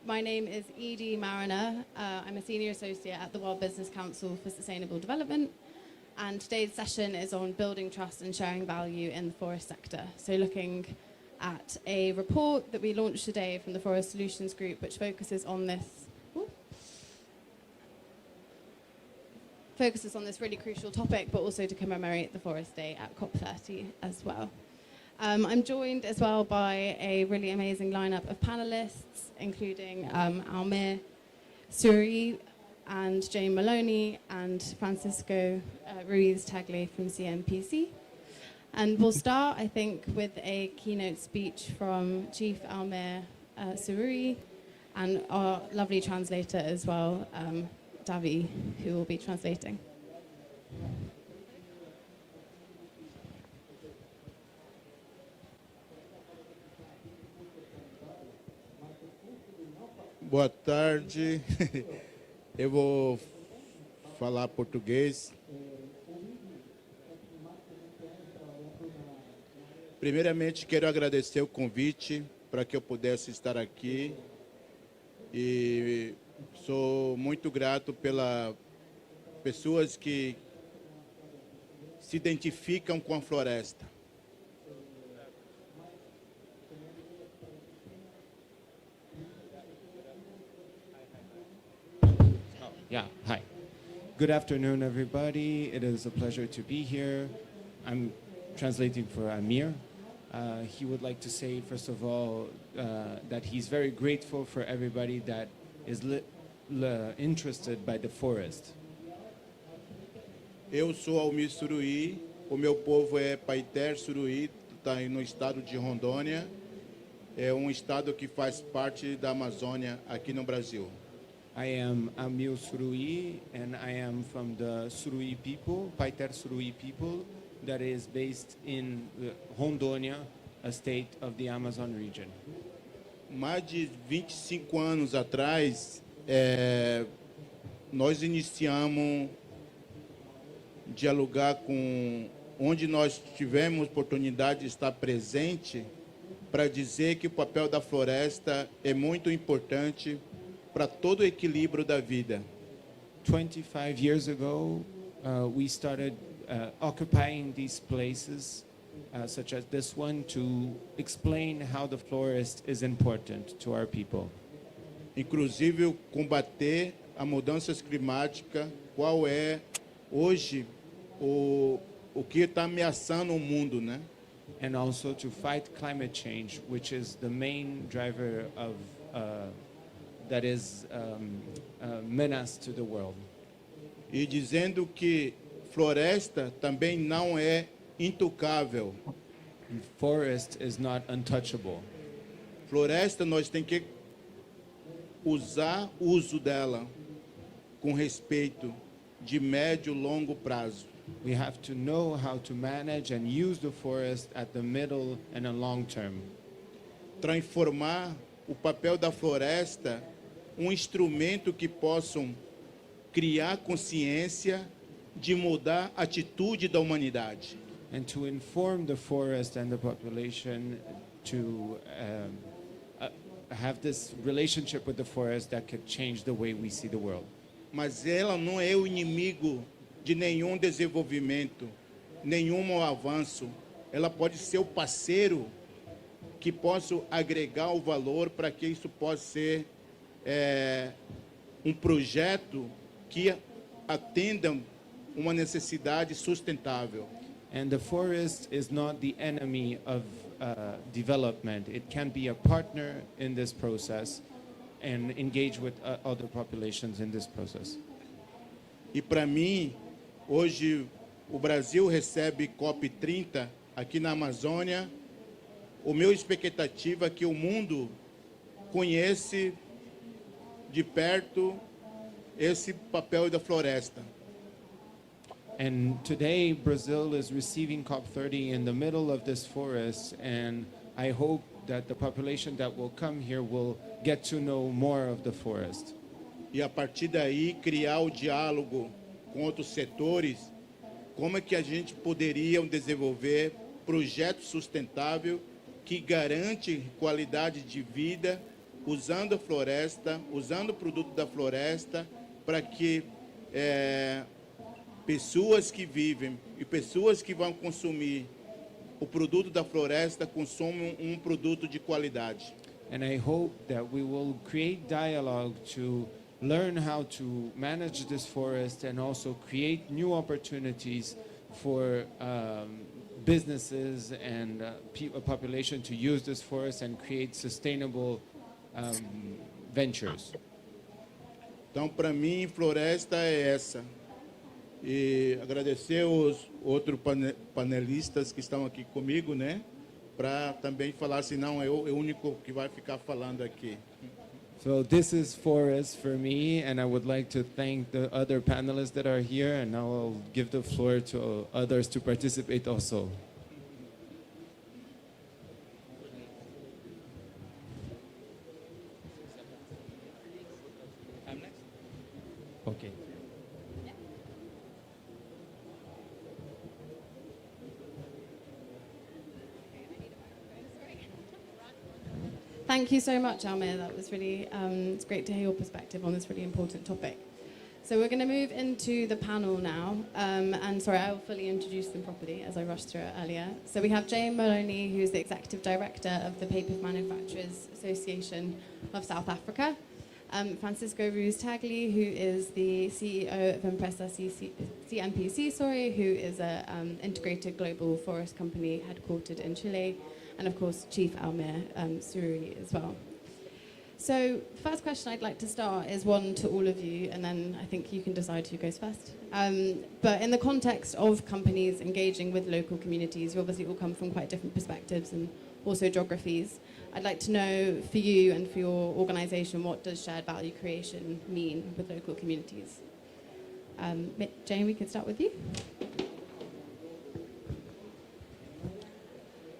My name is Edie Mariner. I'm a Senior Associate at the World Business Council for Sustainable Development, and today's session is on building trust and sharing value in the forest sector. So looking at a report that we launched today from the Forest Solutions Group, which focuses on this really crucial topic, but also to commemorate the Forest Day at COP30 as well. I'm joined as well by a really amazing lineup of panelists, including Almir Suri and Jane Maloney and Francisco Ruiz-Tagle from CMPC. And we'll start, I think, with a keynote speech from Chief Almir Suri and our lovely translator as well, Davi, who will be translating. Boa tarde, eu vou falar português. Primeiramente, quero agradecer o convite para que eu pudesse estar aqui e sou muito grato pelas pessoas que se identificam com a floresta. Yeah, hi. Good afternoon, everybody. It is a pleasure to be here. I'm translating for Amir. He would like to say, first of all, that he's very grateful for everybody that is interested by the forest. Eu sou Almir Suruí, o meu povo é Paiter Suruí, está no estado de Rondônia. É estado que faz parte da Amazônia aqui no Brasil. I am Amil Surui, and I am from the Surui people, Paiter Surui people, that is based in Rondônia, a state of the Amazon region. Mais de 25 anos atrás, nós iniciamos dialogar com onde nós tivemos oportunidade de estar presente para dizer que o papel da floresta é muito importante para todo o equilíbrio da vida. 25 years ago, we started occupying these places, such as this one, to explain how the forest is important to our people. Inclusive, combater a mudanças climáticas, qual é hoje o que está ameaçando o mundo, né? And also to fight climate change, which is the main driver of that is a menace to the world. E dizendo que floresta também não é intocável. Forest is not untouchable. Floresta nós tem que usar o uso dela com respeito de médio e longo prazo. We have to know how to manage and use the forest at the middle and a long term. Transformar o papel da floresta instrumento que possam criar consciência de mudar a atitude da humanidade. And to inform the forest and the population to have this relationship with the forest that could change the way we see the world. Mas ela não é o inimigo de nenhum desenvolvimento, nenhum avanço. Ela pode ser o parceiro que possa agregar o valor para que isso possa ser projeto que atenda uma necessidade sustentável. And the forest is not the enemy of development. It can be a partner in this process and engage with other populations in this process. E para mim, hoje o Brasil recebe COP30 aqui na Amazônia. O meu expectativa é que o mundo conheça de perto esse papel da floresta. And today Brazil is receiving COP30 in the middle of this forest, and I hope that the population that will come here will get to know more of the forest. E a partir daí criar o diálogo com outros setores, como é que a gente poderia desenvolver projetos sustentáveis que garante qualidade de vida, usando a floresta, usando o produto da floresta, para que pessoas que vivem e pessoas que vão consumir o produto da floresta consumam produto de qualidade. And I hope that we will create dialogue to learn how to manage this forest and also create new opportunities for businesses and a population to use this forest and create sustainable ventures. Então, para mim, floresta é essa. E agradecer os outros panelistas que estão aqui comigo, né? Para também falar, senão é o único que vai ficar falando aqui. So this is forest for me, and I would like to thank the other panelists that are here, and now I'll give the floor to others to participate also. Okay. Thank you so much, Almir. That was really, it's great to hear your perspective on this really important topic. So we're going to move into the panel now. And sorry, I will fully introduce them properly as I rushed through it earlier. So we have Jane Maloney, who's the Executive Director of the Paper Manufacturers Association of South Africa. Francisco Ruiz-Tagle, who is the CEO of Empresa CMPC, who is an integrated global forest company headquartered in Chile. And of course, Chief Almir Sururi as well. So the first question I'd like to start is one to all of you, and then I think you can decide who goes first. But in the context of companies engaging with local communities, you obviously all come from quite different perspectives and also geographies. I'd like to know for you and for your organisation, what does shared value creation mean with local communities? Jane, we could start with you.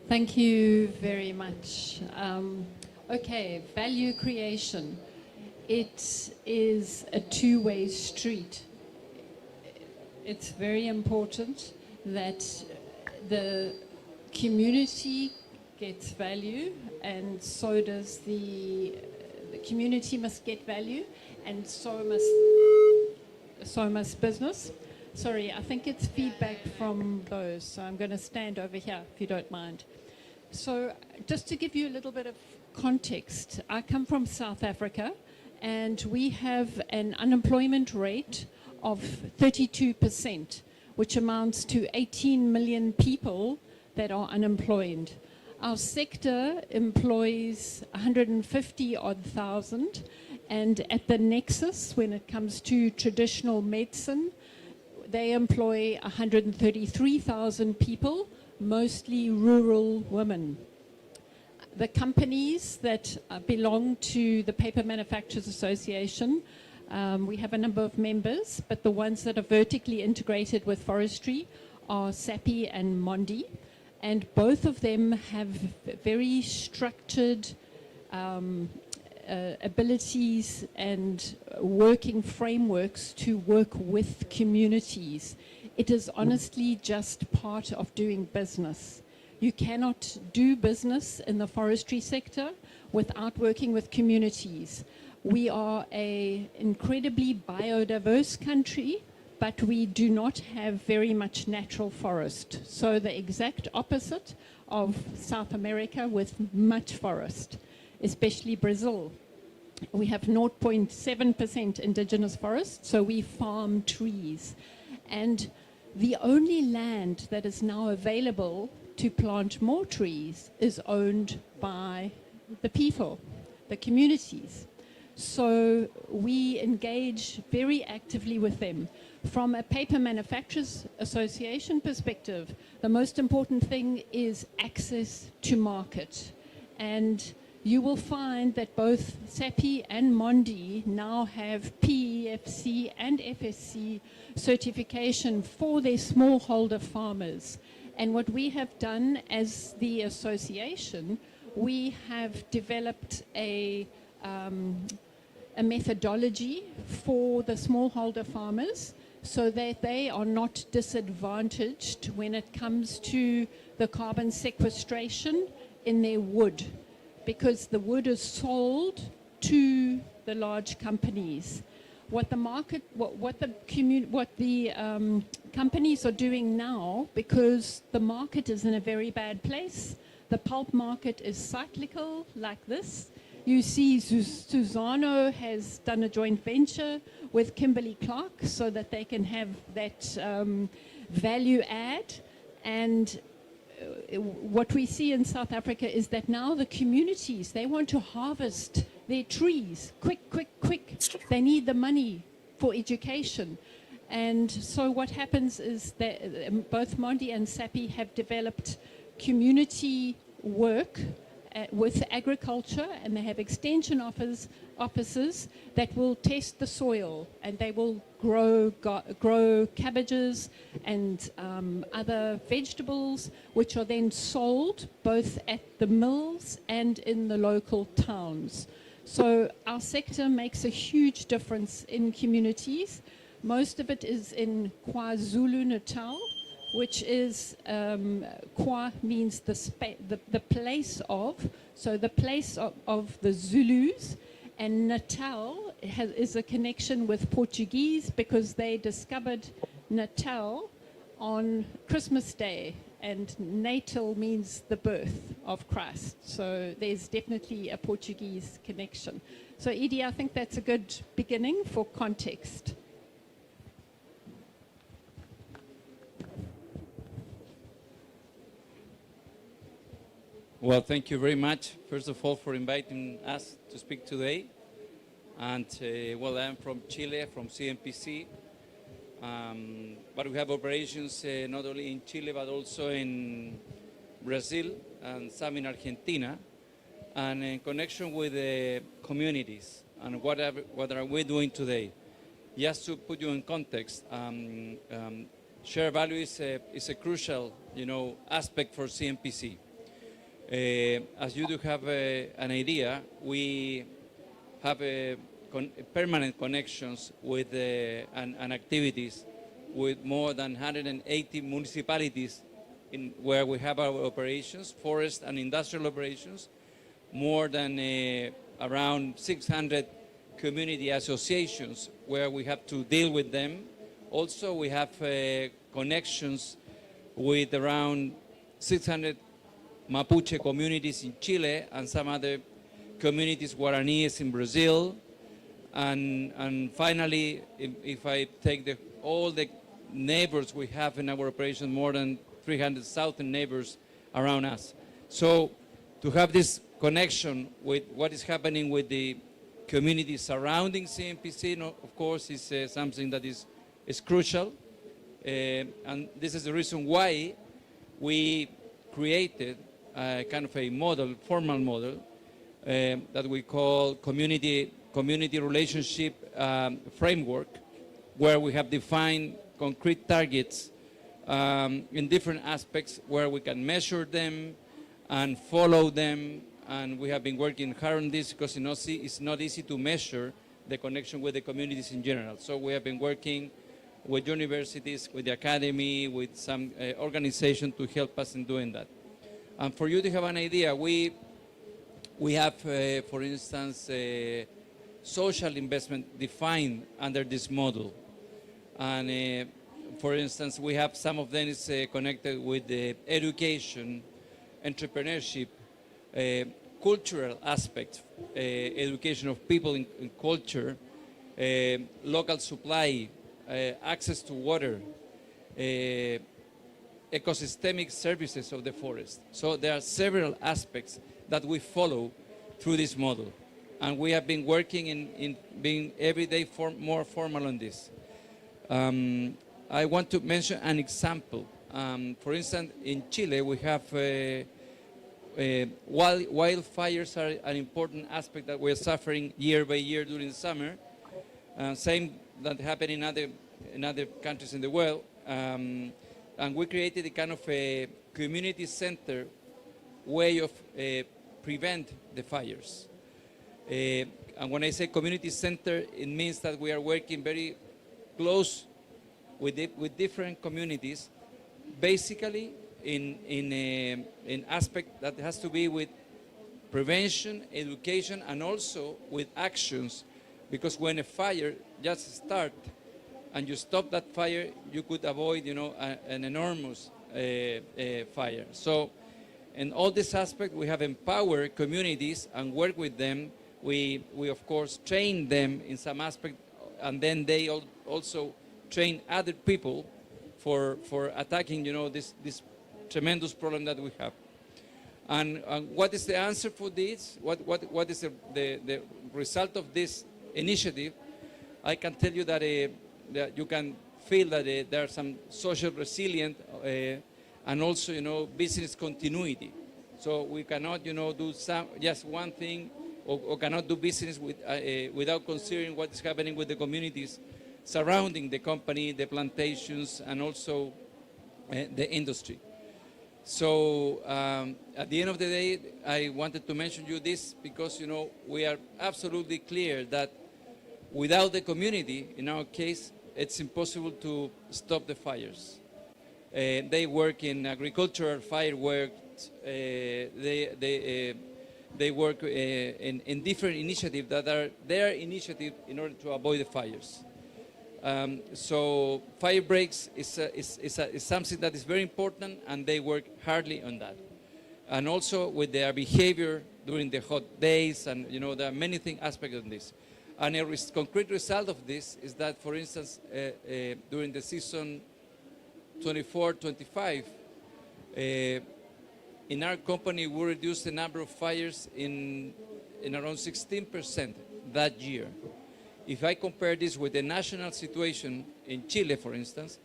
Thank you very much. Okay, value creation. It is a two-way street. It's very important that the community gets value, and so does the community must get value, and so must business. Sorry, I think it's feedback from those, so I'm going to stand over here if you don't mind. So just to give you a little bit of context, I come from South Africa, and we have an unemployment rate of 32%, which amounts to 18 million people that are unemployed. Our sector employs 150,000, and at the nexus, when it comes to traditional medicine, they employ 133,000 people, mostly rural women. The companies that belong to the Paper Manufacturers Association, we have a number of members, but the ones that are vertically integrated with forestry are SAPI and Mondi, and both of them have very structured abilities and working frameworks to work with communities. It is honestly just part of doing business. You cannot do business in the forestry sector without working with communities. We are an incredibly biodiverse country, but we do not have very much natural forest. So the exact opposite of South America with much forest, especially Brazil. We have 0.7% indigenous forest, so we farm trees. And the only land that is now available to plant more trees is owned by the people, the communities. So we engage very actively with them. From a Paper Manufacturers Association perspective, the most important thing is access to market. And you will find that both SAPI and Mondi now have PEFC and FSC certification for their smallholder farmers. And what we have done as the association, we have developed a methodology for the smallholder farmers so that they are not disadvantaged when it comes to the carbon sequestration in their wood, because the wood is sold to the large companies. What the market, what the companies are doing now, because the market is in a very bad place. The pulp market is cyclical, like this. You see Suzano has done a joint venture with Kimberly-Clark so that they can have that value add. And what we see in South Africa is that now the communities, they want to harvest their trees quick. They need the money for education. And so what happens is that both Mondi and SAPI have developed community work with agriculture, and they have extension officers that will test the soil, and they will grow cabbages and other vegetables, which are then sold both at the mills and in the local towns. So our sector makes a huge difference in communities. Most of it is in KwaZulu-Natal, which is, Kwa means the place of, so the place of the Zulus, and Natal is a connection with Portuguese because they discovered Natal on Christmas Day, and natal means the birth of Christ. So there's definitely a Portuguese connection. So Edie, I think that's a good beginning for context. Well, thank you very much, first of all, for inviting us to speak today. And, well, I'm from Chile, from CMPC. But we have operations not only in Chile, but also in Brazil and some in Argentina. And in connection with the communities and what are we doing today. Just to put you in context, share value is a crucial, aspect for CMPC. As you do have an idea, we have permanent connections with and activities with more than 180 municipalities where we have our operations, forest and industrial operations, more than around 600 community associations where we have to deal with them. Also, we have connections with around 600 Mapuche communities in Chile and some other communities Guaraníes in Brazil. And finally, if I take all the neighbors we have in our operation, more than 300,000 neighbors around us. So to have this connection with what is happening with the community surrounding CMPC, of course, is something that is crucial. And this is the reason why we created kind of a model, formal model, that we call community relationship framework, where we have defined concrete targets in different aspects where we can measure them and follow them. And we have been working hard on this because it's not easy to measure the connection with the communities in general. So we have been working with universities, with the academy, with some organization to help us in doing that. And for you to have an idea, we have, for instance, social investment defined under this model. And for instance, we have some of them is connected with education, entrepreneurship, cultural aspects, education of people in culture, local supply, access to water, ecosystemic services of the forest. So there are several aspects that we follow through this model. And we have been working in being every day more formal on this. I want to mention an example. For instance, in Chile, we have wildfires are an important aspect that we're suffering year by year during the summer. Same that happened in other countries in the world. And we created a kind of a community center way of prevent the fires. And when I say community center, it means that we are working very close with different communities, basically in aspect that has to be with prevention, education, and also with actions, because when a fire just starts and you stop that fire, you could avoid, an enormous fire. So, in all this aspect, we have empowered communities and work with them. We of course train them in some aspect, and then they also train other people for attacking, this tremendous problem that we have. And what is the answer for this? What is the result of this initiative? I can tell you that you can feel that there are some social resilience and also, business continuity. So we cannot, do just one thing or cannot do business without considering what is happening with the communities surrounding the company, the plantations, and also the industry. So at the end of the day, I wanted to mention you this because, we are absolutely clear that without the community, in our case, it's impossible to stop the fires. They work in agricultural fireworks. They work in different initiatives that are their initiative in order to avoid the fires. So fire breaks is something that is very important, and they work hardly on that. And also with their behavior during the hot days, and there are many aspects of this. And a concrete result of this is that, for instance, during the season 24-25, in our company, we reduced the number of fires in around 16% that year. If I compare this with the national situation in Chile, for instance,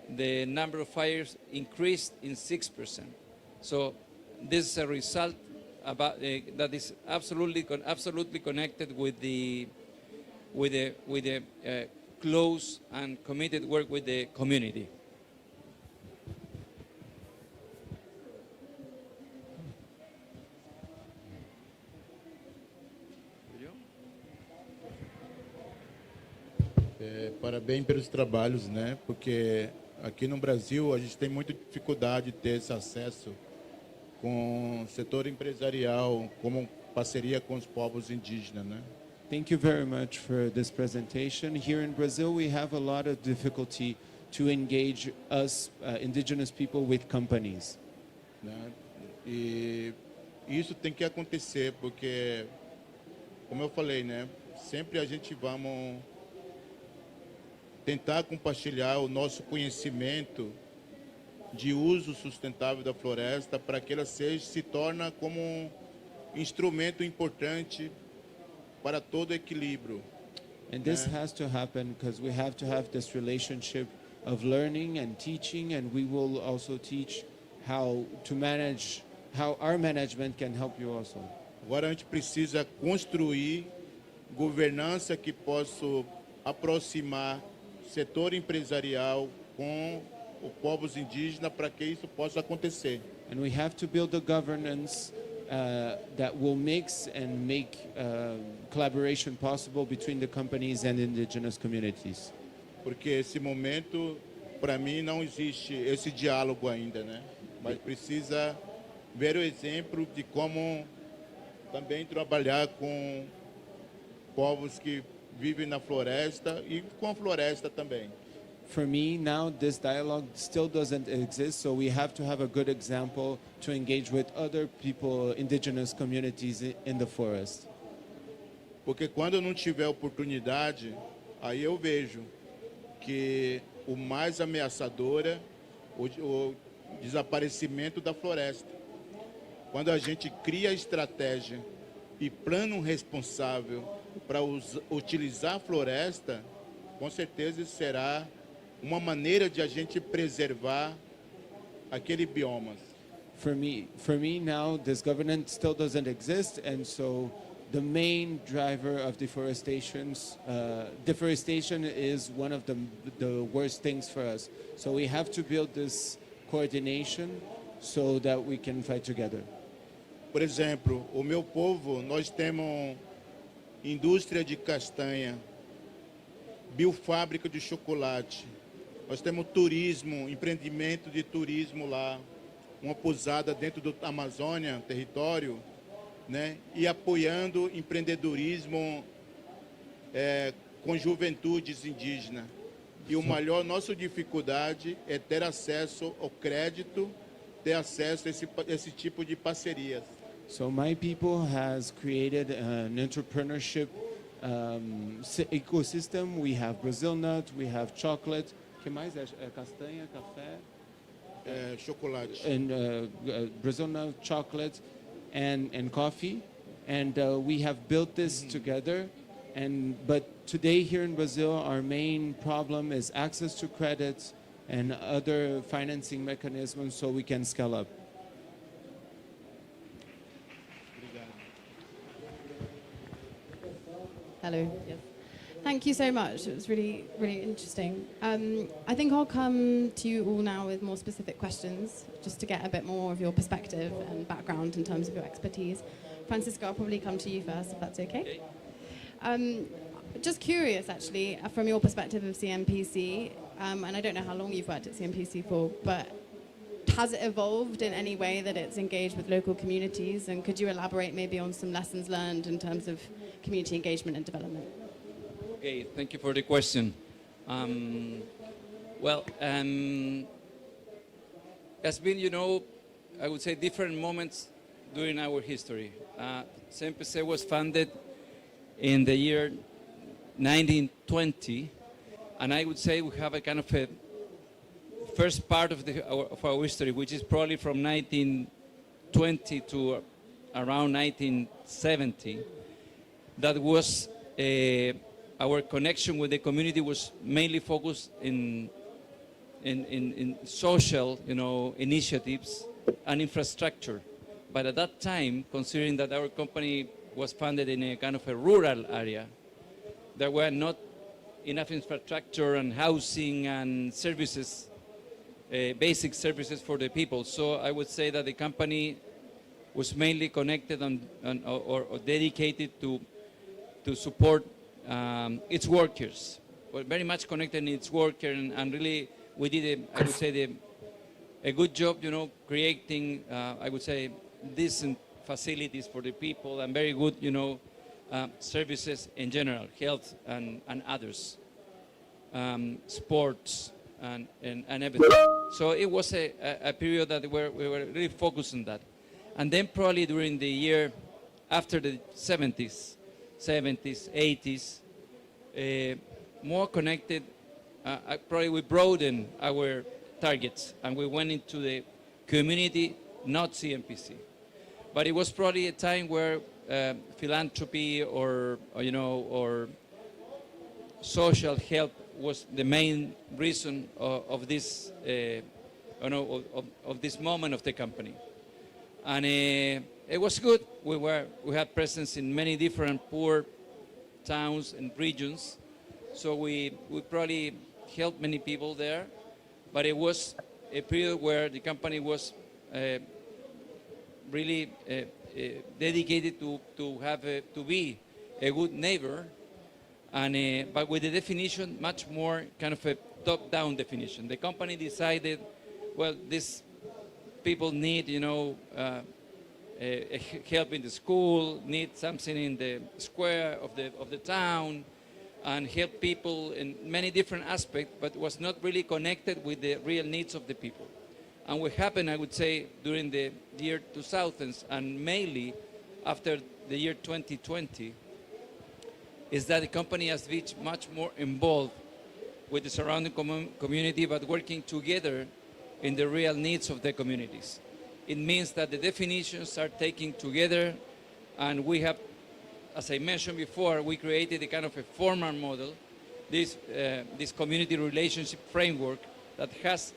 the number of fires increased in 6%. So this is a result about that is absolutely connected with the close and committed work with the community. Parabéns pelos trabalhos, né? Porque aqui no Brasil a gente tem muita dificuldade de ter esse acesso com o setor empresarial, como parceria com os povos indígenas, né? Thank you very much for this presentation. Here in Brazil, we have a lot of difficulty to engage us, indigenous people, with companies. Né? E isso tem que acontecer, porque, como eu falei, né? Sempre a gente vamos tentar compartilhar o nosso conhecimento de uso sustentável da floresta para que ela se torne como um instrumento importante para todo equilíbrio. And this has to happen because we have to have this relationship of learning and teaching, and we will also teach how to manage, how our management can help you also. Agora a gente precisa construir governança que possa aproximar setor empresarial com os povos indígenas para que isso possa acontecer. And we have to build a governance that will mix and make collaboration possible between the companies and indigenous communities. Porque esse momento, para mim, não existe esse diálogo ainda, né? Mas precisa ver o exemplo de como também trabalhar com povos que vivem na floresta e com a floresta também. For me, now this dialogue still doesn't exist, so we have to have a good example to engage with other people, indigenous communities in the forest. Porque quando não tiver oportunidade, aí eu vejo que o mais ameaçador é o desaparecimento da floresta. Quando a gente cria estratégia e plano responsável para utilizar a floresta, com certeza será uma maneira de a gente preservar aquele bioma. For me now, this governance still doesn't exist, and so the main driver of deforestation is one of the worst things for us. So we have to build this coordination so that we can fight together. Por exemplo, o meu povo, nós temos indústria de castanha, biofábrica de chocolate, nós temos turismo, empreendimento de turismo lá, uma pousada dentro da Amazônia, território, né? E apoiando empreendedorismo com juventudes indígenas. E o maior nossa dificuldade é ter acesso ao crédito, ter acesso a esse tipo de parcerias. So my people has created an entrepreneurship ecosystem. We have Brazil nut, we have chocolate. Que mais? Castanha, café, chocolate, and Brazil nut, chocolate, and coffee. And we have built this together. But today here in Brazil, our main problem is access to credits and other financing mechanisms so we can scale up. Hello. Yes. Thank you so much. It was really, really interesting. I think I'll come to you all now with more specific questions, just to get a bit more of your perspective and background in terms of your expertise. Francisco, I'll probably come to you first, if that's okay. Just curious, actually, from your perspective of CMPC, and I don't know how long you've worked at CMPC for, but has it evolved in any way that it's engaged with local communities? And could you elaborate maybe on some lessons learned in terms of community engagement and development? Okay, thank you for the question. Has been, I would say different moments during our history. CMPC was founded in the year 1920, and I would say we have a kind of a first part of our history, which is probably from 1920 to around 1970. That was our connection with the community was mainly focused in social, initiatives and infrastructure. But at that time, considering that our company was founded in a kind of a rural area, there were not enough infrastructure and housing and services, basic services for the people. So I would say that the company was mainly connected or dedicated to support its workers. Well, very much connected in its worker, and really we did, I would say, a good job, creating, I would say, decent facilities for the people and very good, services in general, health and others, sports and everything. So it was a period that we were really focused on that. And then probably during the year after the 70s, 80s, more connected, probably we broadened our targets and we went into the community, not CMPC. But it was probably a time where philanthropy or social help was the main reason of this of this moment of the company, and it was good. We had presence in many different poor towns and regions, so we probably helped many people there. But it was a period where the company was really dedicated to be a good neighbor, and but with the definition much more kind of a top-down definition. The company decided, well, these people need, help in the school, need something in the square of the town, and help people in many different aspects, but was not really connected with the real needs of the people. And what happened, I would say, during the year 2000s and mainly after the year 2020, is that the company has been much more involved with the surrounding community, but working together in the real needs of the communities. It means that the definitions are taken together, and we have, as I mentioned before, we created a kind of a formal model, this community relationship framework that has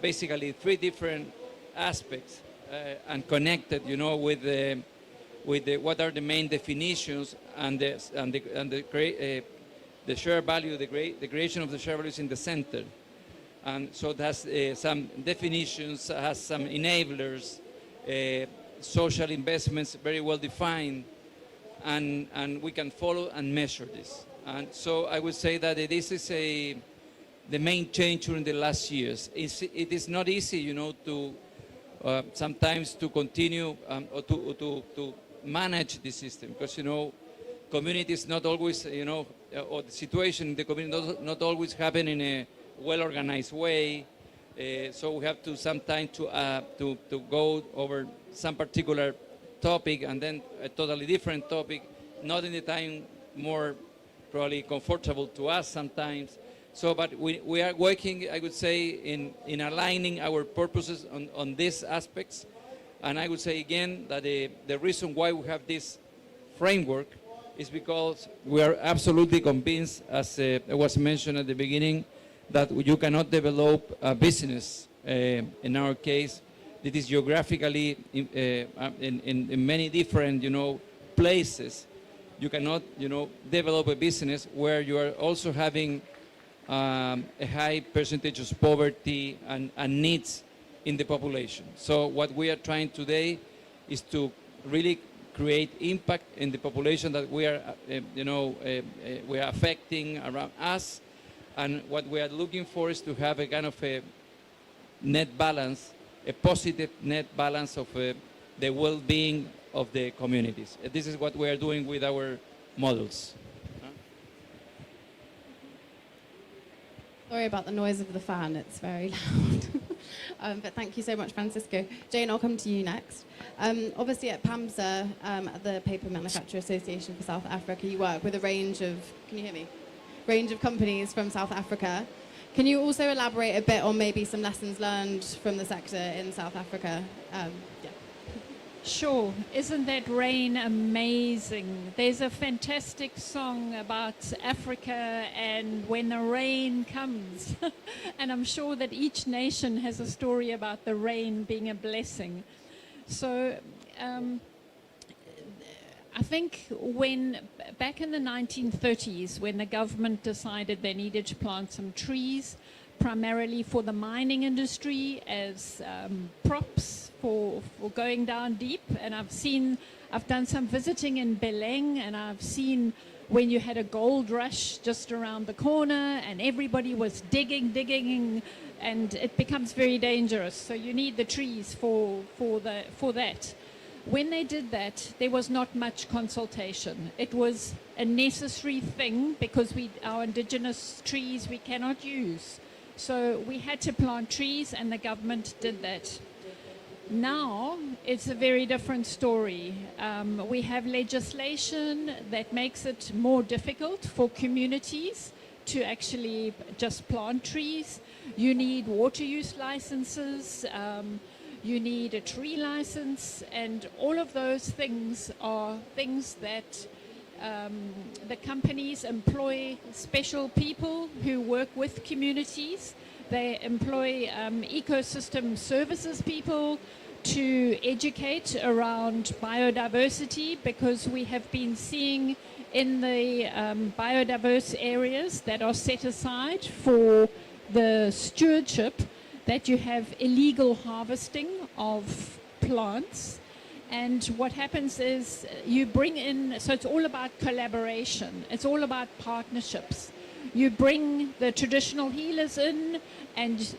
basically three different aspects and connected, with what are the main definitions and the shared value, the creation of the shared values in the center. And so it has some definitions, has some enablers, social investments very well defined, and we can follow and measure this. And so I would say that this is the main change during the last years. It is not easy, to sometimes to continue or to manage the system, because communities not always, or the situation in the community not always happen in a well-organized way. So we have to sometimes to go over some particular topic and then a totally different topic, not in the time more probably comfortable to us sometimes. So, but we are working, I would say, in aligning our purposes on these aspects. And I would say again that the reason why we have this framework is because we are absolutely convinced, as was mentioned at the beginning, that you cannot develop a business, in our case, that is geographically in many different, places. You cannot, develop a business where you are also having a high percentage of poverty and needs in the population. So what we are trying today is to really create impact in the population that we are, we are affecting around us. And what we are looking for is to have a kind of a net balance, a positive net balance of the well-being of the communities. This is what we are doing with our models. Sorry about the noise of the fan, it's very loud. But thank you so much, Francisco. Jane, I'll come to you next. Obviously at PAMSA, at the Paper Manufacturer Association for South Africa, you work with a range of, can you hear me? Range of companies from South Africa. Can you also elaborate a bit on maybe some lessons learned from the sector in South Africa? Yeah. Sure. Isn't that rain amazing? There's a fantastic song about Africa and when the rain comes. And I'm sure that each nation has a story about the rain being a blessing. So I think back in the 1930s, when the government decided they needed to plant some trees, primarily for the mining industry as props for going down deep. And I've done some visiting in Belém, and I've seen when you had a gold rush just around the corner and everybody was digging, and it becomes very dangerous. So you need the trees for that. When they did that, there was not much consultation. It was a necessary thing because our indigenous trees we cannot use. So we had to plant trees, and the government did that. Now it's a very different story. We have legislation that makes it more difficult for communities to actually just plant trees. You need water use licenses. You need a tree license, and all of those things are things that the companies employ special people who work with communities. They employ ecosystem services people to educate around biodiversity, because we have been seeing in the biodiverse areas that are set aside for the stewardship that you have illegal harvesting of plants. And what happens is you bring in, so it's all about collaboration. It's all about partnerships. You bring the traditional healers in, and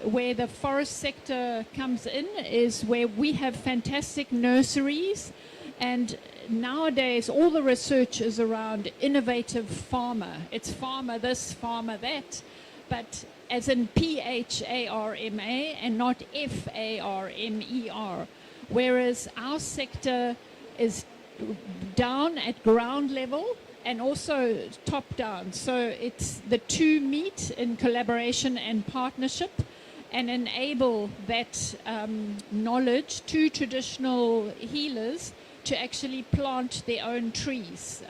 where the forest sector comes in is where we have fantastic nurseries. And nowadays all the research is around innovative farmer. It's farmer this, farmer that, but as in PHARMA and not FARMER. Whereas our sector is down at ground level and also top down. So it's the two meet in collaboration and partnership and enable that knowledge to traditional healers to actually plant their own trees.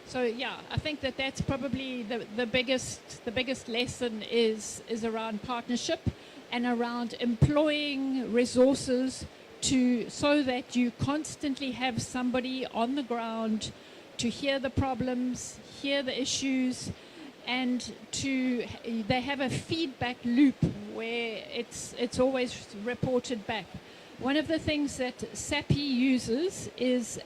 So yeah, I think that's probably the biggest lesson is around partnership and around employing resources so that you constantly have somebody on the ground to hear the problems, hear the issues, and they have a feedback loop where it's always reported back. One of the things that SAPI uses is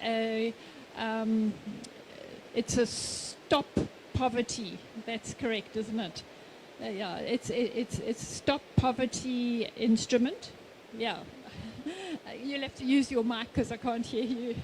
it's a stop poverty. That's correct, isn't it? Yeah, it's stop poverty instrument. Yeah. You'll have to use your mic because I can't hear you.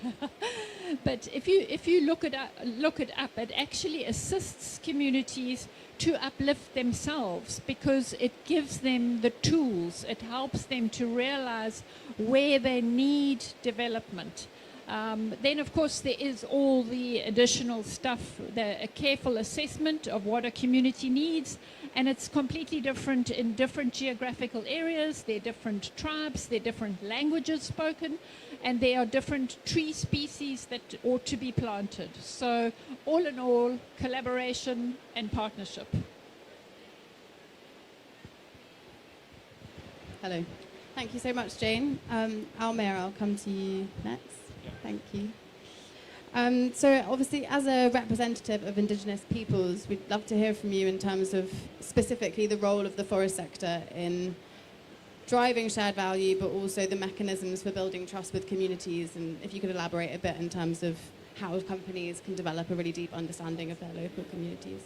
But if you look it up, it actually assists communities to uplift themselves because it gives them the tools. It helps them to realize where they need development. Then, of course, there is all the additional stuff, a careful assessment of what a community needs, and it's completely different in different geographical areas. There are different tribes, there are different languages spoken, and there are different tree species that ought to be planted. So, all in all, collaboration and partnership. Hello. Thank you so much, Jane. Almir, I'll come to you next. Thank you. So obviously, as a representative of Indigenous peoples, we'd love to hear from you in terms of specifically the role of the forest sector in driving shared value, but also the mechanisms for building trust with communities, and if you could elaborate a bit in terms of how companies can develop a really deep understanding of their local communities.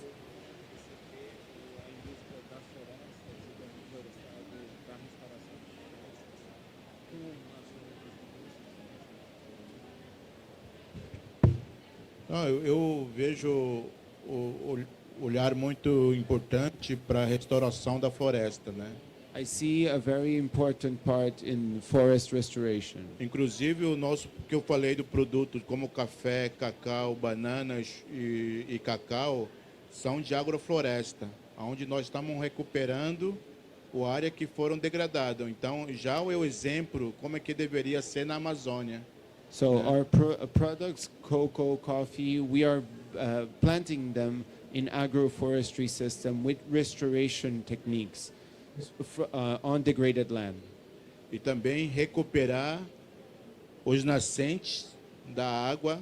Eu vejo o olhar muito importante para a restauração da floresta, né? I see a very important part in forest restoration. Inclusive o nosso que eu falei do produto como café, cacau, bananas e cacau são de agrofloresta, onde nós estamos recuperando a área que foram degradadas. Então já o exemplo como é que deveria ser na Amazônia. So our products, cocoa, coffee, we are planting them in agroforestry system with restoration techniques on degraded land. E também recuperar os nascentes da água,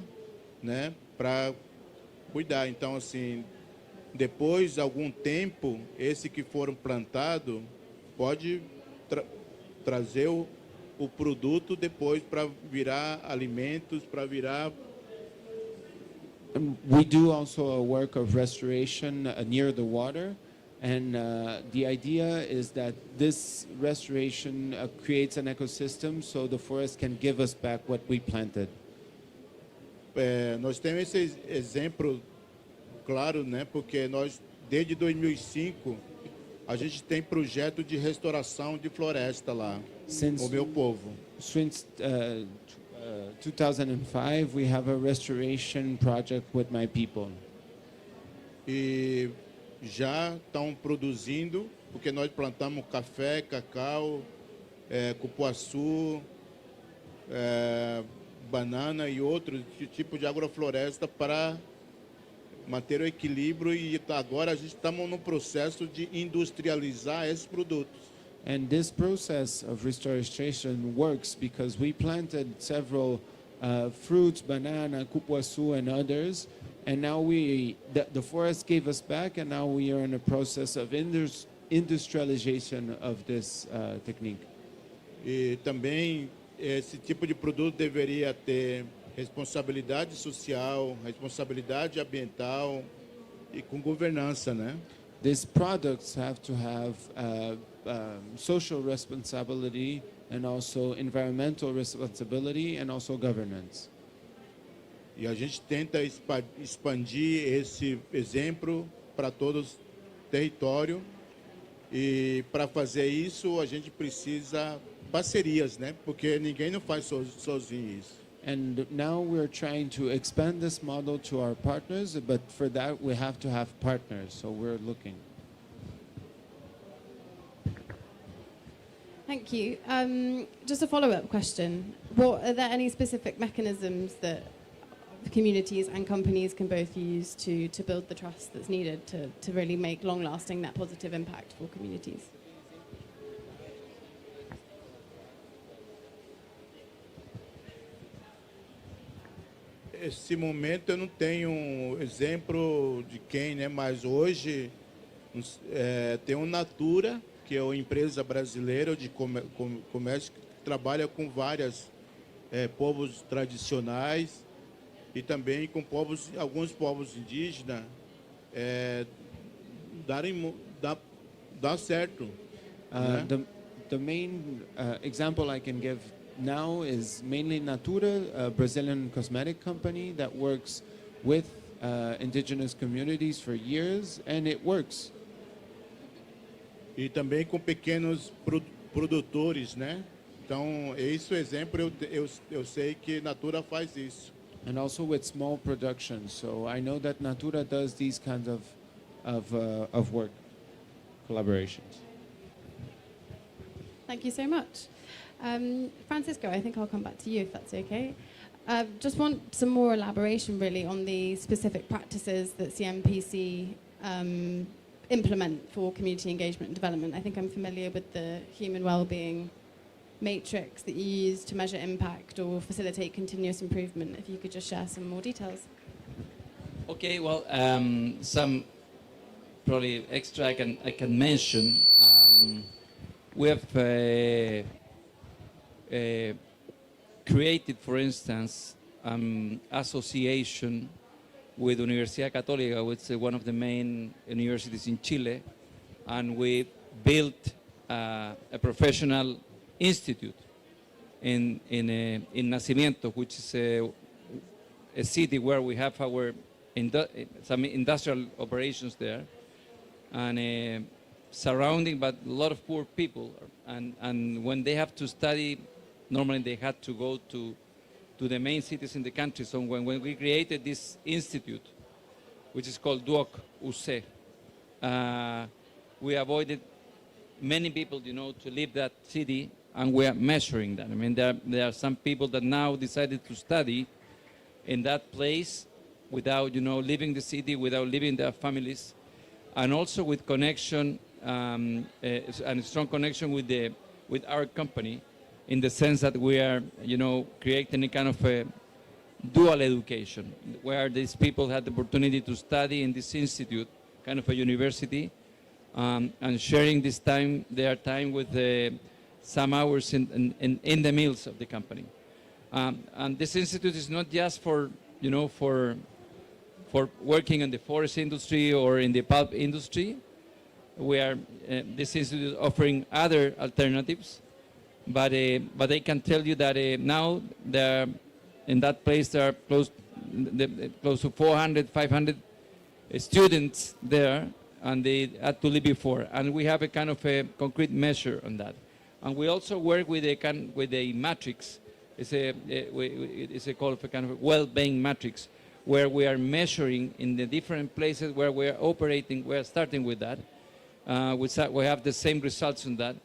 né, para cuidar. Então, assim, depois de algum tempo, esse que foram plantados pode trazer o produto depois para virar alimentos, para virar. We do also a work of restoration near the water, and the idea is that this restoration creates an ecosystem so the forest can give us back what we planted. Nós temos esse exemplo claro, né? Porque nós desde 2005 a gente tem projeto de restauração de floresta lá, o meu povo. Since 2005, we have a restoration project with my people. E já estão produzindo, porque nós plantamos café, cacau, cupuaçu, banana e outros tipos de agrofloresta para manter o equilíbrio, e agora a gente estamos no processo de industrializar esses produtos. And this process of restoration works because we planted several fruits, banana, cupuaçu, and others, and now the forest gave us back, and now we are in a process of industrialization of this technique. E também esse tipo de produto deveria ter responsabilidade social, responsabilidade ambiental e com governança, né? These products have to have social responsibility and also environmental responsibility and also governance. E a gente tenta expandir esse exemplo para todos os territórios, e para fazer isso a gente precisa parcerias, né? Porque ninguém não faz sozinho isso. And now we're trying to expand this model to our partners, but for that we have to have partners, so we're looking. Thank you. Just a follow-up question. Are there any specific mechanisms that communities and companies can both use to build the trust that's needed to really make long-lasting net positive impact for communities? Esse momento eu não tenho exemplo de quem, né? Mas hoje tem o Natura, que é uma empresa brasileira de comércio que trabalha com vários povos tradicionais e também com alguns povos indígenas, dá certo. Né? the main example I can give now is mainly Natura, a Brazilian cosmetic company that works with indigenous communities for years, and it works. E também com pequenos produtores, né? Então, esse exemplo eu sei que Natura faz isso. And also with small production. So I know that Natura does these kinds of work, collaborations. Thank you so much. Francisco, I think I'll come back to you if that's okay. Just want some more elaboration really on the specific practices that CMPC implement for community engagement and development. I think I'm familiar with the human well-being matrix that you use to measure impact or facilitate continuous improvement. If you could just share some more details. Okay, well, some probably extra I can mention. We have created, for instance, association with Universidad Católica, which is one of the main universities in Chile, and we built a professional institute in Nacimiento, which is a city where we have our some industrial operations there, and surrounding but a lot of poor people, and when they have to study, normally they had to go to the main cities in the country. So when we created this institute, which is called DUOC UC, we avoided many people, to leave that city, and we are measuring that. I mean, there are some people that now decided to study in that place without, leaving the city, without leaving their families, and also with connection, and a strong connection with our company, in the sense that we are, creating a kind of a dual education, where these people had the opportunity to study in this institute, kind of a university, and sharing this time, their time with some hours in the mills of the company. And this institute is not just for working in the forest industry or in the pulp industry. We are this institute is offering other alternatives, but I can tell you that now there, in that place, there are close to 400, 500 students there, and they had to leave before. And we have a kind of a concrete measure on that. And we also work with a matrix. It's called a kind of well-being matrix, where we are measuring in the different places where we are operating. We are starting with that. We have the same results on that.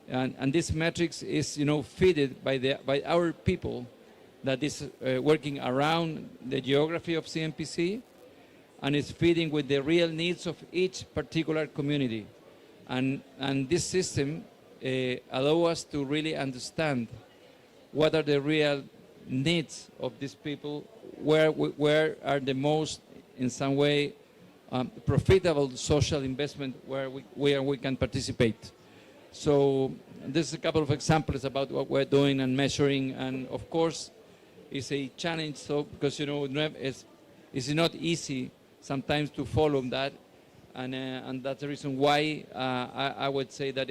And this matrix is, fed by our people that is working around the geography of CMPC, and is feeding with the real needs of each particular community. And this system allows us to really understand what are the real needs of these people, where are the most, in some way, profitable social investment where we can participate. So this is a couple of examples about what we're doing and measuring, and of course it's a challenge, because it's not easy sometimes to follow that, and that's the reason why I would say that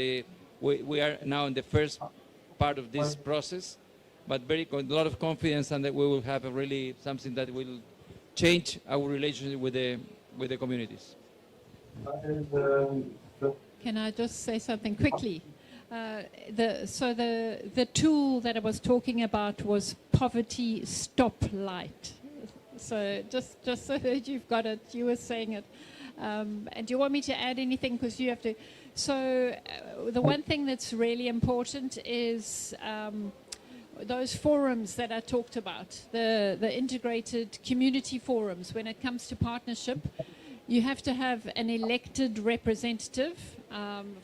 we are now in the first part of this process, but a lot of confidence, and that we will have really something that will change our relationship with the communities. Can I just say something quickly? The tool that I was talking about was Poverty Stoplight. So just so that you've got it, you were saying it. And do you want me to add anything? Because you have to. So the one thing that's really important is those forums that I talked about, the integrated community forums. When it comes to partnership, you have to have an elected representative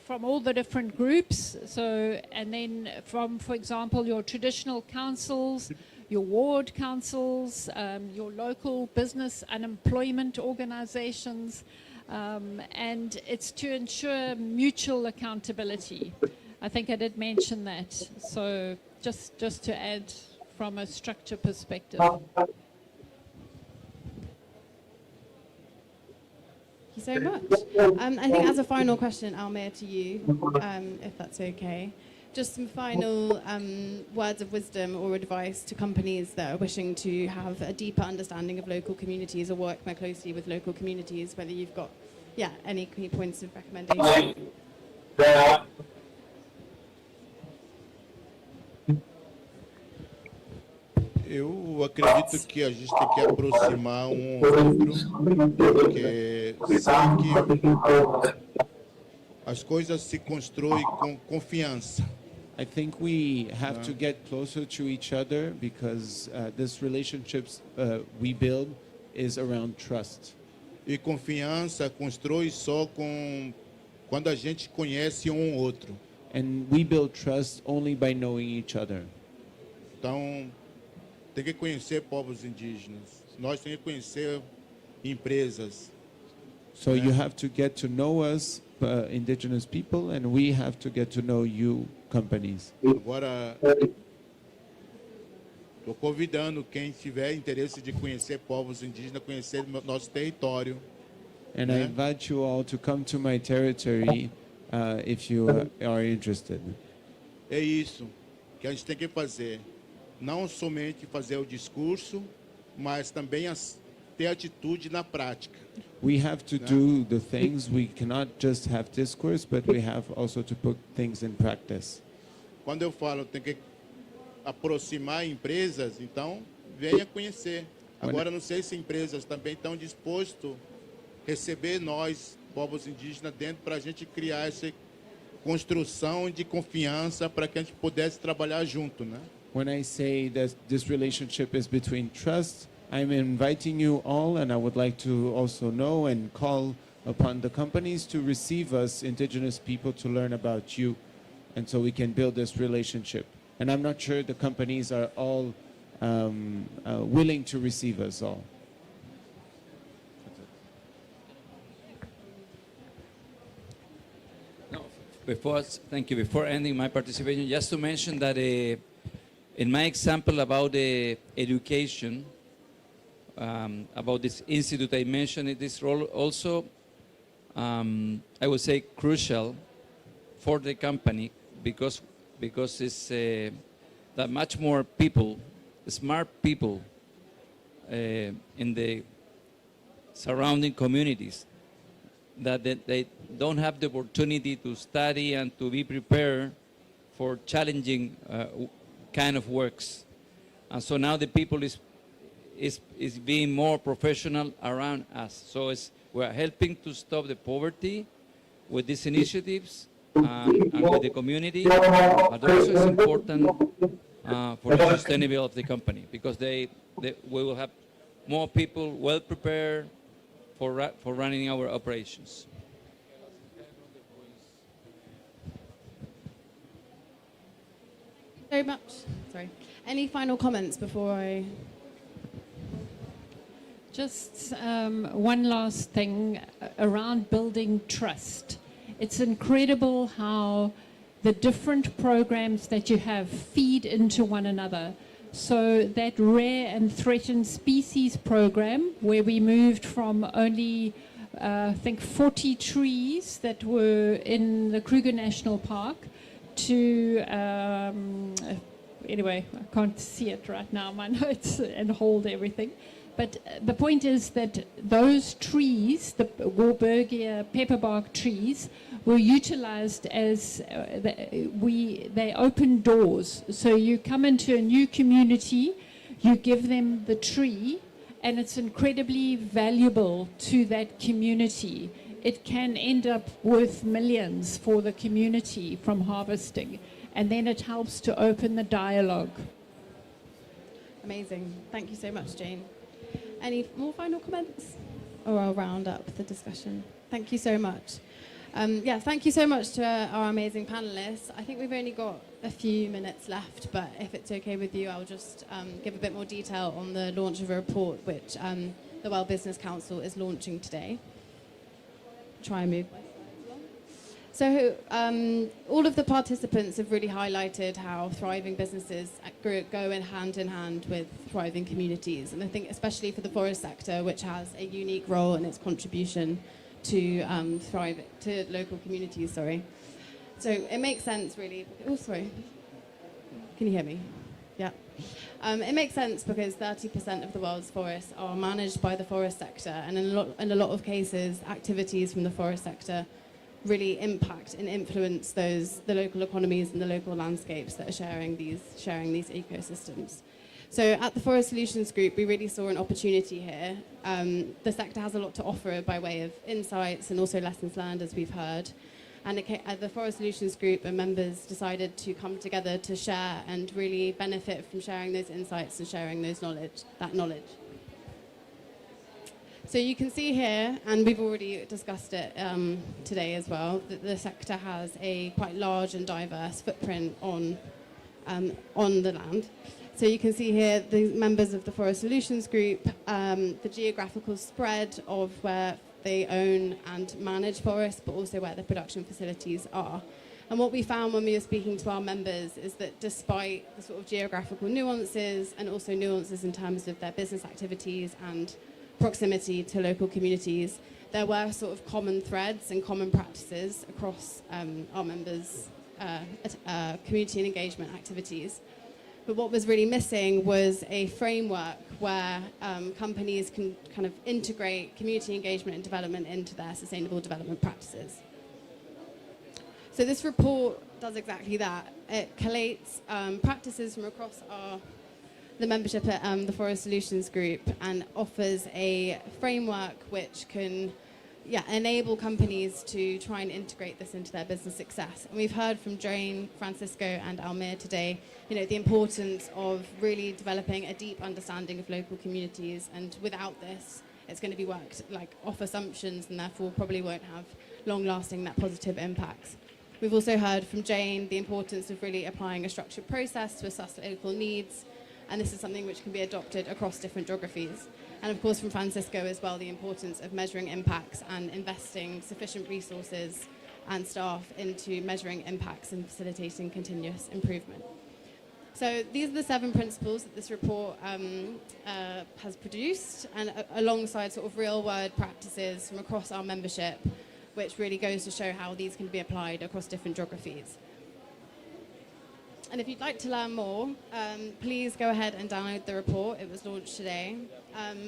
from all the different groups. So, and then from, for example, your traditional councils, your ward councils, your local business unemployment organizations, and it's to ensure mutual accountability. I think I did mention that. So just to add from a structure perspective. you so much. I think as a final question, Almir, to you, if that's okay. Just some final words of wisdom or advice to companies that are wishing to have a deeper understanding of local communities or work more closely with local communities, whether you've got, any key points of recommendation. Eu acredito que a gente tem que aproximar um outro, porque sei que as coisas se constroem com confiança. I think we have to get closer to each other because this relationships we build is around trust. E confiança constrói só quando a gente conhece um outro. And we build trust only by knowing each other. Então, tem que conhecer povos indígenas. Nós temos que conhecer empresas. So you have to get to know us, indigenous people, and we have to get to know you, companies. Agora, estou convidando quem tiver interesse de conhecer povos indígenas, conhecer nosso território. And I invite you all to come to my territory if you are interested. É isso que a gente tem que fazer. Não somente fazer o discurso, mas também ter atitude na prática. We have to do the things. We cannot just have discourse, but we have also to put things in practice. Quando eu falo tem que aproximar empresas, então venha conhecer. Agora não sei se empresas também estão dispostas a receber nós, povos indígenas, dentro para a gente criar essa construção de confiança para que a gente pudesse trabalhar junto, né? When I say that this relationship is between trust, I'm inviting you all, and I would like to also know and call upon the companies to receive us, indigenous people, to learn about you, and so we can build this relationship. And I'm not sure the companies are all willing to receive us all. Thank you. Before ending my participation, just to mention that in my example about education, about this institute I mentioned, this role also, I would say crucial for the company because it's that much more people, smart people in the surrounding communities that they don't have the opportunity to study and to be prepared for challenging kind of works. And so now the people is being more professional around us. So we're helping to stop the poverty with these initiatives and with the community, but also it's important for the sustainability of the company because we will have more people well prepared for running our operations. Very much. Sorry. Any final comments before I? Just one last thing around building trust. It's incredible how the different programs that you have feed into one another. So that rare and threatened species program, where we moved from only, I think, 40 trees that were in the Kruger National Park to, anyway, I can't see it right now, my notes, and hold everything. But the point is that those trees, the Warburgia pepperbark trees, were utilized as they open doors. So you come into a new community, you give them the tree, and it's incredibly valuable to that community. It can end up worth millions for the community from harvesting, and then it helps to open the dialogue. Amazing. Thank you so much, Jane. Any more final comments? Or I'll round up the discussion. Thank you so much. Thank you so much to our amazing panelists. I think we've only got a few minutes left, but if it's okay with you, I'll just give a bit more detail on the launch of a report which the World Business Council is launching today. Try and move. So all of the participants have really highlighted how thriving businesses go in hand with thriving communities. And I think especially for the forest sector, which has a unique role in its contribution to thrive, to local communities, sorry. So it makes sense, really. Oh, sorry. Can you hear me? Yeah. It makes sense because 30% of the world's forests are managed by the forest sector, and in a lot of cases, activities from the forest sector really impact and influence the local economies and the local landscapes that are sharing these ecosystems. So at the Forest Solutions Group, we really saw an opportunity here. The sector has a lot to offer by way of insights and also lessons learned, as we've heard. And the Forest Solutions Group and members decided to come together to share and really benefit from sharing those insights and sharing that knowledge. So you can see here, and we've already discussed it today as well, that the sector has a quite large and diverse footprint on the land. So you can see here the members of the Forest Solutions Group, the geographical spread of where they own and manage forests, but also where the production facilities are. And what we found when we were speaking to our members is that despite the sort of geographical nuances and also nuances in terms of their business activities and proximity to local communities, there were sort of common threads and common practices across our members' community and engagement activities. But what was really missing was a framework where companies can kind of integrate community engagement and development into their sustainable development practices. So this report does exactly that. It collates practices from across the membership at the Forest Solutions Group and offers a framework which can enable companies to try and integrate this into their business success. And we've heard from Jane, Francisco, and Almir today, the importance of really developing a deep understanding of local communities. And without this, it's going to be worked off assumptions and therefore probably won't have long-lasting net positive impacts. We've also heard from Jane the importance of really applying a structured process to assess local needs. And this is something which can be adopted across different geographies. And of course from Francisco as well, the importance of measuring impacts and investing sufficient resources and staff into measuring impacts and facilitating continuous improvement. So these are the 7 principles that this report has produced, and alongside sort of real-world practices from across our membership, which really goes to show how these can be applied across different geographies. And if you'd like to learn more, please go ahead and download the report. It was launched today.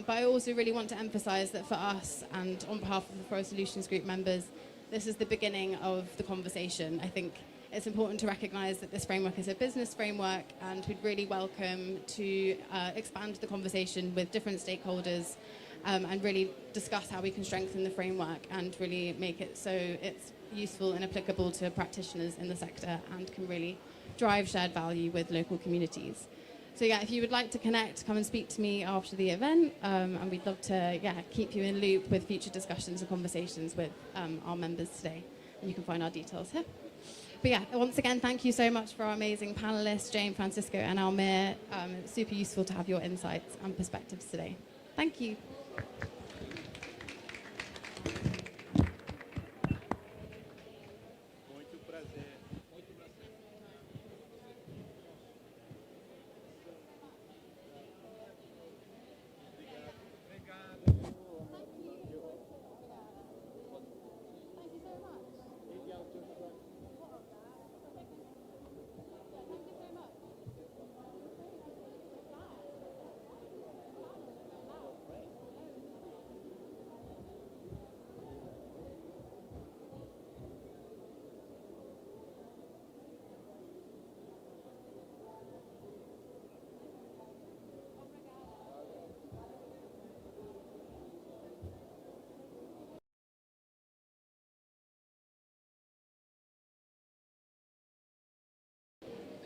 But I also really want to emphasize that for us and on behalf of the Forest Solutions Group members, this is the beginning of the conversation. I think it's important to recognize that this framework is a business framework, and we'd really welcome to expand the conversation with different stakeholders and really discuss how we can strengthen the framework and really make it so it's useful and applicable to practitioners in the sector and can really drive shared value with local communities. So if you would like to connect, come and speak to me after the event, and we'd love to keep you in loop with future discussions and conversations with our members today. And you can find our details here. But once again, thank you so much for our amazing panelists, Jane, Francisco, and Almir. It's super useful to have your insights and perspectives today. Thank you.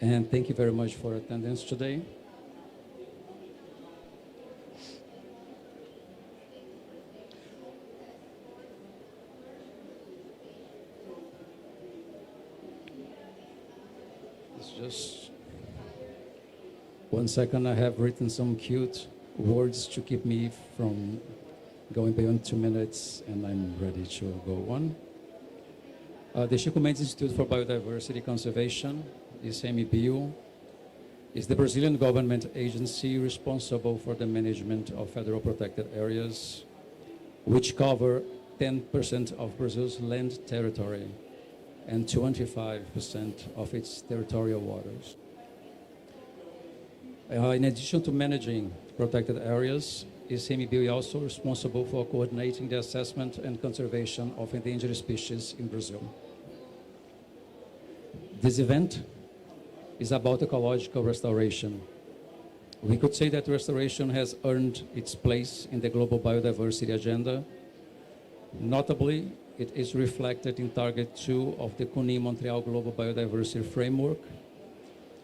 And thank you very much for attendance today. It's just 1 second. I have written some cute words to keep me from going beyond 2 minutes, and I'm ready to go on. The Chico Mendes Institute for Biodiversity Conservation, ICMBio, is the Brazilian government agency responsible for the management of federal protected areas, which cover 10% of Brazil's land territory and 25% of its territorial waters. In addition to managing protected areas, ICMBio is also responsible for coordinating the assessment and conservation of endangered species in Brazil. This event is about ecological restoration. We could say that restoration has earned its place in the global biodiversity agenda. Notably, it is reflected in Target 2 of the CUNI-Montreal Global Biodiversity Framework,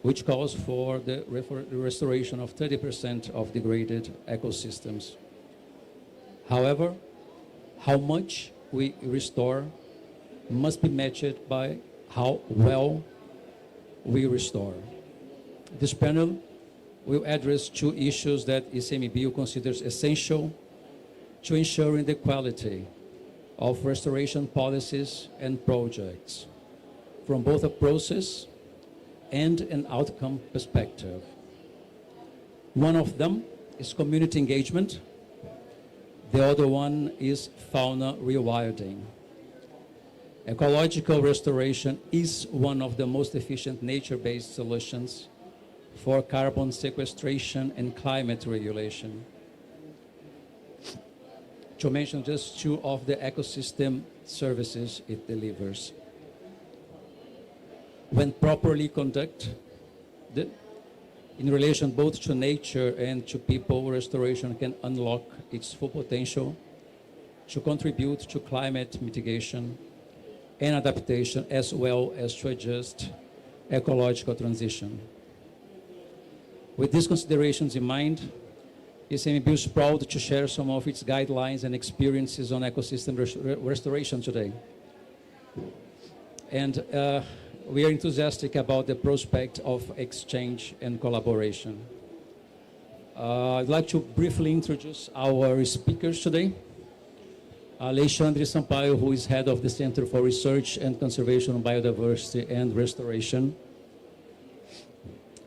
which calls for the restoration of 30% of degraded ecosystems. However, how much we restore must be matched by how well we restore. This panel will address two issues that ICMBio considers essential to ensuring the quality of restoration policies and projects from both a process and an outcome perspective. One of them is community engagement. The other one is fauna rewilding. Ecological restoration is one of the most efficient nature-based solutions for carbon sequestration and climate regulation. To mention just two of the ecosystem services it delivers. When properly conducted, in relation both to nature and to people, restoration can unlock its full potential to contribute to climate mitigation and adaptation, as well as to adjust ecological transition. With these considerations in mind, ICMBio is proud to share some of its guidelines and experiences on ecosystem restoration today. And we are enthusiastic about the prospect of exchange and collaboration. I'd like to briefly introduce our speakers today. Alexandre Sampaio, who is head of the Center for Research and Conservation on Biodiversity and Restoration,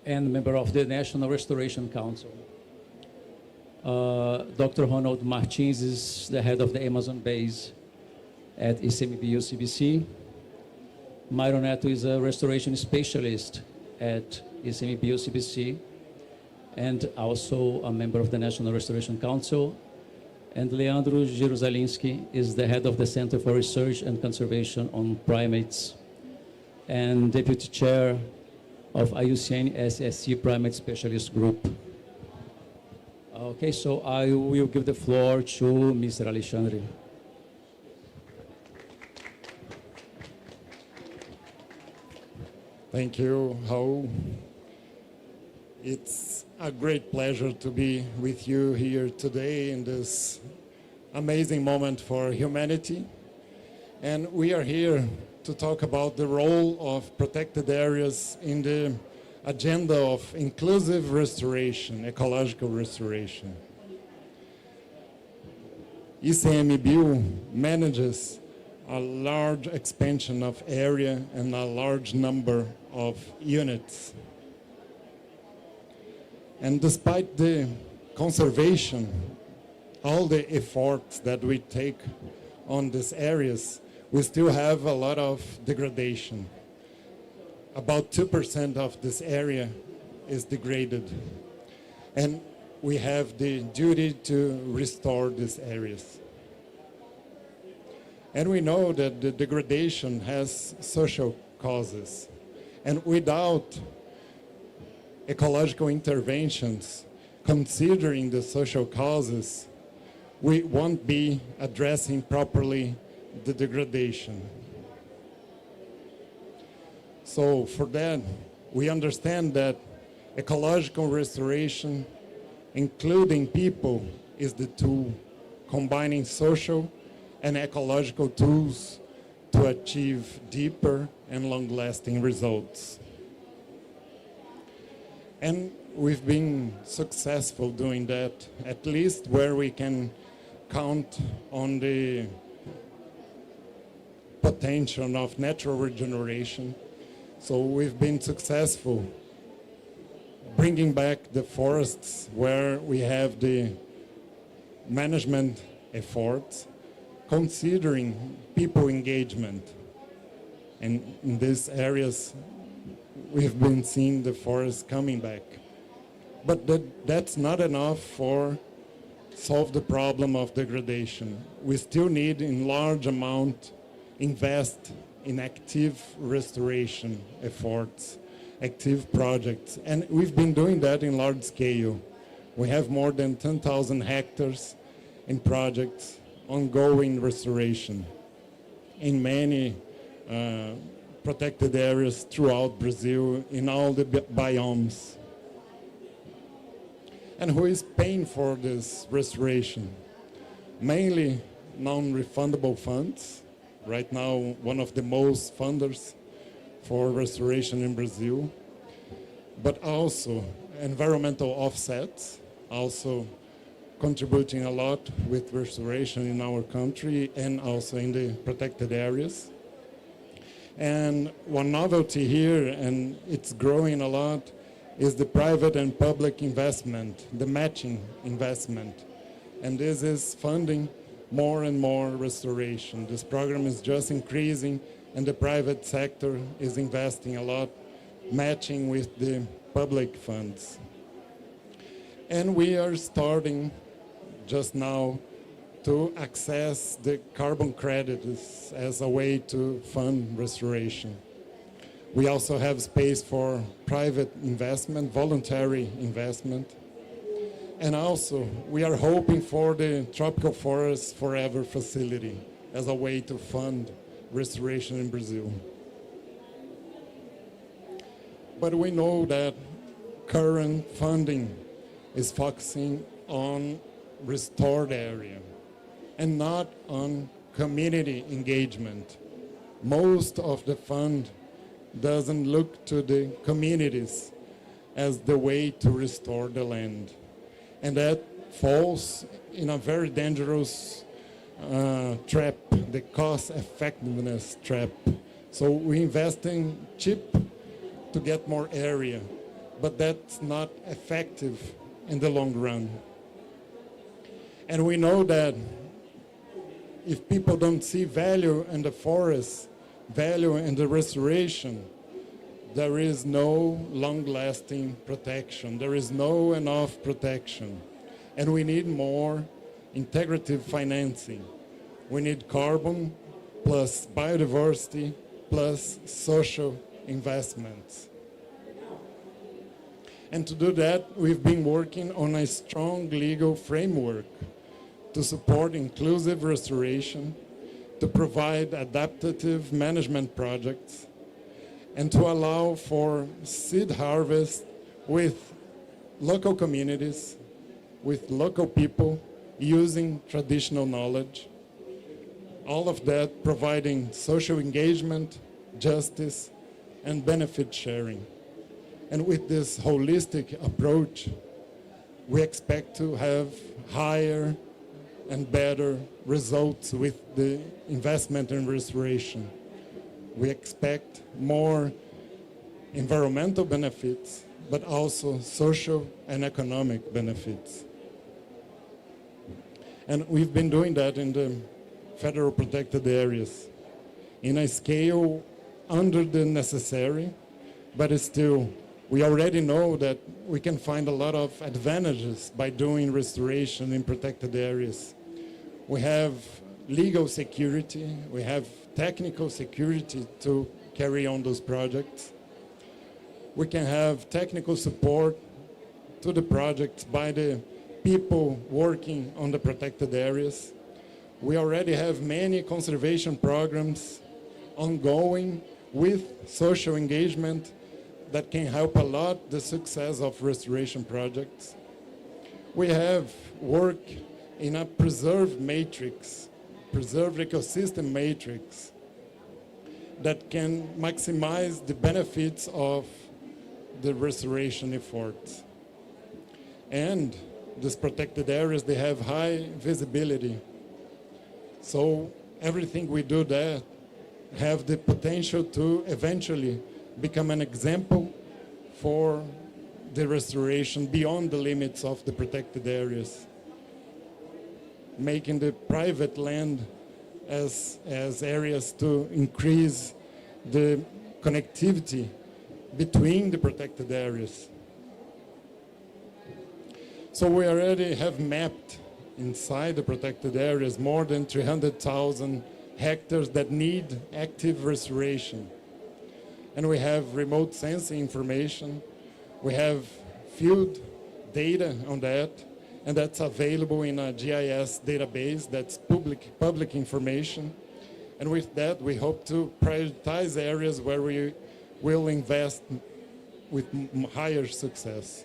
and member of the National Restoration Council. Dr. Ronald Martins is the head of the Amazon base at ICMBio CBC. Myron Neto is a restoration specialist at ICMBio CBC and also a member of the National Restoration Council. And Leandro Jerusalinski is the head of the Center for Research and Conservation on Primates and deputy chair of IUCN SSC Primate Specialist Group. Okay, so I will give the floor to Mr. Alexandre. Thank you, Raul. It's a great pleasure to be with you here today in this amazing moment for humanity. And we are here to talk about the role of protected areas in the agenda of inclusive restoration, ecological restoration. ICMBio manages a large expansion of area and a large number of units. And despite the conservation, all the efforts that we take on these areas, we still have a lot of degradation. About 2% of this area is degraded. And we have the duty to restore these areas. And we know that the degradation has social causes. And without ecological interventions, considering the social causes, we won't be addressing properly the degradation. So for that, we understand that ecological restoration, including people, is the tool, combining social and ecological tools to achieve deeper and long-lasting results. And we've been successful doing that, at least where we can count on the potential of natural regeneration. So we've been successful bringing back the forests where we have the management efforts. considering people engagement. And in these areas, we've been seeing the forest coming back. But that's not enough for solve the problem of degradation. We still need in large amount invest in active restoration efforts, active projects. And we've been doing that in large scale. We have more than 10,000 hectares in projects, ongoing restoration in many protected areas throughout Brazil, in all the biomes. And who is paying for this restoration? Mainly non-refundable funds. Right now, one of the most funders for restoration in Brazil, but also environmental offsets, also contributing a lot with restoration in our country and also in the protected areas. And one novelty here, and it's growing a lot, is the private and public investment, the matching investment. And this is funding more and more restoration. This program is just increasing, and the private sector is investing a lot, matching with the public funds. And we are starting just now to access the carbon credits as a way to fund restoration. We also have space for private investment, voluntary investment. And also, we are hoping for the Tropical Forest Forever facility as a way to fund restoration in Brazil. But we know that current funding is focusing on restored area and not on community engagement. Most of the fund doesn't look to the communities as the way to restore the land. And that falls in a very dangerous trap, the cost effectiveness trap. So we invest in cheap to get more area, but that's not effective in the long run. And we know that if people don't see value in the forest, value in the restoration, there is no long-lasting protection. There is no enough protection. And we need more integrative financing. We need carbon plus biodiversity plus social investments. And to do that, we've been working on a strong legal framework to support inclusive restoration, to provide adaptive management projects, and to allow for seed harvest with local communities, with local people using traditional knowledge. All of that providing social engagement, justice, and benefit sharing. And with this holistic approach, we expect to have higher and better results with the investment in restoration. We expect more environmental benefits, but also social and economic benefits. And we've been doing that in the federal protected areas in a scale under the necessary, but still, we already know that we can find a lot of advantages by doing restoration in protected areas. We have legal security, we have technical security to carry on those projects. We can have technical support to the projects by the people working on the protected areas. We already have many conservation programs ongoing with social engagement that can help a lot the success of restoration projects. We have work in a preserved matrix, preserved ecosystem matrix that can maximize the benefits of the restoration efforts. And these protected areas, they have high visibility. So everything we do there have the potential to eventually become an example for the restoration beyond the limits of the protected areas, making the private land as areas to increase the connectivity between the protected areas. So we already have mapped inside the protected areas more than 300,000 hectares that need active restoration. And we have remote sensing information, we have field data on that, and that's available in a GIS database that's public information. And with that, we hope to prioritize areas where we will invest with higher success.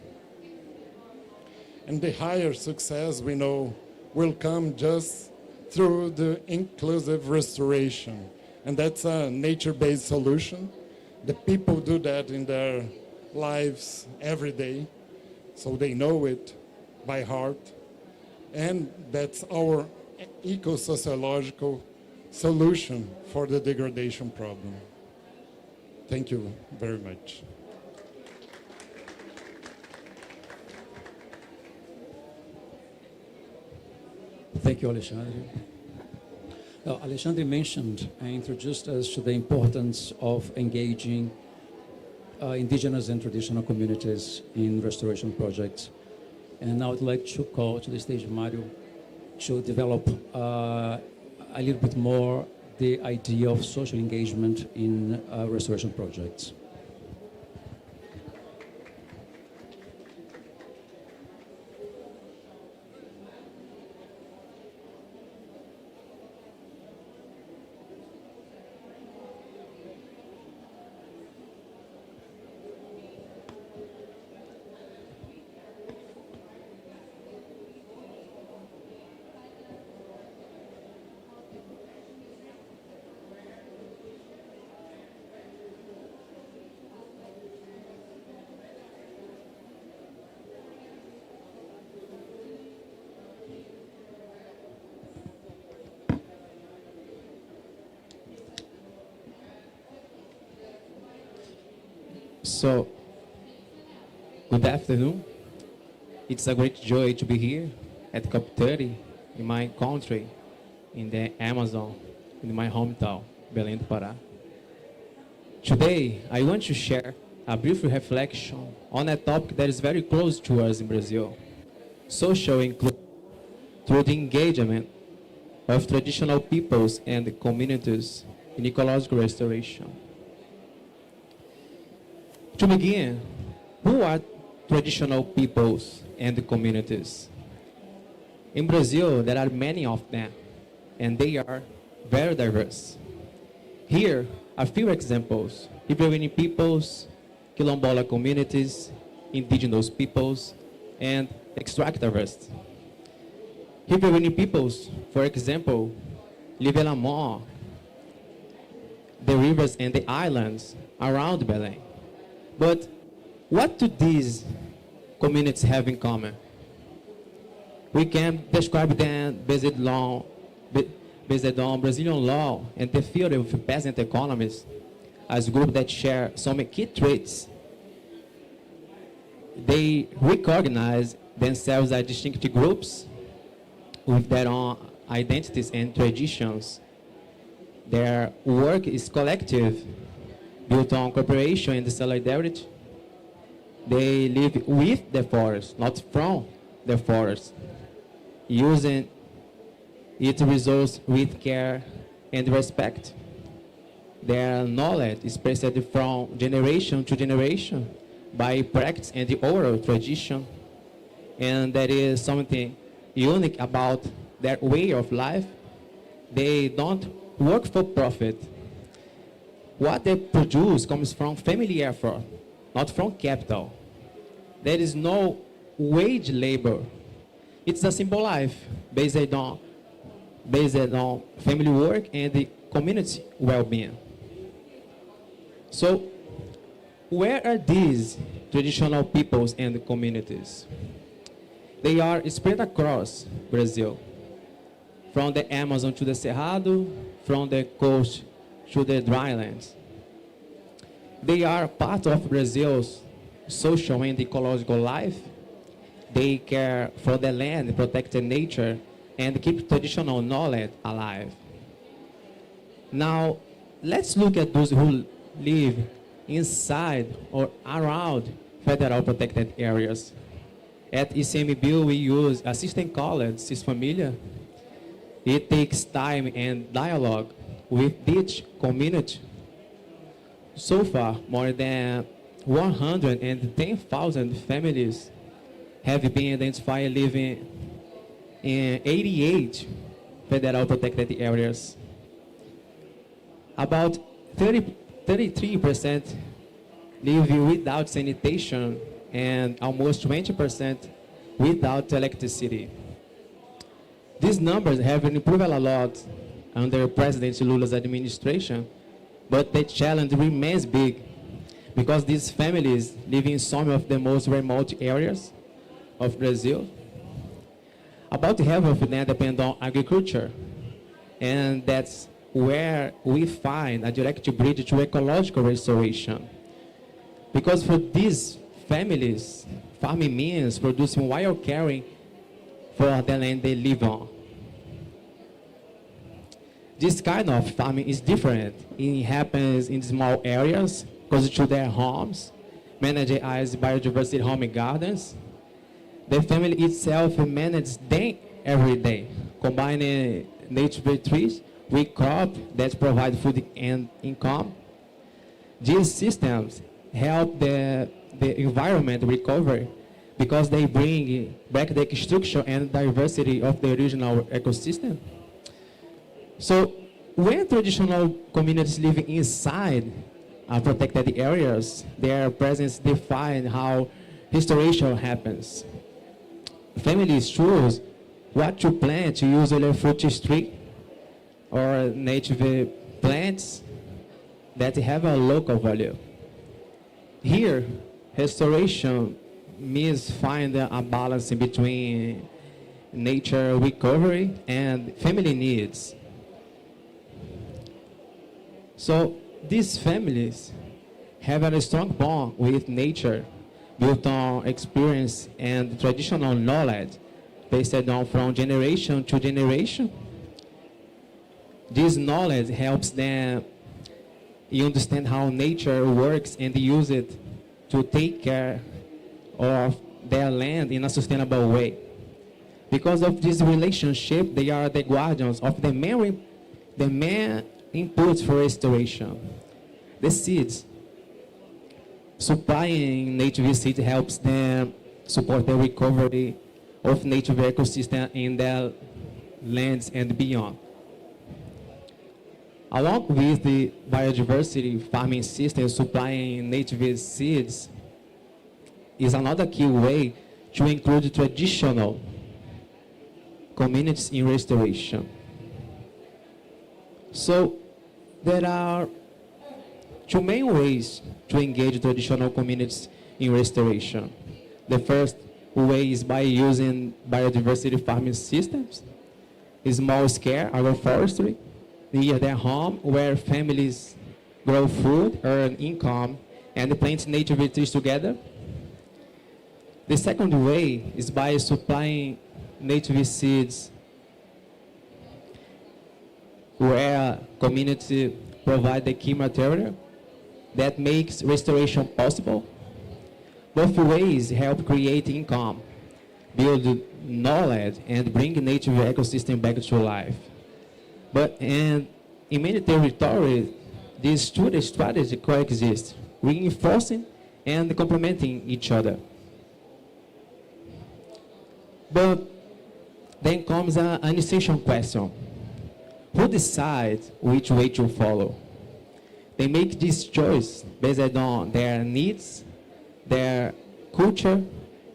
And the higher success, we know, will come just through the inclusive restoration. And that's a nature-based solution. The people do that in their lives every day, so they know it by heart. And that's our eco-sociological solution for the degradation problem. Thank you very much. Thank you, Alexandre. Alexandre mentioned and introduced us to the importance of engaging indigenous and traditional communities in restoration projects. And now I'd like to call to the stage Mario to develop a little bit more the idea of social engagement in restoration projects. So, good afternoon. It's a great joy to be here at COP30 in my country, in the Amazon, in my hometown, Belém do Pará. Today, I want to share a brief reflection on a topic that is very close to us in Brazil, social inclusion through the engagement of traditional peoples and communities in ecological restoration. To begin, who are traditional peoples and communities? In Brazil, there are many of them, and they are very diverse. Here are a few examples: Ribeirinho peoples, Quilombola communities, Indigenous peoples, and extractivists. Ribeirinho peoples, for example, live along the rivers and the islands around Belém. But what do these communities have in common? We can describe them based on Brazilian law and the theory of peasant economies as groups that share some key traits. They recognize themselves as distinct groups with their own identities and traditions. Their work is collective, built on cooperation and solidarity. They live with the forest, not from the forest, using its resources with care and respect. Their knowledge is passed from generation to generation by practice and the oral tradition. And there is something unique about their way of life. They don't work for profit. What they produce comes from family effort, not from capital. There is no wage labor. It's a simple life based on family work and the community well-being. So, where are these traditional peoples and communities? They are spread across Brazil, from the Amazon to the Cerrado, from the coast to the drylands. They are part of Brazil's social and ecological life. They care for the land, protect the nature, and keep traditional knowledge alive. Now, let's look at those who live inside or around federal protected areas. At ICMBio, we use a system called CIFOR-ICRAF. It takes time and dialogue with each community. So far, more than 110,000 families have been identified living in 88 federal protected areas. About 33% live without sanitation and almost 20% without electricity. These numbers have improved a lot under President Lula's administration, but the challenge remains big because these families live in some of the most remote areas of Brazil. About half of them depend on agriculture, and that's where we find a direct bridge to ecological restoration. Because for these families, farming means producing while caring for the land they live on. This kind of farming is different. It happens in small areas, close to their homes, managed as biodiversity home gardens. The family itself manages them every day, combining native trees with crops that provide food and income. These systems help the environment recover because they bring back the structure and diversity of the original ecosystem. So when traditional communities live inside protected areas, their presence defines how restoration happens. Families choose what to plant, usually fruit tree or native plants that have a local value. Here, restoration means finding a balance between nature recovery and family needs. So these families have a strong bond with nature built on experience and traditional knowledge based on from generation to generation. This knowledge helps them understand how nature works and use it to take care of their land in a sustainable way. Because of this relationship, they are the guardians of the main inputs for restoration. The seeds. Supplying native seeds helps them support the recovery of native ecosystem in their lands and beyond. Along with the biodiversity farming system, supplying native seeds is another key way to include traditional communities in restoration. So there are two main ways to engage traditional communities in restoration. The first way is by using biodiversity farming systems, small-scale agroforestry, near their home, where families grow food, earn income, and plant native trees together. The second way is by supplying native seeds, where community provide the key material that makes restoration possible. Both ways help create income, build knowledge, and bring native ecosystem back to life. But in many territories, these two strategies coexist, reinforcing and complementing each other. But then comes an essential question. Who decides which way to follow? They make this choice based on their needs, their culture,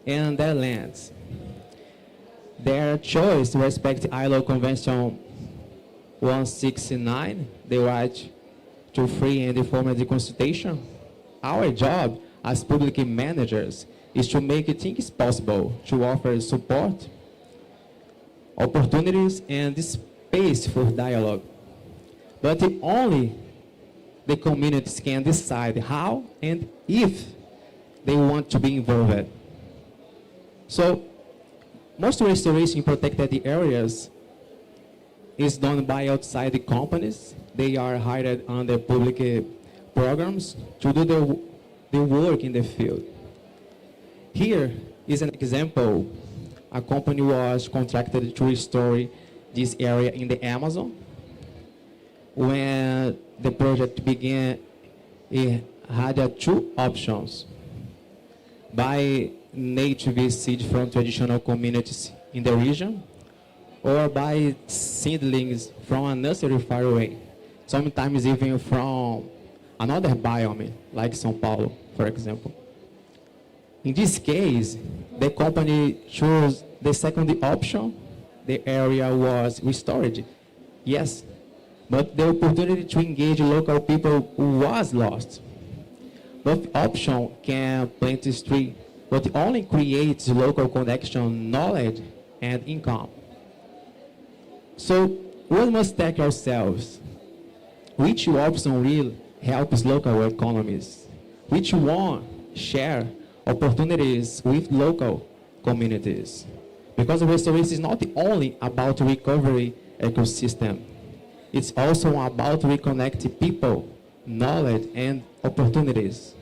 and their lands. Their choice respects ILO Convention 169, the right to free and informed consultation. Our job as public managers is to make things possible, to offer support, opportunities, and space for dialogue. But only the communities can decide how and if they want to be involved. So, most restoration in protected areas is done by outside companies they are hired under public programs to do the work in the field. Here is an example. A company was contracted to restore this area in the Amazon. When the project began, it had two options: buy native seed from traditional communities in the region, or buy seedlings from a nursery far away, sometimes even from another biome, like São Paulo, for example. In this case, the company chose the second option. The area was restored, yes, but the opportunity to engage local people was lost. Both options can plant a tree, but only creates local connection, knowledge, and income. So we must ask ourselves, which option will help local economies? Which one share opportunities with local communities? Because restoration is not only about recovery ecosystem, it's also about reconnecting people, knowledge, and opportunities.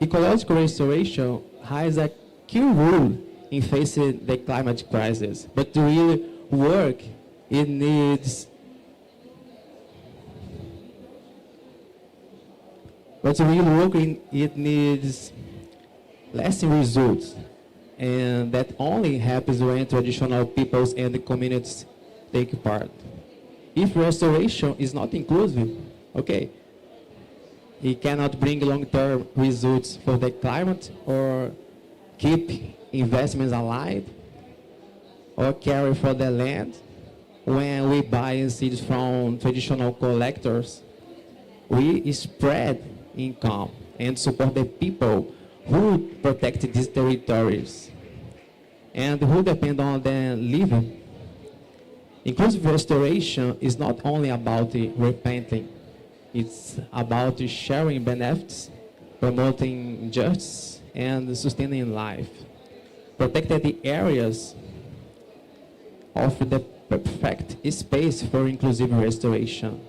Ecological restoration has a key role in facing the climate crisis, but to really work, it needs lasting results, and that only happens when traditional peoples and the communities take part. If restoration is not inclusive, okay, it cannot bring long-term results for the climate or keep investments alive or care for the land. When we buy seeds from traditional collectors, we spread income and support the people who protect these territories and who depend on them living. Inclusive restoration is not only about repainting, it's about sharing benefits, promoting justice, and sustaining life. Protected areas offer the perfect space for inclusive restoration.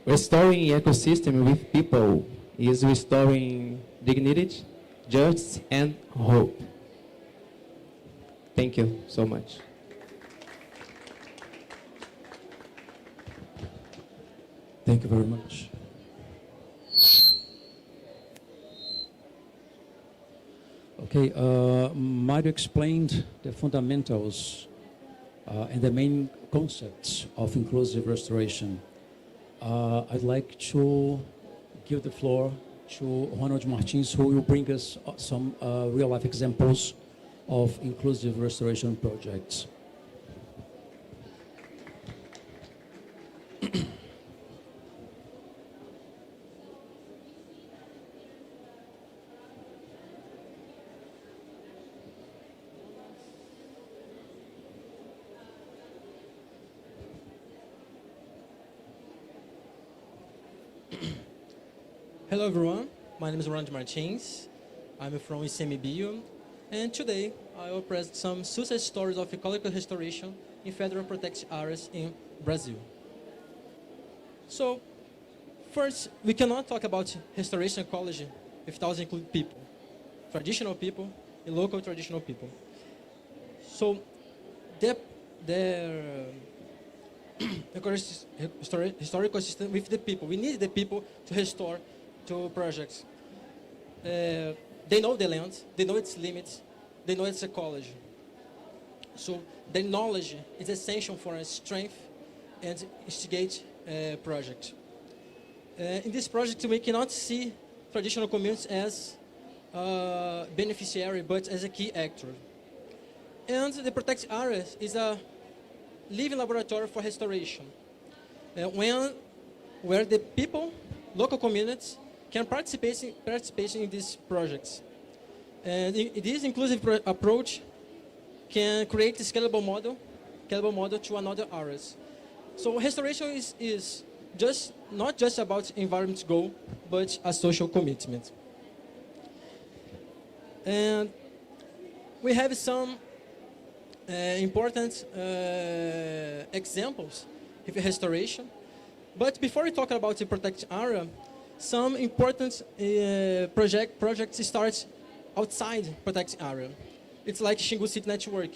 Restoring ecosystem with people is restoring dignity, justice, and hope. Thank you so much. Thank you very much. Okay, Mario explained the fundamentals and the main concepts of inclusive restoration. I'd like to give the floor to Ronald Martins, who will bring us some real-life examples of inclusive restoration projects. Hello everyone, my name is Ronald Martins. I'm from ICMBio, and today I will present some success stories of ecological restoration in federal protected areas in Brazil. So, first, we cannot talk about restoration ecology without including people, traditional people and local traditional people. So, the historical system with the people. We need the people to restore to projects. They know the land, they know its limits, they know its ecology. So the knowledge is essential for a strength and instigate a project. In this project, we cannot see traditional communities as a beneficiary, but as a key actor. And the protected area is a living laboratory for restoration, where the people, local communities, can participate in these projects. And this inclusive approach can create a scalable model to another areas. So restoration is not just about environment goal, but a social commitment. And we have some important examples of restoration. But before we talk about the protected area, some important projects start outside protected area. It's like Xingu City Network.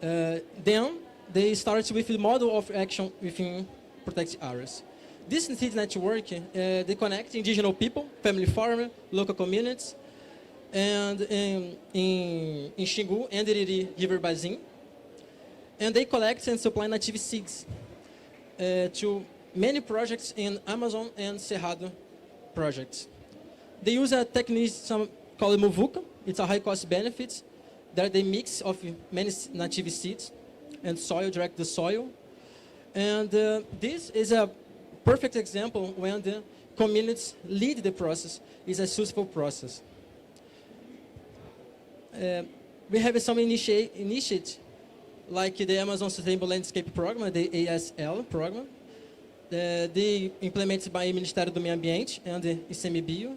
Then they start with the model of action within protected areas. This city network, they connect indigenous people, family farmers, local communities, and in Xingu and Iriri River Basin. And they collect and supply native seeds to many projects in Amazon and Cerrado projects. They use a technique called Muvuca. It's a high cost benefit that they mix of many native seeds and soil, direct the soil. And this is a perfect example when the communities lead the process. It's a successful process. We have some initiatives like the Amazon Sustainable Landscape Program, the ASL program. They implemented by Ministério do Meio Ambiente and the ICMBio.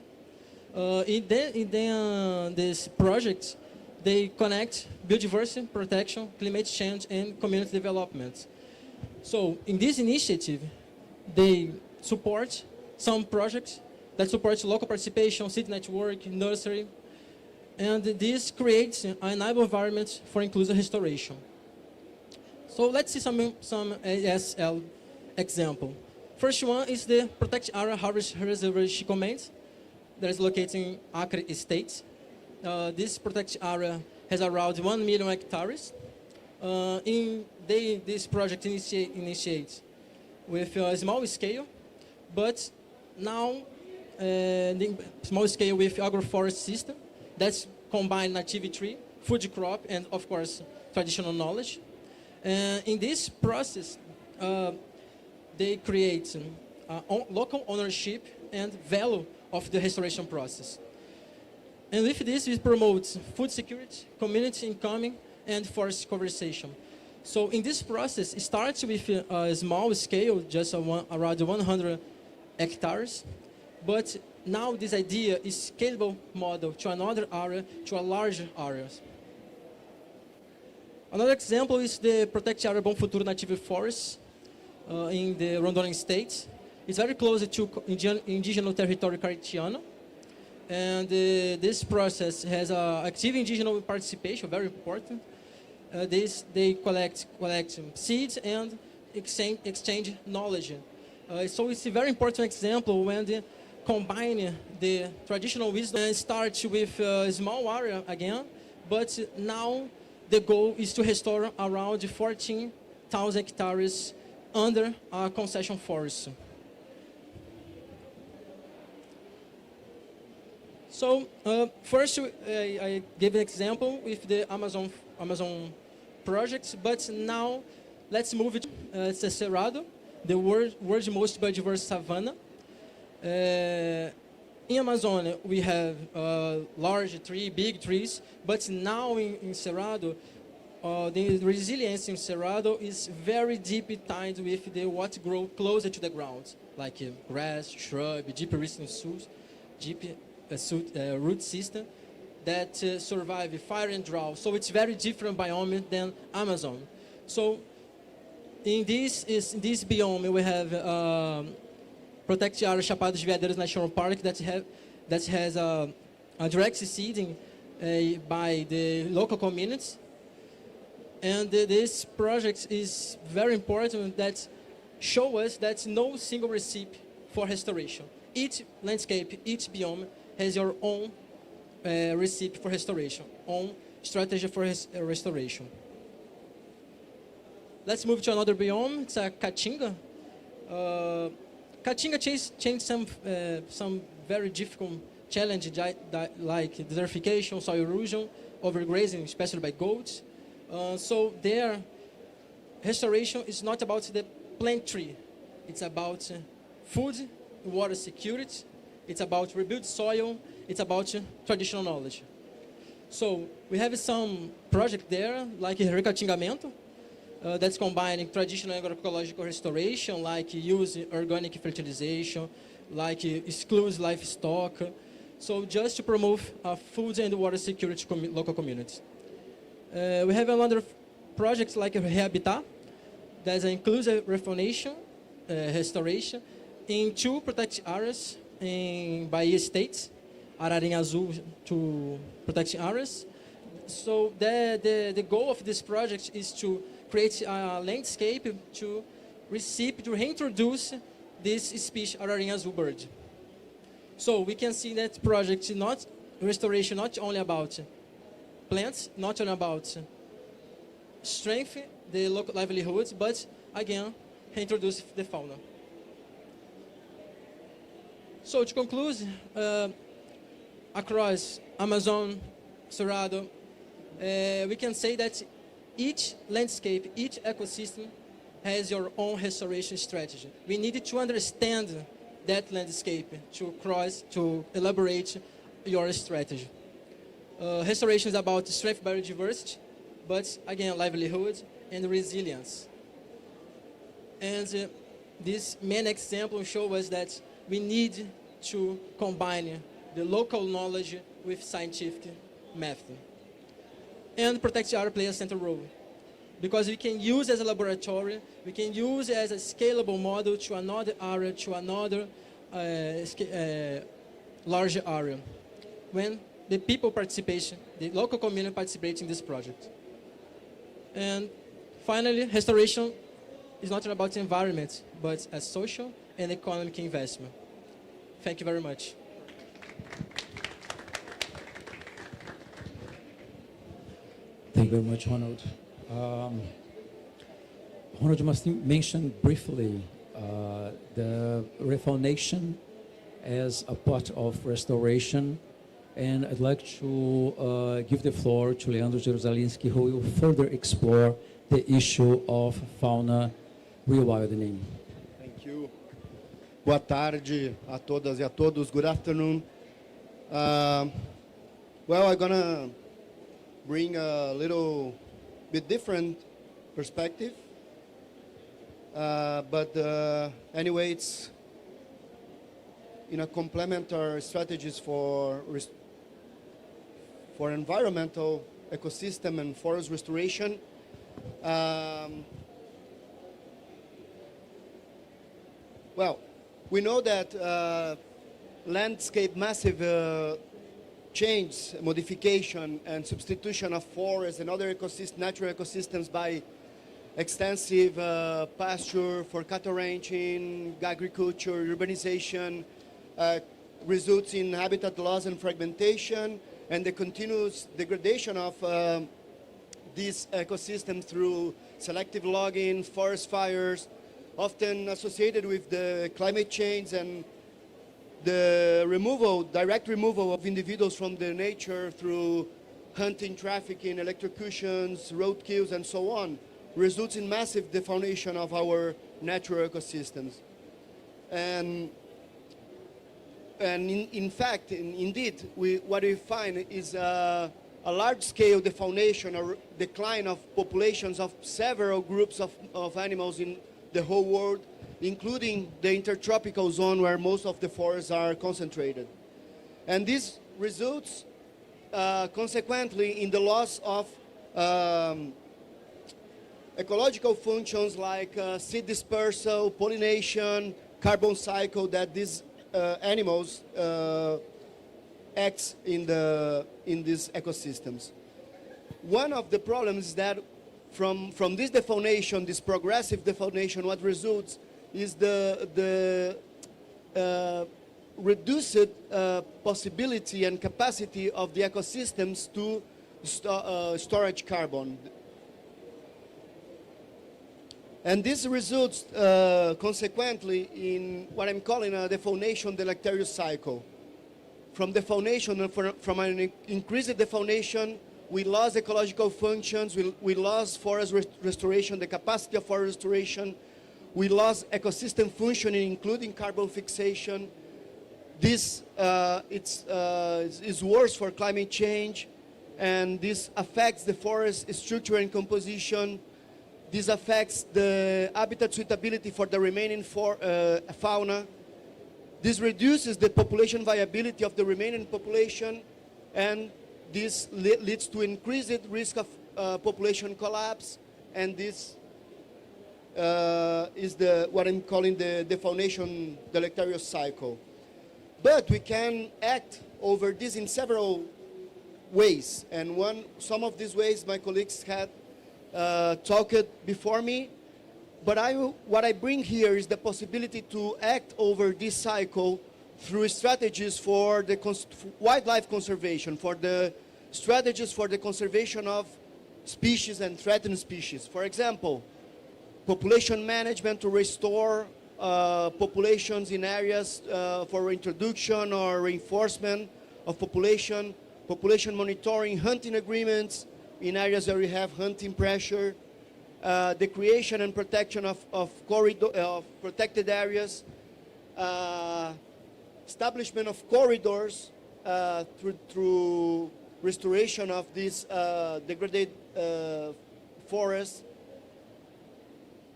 In this project, they connect biodiversity protection, climate change, and community development. So in this initiative, they support some projects that support local participation, city network, nursery, and this creates an enable environment for inclusive restoration. So let's see some ASL example. First one is the Protected Area Harvest Reservation Command that is located in Acre State. This protected area has around 1 million hectares. This project initiates with a small scale, but now the small scale with agroforestry system that's combine native tree, food crop, and of course traditional knowledge. In this process, they create local ownership and value of the restoration process. And with this, it promotes food security, community income, and forest conservation. So in this process, it starts with a small scale, just around 100 hectares. But now this idea is scalable model to another area, to a larger areas. Another example is the Protected Area Bom Futuro Native Forest in the Rondônia state. It's very close to indigenous territory Caritiano. And this process has active indigenous participation, very important. They collect seeds and exchange knowledge. So it's a very important example when they combine the traditional wisdom and start with a small area again, but now the goal is to restore around 14,000 hectares under a concession forest. So first, I gave an example with the Amazon project, but now let's move it to Cerrado, the world's most biodiverse savanna. In Amazonia, we have large trees, big trees, but now in Cerrado, the resilience in Cerrado is very deeply tied with what grows closer to the ground, like grass, shrub, deep root system that survive fire and drought. So it's very different biome than Amazon. So in this biome, we have Protected Area Chapadas Veadeiras National Park that has a direct seeding by the local communities. And this project is very important that show us that no single recipe for restoration. Each landscape, each biome has your own recipe for restoration, own strategy for restoration. Let's move to another biome. It's a Caatinga. Caatinga changed some very difficult challenges like desertification, soil erosion, overgrazing, especially by goats. So their restoration is not about the plant tree. It's about food, water security. It's about rebuild soil. It's about traditional knowledge. So we have some project there, like recaatingamento, that's combining traditional agroecological restoration, like use organic fertilization, like exclude livestock. So just to promote food and water security to local communities. We have another projects like Rehabitat, there's an inclusive reforestation, restoration in 2 protected areas in Bahia State, Ararinha Azul, 2 protected areas. So the goal of this project is to create a landscape to reintroduce this species, Ararinha Azul bird. So we can see that project is not restoration, not only about plants, not only about strength, the local livelihoods, but again, reintroduce the fauna. So to conclude, across Amazon, Cerrado, we can say that each landscape, each ecosystem has your own restoration strategy. We need to understand that landscape to elaborate your strategy. Restoration is about strength biodiversity, but again, livelihood and resilience. And this main example shows us that we need to combine the local knowledge with scientific method. And protect area plays a central role, because we can use as a laboratory, we can use as a scalable model to another area, to another larger area. When the people participation, the local community participates in this project. And finally, restoration is not about the environment, but a social and economic investment. Thank you very much. Thank you very much, Ronald. Ronald, you must mention briefly the reforestation as a part of restoration, and I'd like to give the floor to Leandro Jerusalinski, who will further explore the issue of fauna rewilding. Thank you. Boa tarde a todas e a todos. Good afternoon. Well, I'm gonna bring a little bit different perspective, but anyway, it's in a complementary strategies for environmental ecosystem and forest restoration. Well, we know that landscape massive change, modification, and substitution of forests and other natural ecosystems by extensive pasture for cattle ranching, agriculture, urbanization, results in habitat loss and fragmentation, and the continuous degradation of this ecosystem through selective logging, forest fires, often associated with the climate change and the direct removal of individuals from their nature through hunting, trafficking, electrocutions, road kills, and so on, results in massive defaunation of our natural ecosystems. And in fact, indeed, what we find is a large-scale defaunation or decline of populations of several groups of animals in the whole world, including the intertropical zone where most of the forests are concentrated. And this results consequently in the loss of ecological functions like seed dispersal, pollination, carbon cycle that these animals act in these ecosystems. One of the problems is that from this defaunation, this progressive defaunation, what results is the reduced possibility and capacity of the ecosystems to storage carbon. And this results consequently in what I'm calling a defaunation deleterious cycle. From defaunation, from an increased defaunation, we lost ecological functions, we lost forest restoration, the capacity of forest restoration, we lost ecosystem functioning, including carbon fixation. This is worse for climate change, and this affects the forest structure and composition. This affects the habitat suitability for the remaining fauna. This reduces the population viability of the remaining population, and this leads to increased risk of population collapse and this is what I'm calling the defaunation deleterious cycle. But we can act over this in several ways, and some of these ways my colleagues had talked before me. But what I bring here is the possibility to act over this cycle through strategies for the wildlife conservation, for the strategies for the conservation of species and threatened species. For example, population management to restore populations in areas for reintroduction or reinforcement of population, population monitoring, hunting agreements in areas where we have hunting pressure, the creation and protection of protected areas, establishment of corridors through restoration of these degraded forests.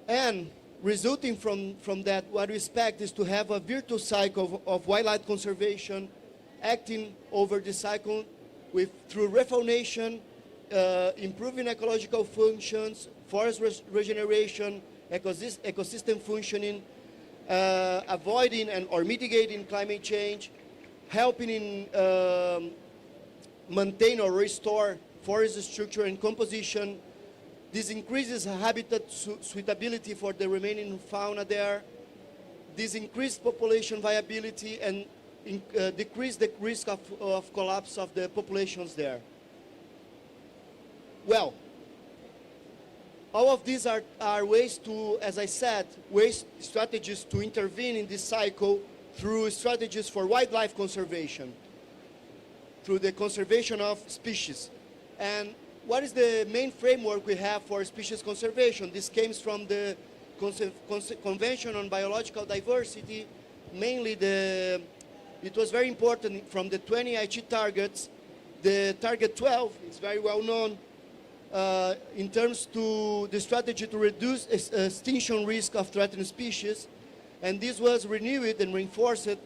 And resulting from that, what we expect is to have a virtuous cycle of wildlife conservation, acting over the cycle through refaunation, improving ecological functions, forest regeneration, ecosystem functioning, avoiding or mitigating climate change, helping in maintain or restore forest structure and composition. This increases habitat suitability for the remaining fauna there. This increased population viability and decrease the risk of collapse of the populations there. Well, all of these are ways to, as I said, strategies to intervene in this cycle through strategies for wildlife conservation, through the conservation of species. And what is the main framework we have for species conservation? This comes from the Convention on Biological Diversity. Mainly it was very important from the 20 Aichi targets. The target 12 is very well known in terms to the strategy to reduce extinction risk of threatened species. And this was renewed and reinforced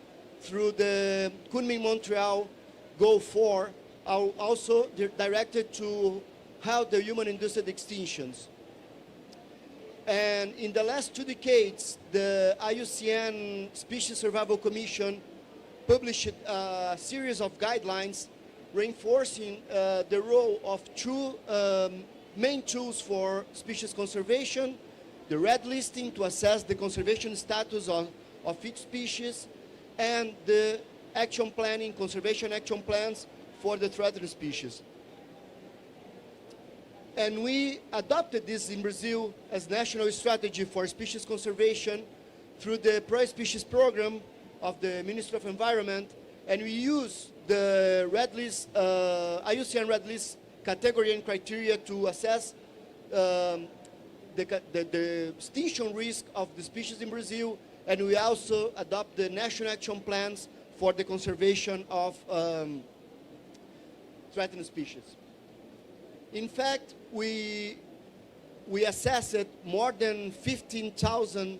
through the Kunming-Montreal Goal 4, also directed to halt the human-induced extinctions. And in the last 2 decades, the IUCN Species Survival Commission published a series of guidelines reinforcing the role of 2 main tools for species conservation: the red listing to assess the conservation status of each species, and the action planning, conservation action plans for the threatened species. And we adopted this in Brazil as national strategy for species conservation through the Pro-Species program of the Ministry of Environment, and we use the red list, IUCN red list category and criteria to assess the extinction risk of the species in Brazil, and we also adopt the national action plans for the conservation of threatened species. In fact, we assessed more than 15,000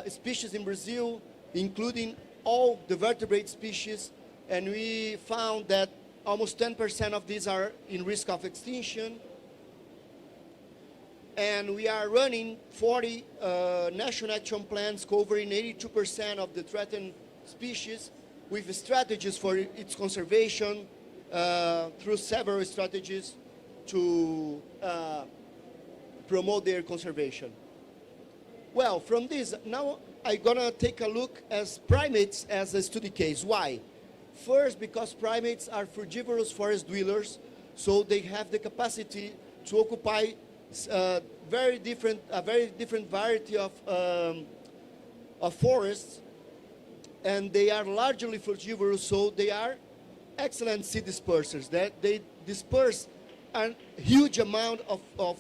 species in Brazil, including all the vertebrate species, and we found that almost 10% of these are in risk of extinction. And we are running 40 national action plans covering 82% of the threatened species, with strategies for its conservation through several strategies to promote their conservation. Well, from this, now I'm gonna take a look at primates as a study case. Why? First, because primates are frugivorous forest dwellers, so they have the capacity to occupy a very different variety of forests, and they are largely frugivorous, so they are excellent seed dispersers. That they disperse a huge amount of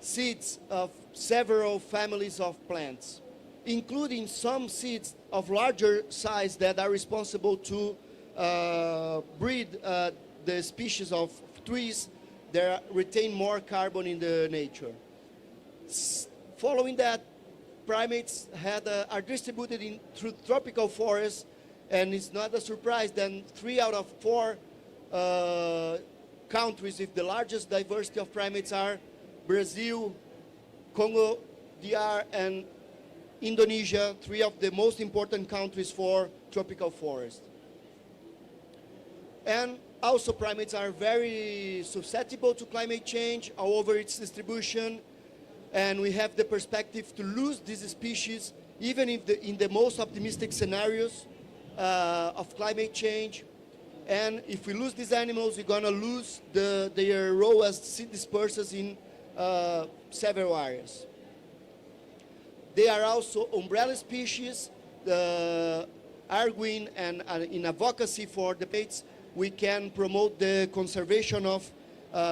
seeds of several families of plants, including some seeds of larger size that are responsible to breed the species of trees that retain more carbon in the nature. Following that, primates are distributed through tropical forests, and it's not a surprise that 3 out of 4 countries with the largest diversity of primates are Brazil, Congo, DR, and Indonesia, 3 of the most important countries for tropical forest. And also primates are very susceptible to climate change all over its distribution, and we have the perspective to lose these species even if in the most optimistic scenarios of climate change. And if we lose these animals, we're going to lose their role as seed dispersers in several areas. They are also umbrella species, arguing and in advocacy for the debates, we can promote the conservation of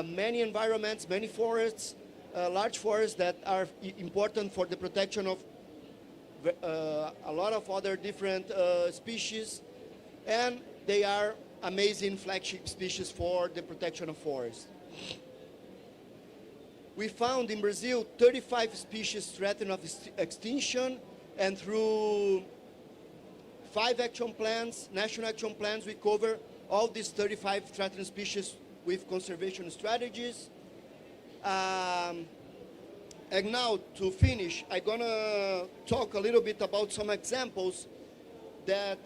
many environments, many forests, large forests that are important for the protection of a lot of other different species, and they are amazing flagship species for the protection of forests. We found in Brazil 35 species threatened of extinction, and through 5 action plans, national action plans, we cover all these 35 threatened species with conservation strategies. And now, to finish, I'm gonna talk a little bit about some examples that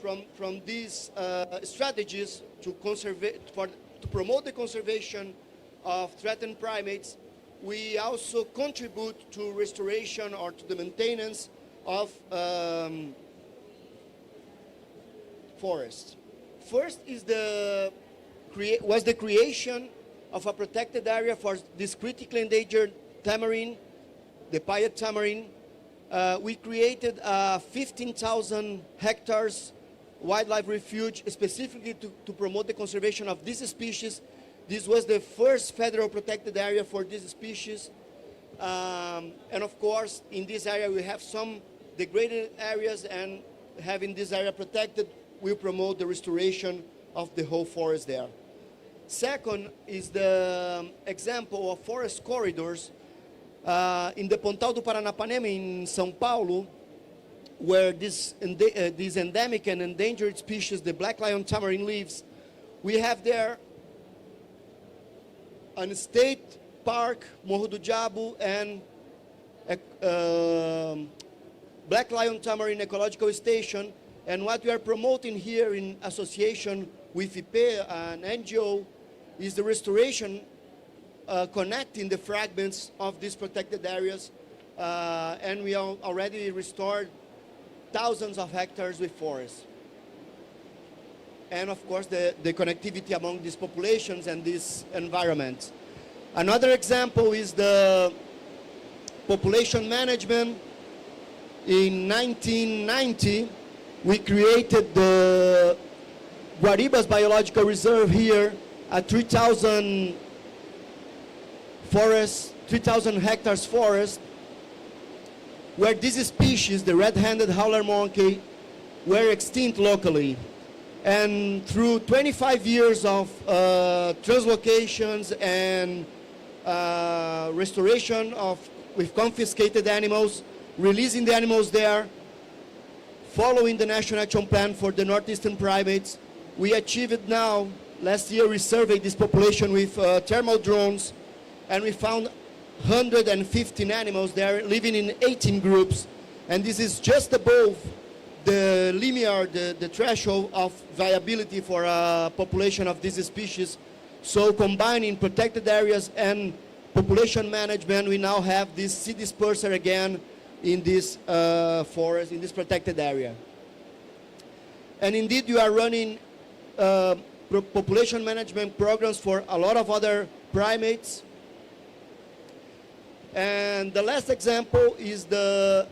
from these strategies to promote the conservation of threatened primates. We also contribute to restoration or to the maintenance of forests. First is was the creation of a protected area for this critically endangered tamarin, the pied tamarin. We created 15,000 hectares wildlife refuge specifically to promote the conservation of this species. This was the first federal protected area for this species. And of course, in this area we have some degraded areas, and having this area protected will promote the restoration of the whole forest there. Second is the example of forest corridors in the Pontal do Paranapanema in São Paulo, where this endemic and endangered species, the black lion tamarin, lives. We have there an state park, Morro do Diabo, and black lion tamarin ecological station. And what we are promoting here in association with IP, an NGO, is the restoration, connecting the fragments of these protected areas. And we already restored thousands of hectares with forests. And of course, the connectivity among these populations and these environments. Another example is the population management. In 1990, we created the Guaribas Biological Reserve here at 3,000 hectares forest, where this species, the red-handed howler monkey, were extinct locally. And through 25 years of translocations and restoration with confiscated animals, releasing the animals there, following the National Action Plan for the Northeastern primates, we achieved now, last year we surveyed this population with thermal drones, and we found 115 animals there living in 18 groups, and this is just above the linear, the threshold of viability for a population of this species. So combining protected areas and population management, we now have this seed disperser again in this forest, in this protected area. And indeed, you are running population management programs for a lot of other primates. And the last example is the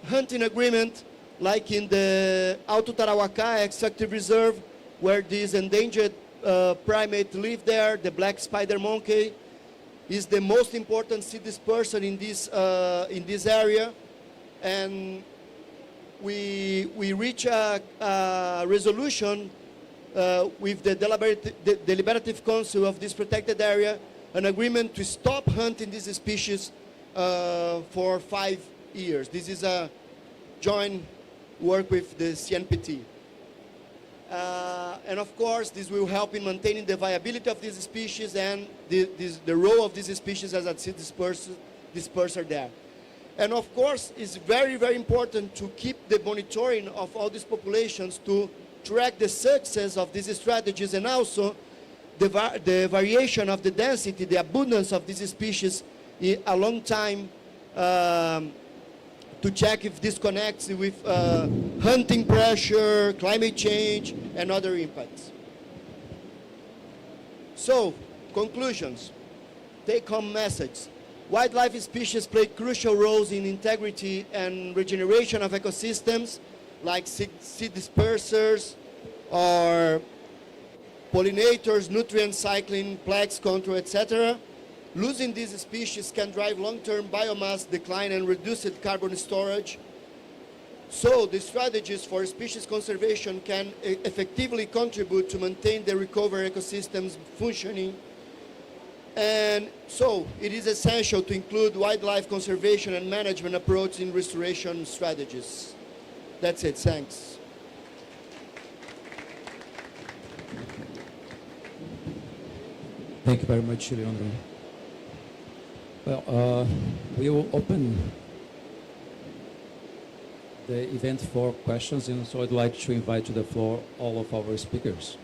hunting agreement, like in the Alto Tarauacá Extractive Reserve, where this endangered primate live there, the black spider monkey, is the most important seed disperser in this area. And we reach a resolution with the deliberative council of this protected area, an agreement to stop hunting this species for 5 years. This is a joint work with the CNPT. And of course, this will help in maintaining the viability of these species and the role of these species as a seed disperser there. And of course, it's very, very important to keep the monitoring of all these populations to track the success of these strategies and also the variation of the density, the abundance of these species in a long time to check if this connects with hunting pressure, climate change, and other impacts. So, conclusions, take-home message. Wildlife species play crucial roles in integrity and regeneration of ecosystems, like seed dispersers or pollinators, nutrient cycling, plagues control, etc. Losing these species can drive long-term biomass decline and reduced carbon storage. So the strategies for species conservation can effectively contribute to maintain the recovered ecosystems functioning. And so it is essential to include wildlife conservation and management approach in restoration strategies. That's it, thanks. Thank you very much, Leandro. Well, we will open the event for questions, and so I'd like to invite to the floor all of our speakers.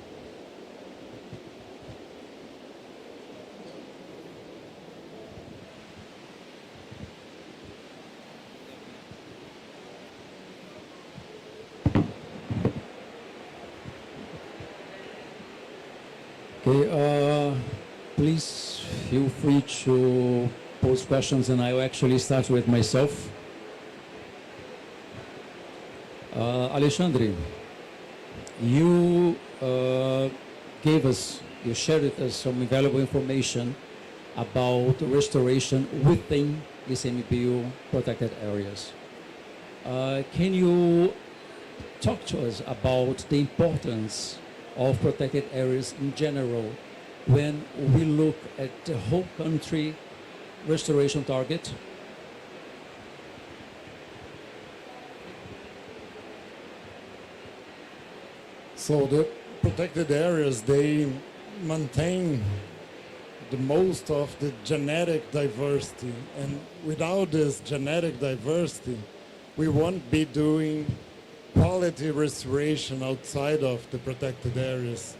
Okay, please feel free to pose questions, and I'll actually start with myself. Alexandre, you shared with us some valuable information about restoration within ICMBio protected areas. Can you talk to us about the importance of protected areas in general when we look at the whole country restoration target? So the protected areas, they maintain the most of the genetic diversity, and without this genetic diversity, we won't be doing quality restoration outside of the protected areas.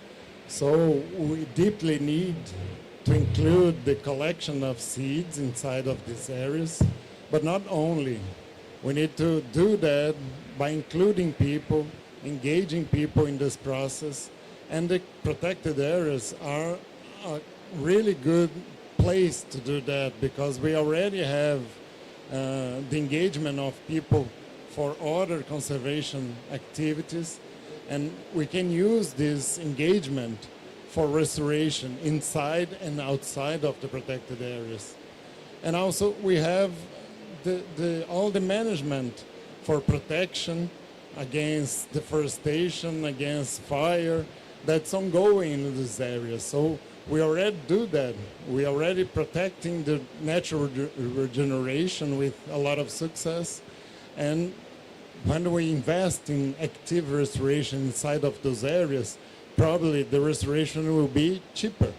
So we deeply need to include the collection of seeds inside of these areas, but not only. We need to do that by including people, engaging people in this process, and the protected areas are a really good place to do that because we already have the engagement of people for other conservation activities, and we can use this engagement for restoration inside and outside of the protected areas. And also we have all the management for protection against deforestation, against fire, that's ongoing in this area. So we already do that. We are already protecting the natural regeneration with a lot of success. And when we invest in active restoration inside of those areas, probably the restoration will be cheaper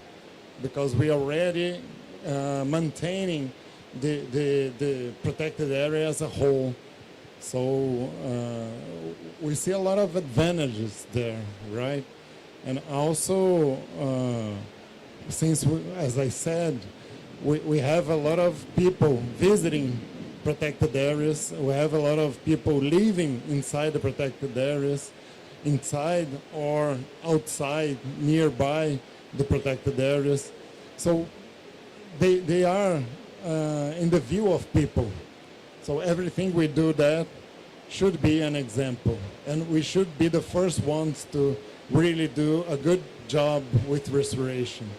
because we are already maintaining the protected area as a whole. So we see a lot of advantages there, right? And also, since, as I said, we have a lot of people visiting protected areas. We have a lot of people living inside the protected areas, inside or outside, nearby the protected areas. So they are in the view of people. So everything we do that should be an example. And we should be the first ones to really do a good job with restoration.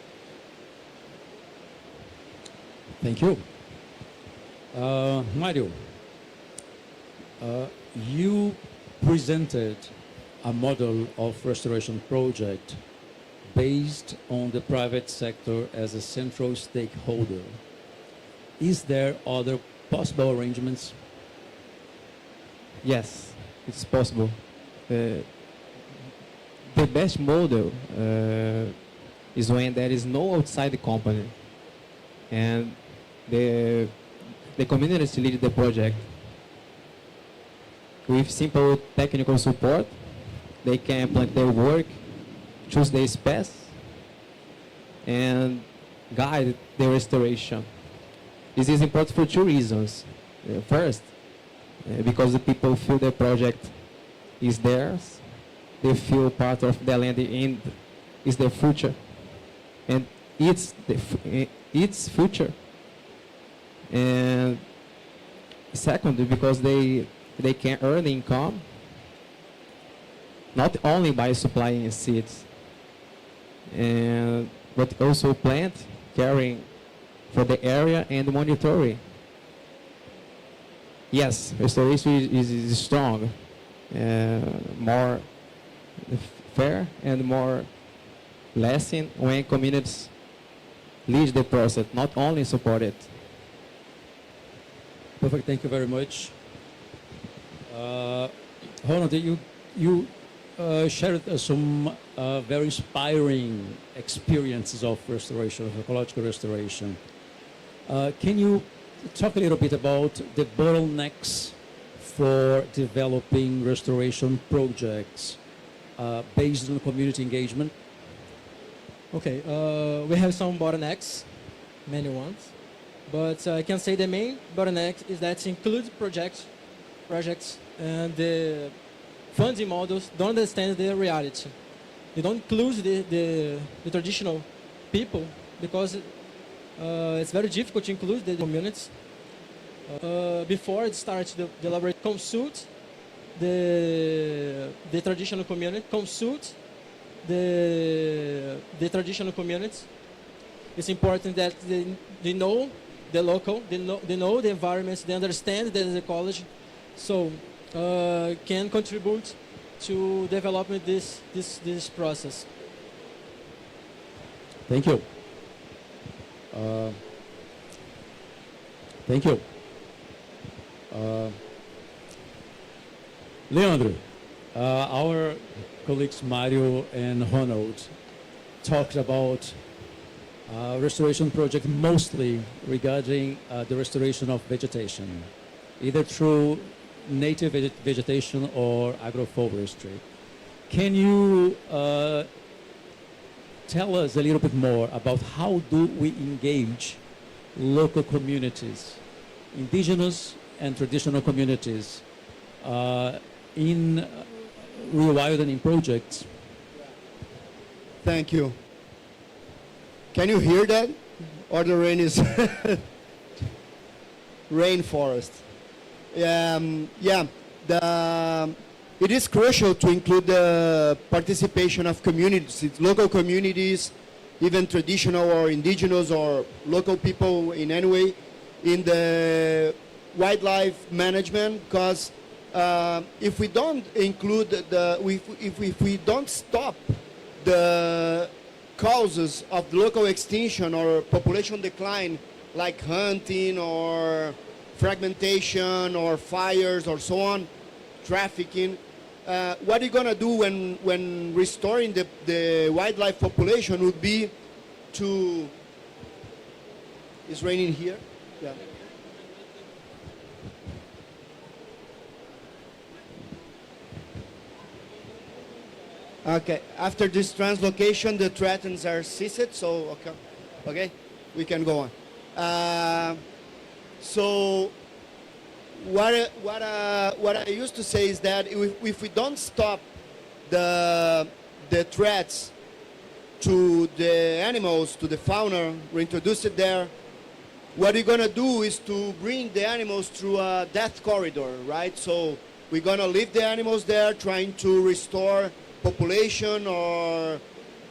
Thank you. Mario, you presented a model of restoration project based on the private sector as a central stakeholder. Is there other possible arrangements? Yes, it's possible. The the best model is when there is no outside company and the community lead the project. With simple technical support, they can plan their work, choose the space, and guide the restoration. This is important for two reasons. First, because the people feel the project is theirs, they feel part of the land and is their future, and its future. And second, because they can earn income not only by supplying seeds, but also plant, caring for the area and monitoring. Yes, restoration is strong, more fair and more lasting when communities lead the process, not only support it. Perfect, thank you very much. Ronald, you shared some very inspiring experiences of restoration, of ecological restoration. Can you talk a little bit about the bottlenecks for developing restoration projects based on community engagement? Okay, we have some bottlenecks, many ones, but I can say the main bottleneck is that includes projects and the funding models don't understand the reality. They don't include the traditional people because it's very difficult to include the communities. Before it starts to elaborate, consult the traditional community, consult the traditional communities. It's important that they know the local, they know the environments, they understand the ecology, so can contribute to development this process. Thank you. Thank you. Leandro, our colleagues Mario and Ronald talked about restoration project mostly regarding the restoration of vegetation, either through native vegetation or agroforestry. Can you tell us a little bit more about how do we engage local communities, indigenous and traditional communities in rewilding projects? Thank you. Can you hear that? Or the rain is rainforest. It is crucial to include the participation of communities, local communities, even traditional or indigenous or local people in any way, in the wildlife management, because if we don't include if we don't stop the causes of local extinction or population decline, like hunting or fragmentation or fires or so on, trafficking, what are you going to do when restoring the wildlife population would be to... It's raining here? Yeah. Okay, after this translocation, the threats are ceased, so okay, we can go on. So what I used to say is that if we don't stop the threats to the animals, to the fauna, reintroduce it there, what we're gonna do is to bring the animals through a death corridor, right? So we're gonna leave the animals there, trying to restore population or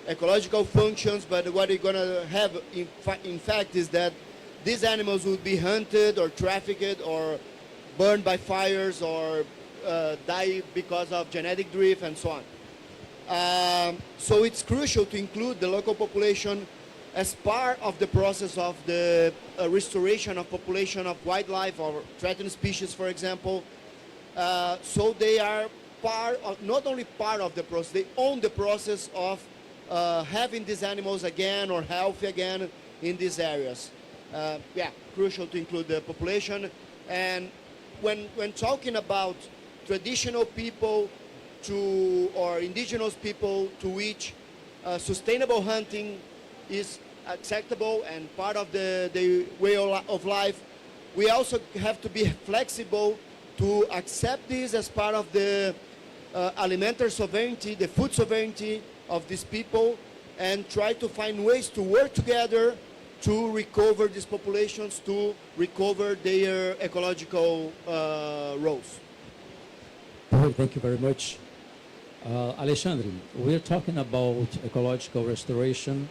ecological functions, but what we're gonna have in fact is that these animals would be hunted or trafficked or burned by fires or die because of genetic drift and so on. So it's crucial to include the local population as part of the process of the restoration of population of wildlife or threatened species, for example, so they are not only part of the process, they own the process of having these animals again or healthy again in these areas. Yeah, crucial to include the population. And when talking about traditional people or indigenous people to which sustainable hunting is acceptable and part of the way of life, we also have to be flexible to accept this as part of the alimentary sovereignty, the food sovereignty of these people, and try to find ways to work together to recover these populations, to recover their ecological roles. Thank you very much. Alexandre, we're talking about ecological restoration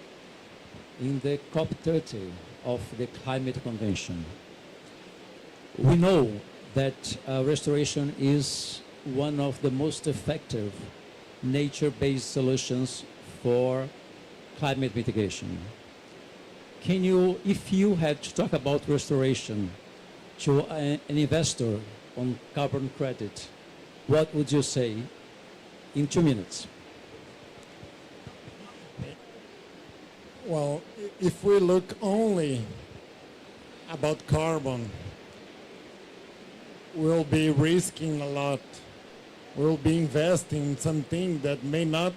in the COP30 of the Climate Convention. We know that restoration is one of the most effective nature-based solutions for climate mitigation. Can you, if you had to talk about restoration to an investor on carbon credit, what would you say in 2 minutes? Well, if we look only about carbon, we'll be risking a lot. We'll be investing in something that may not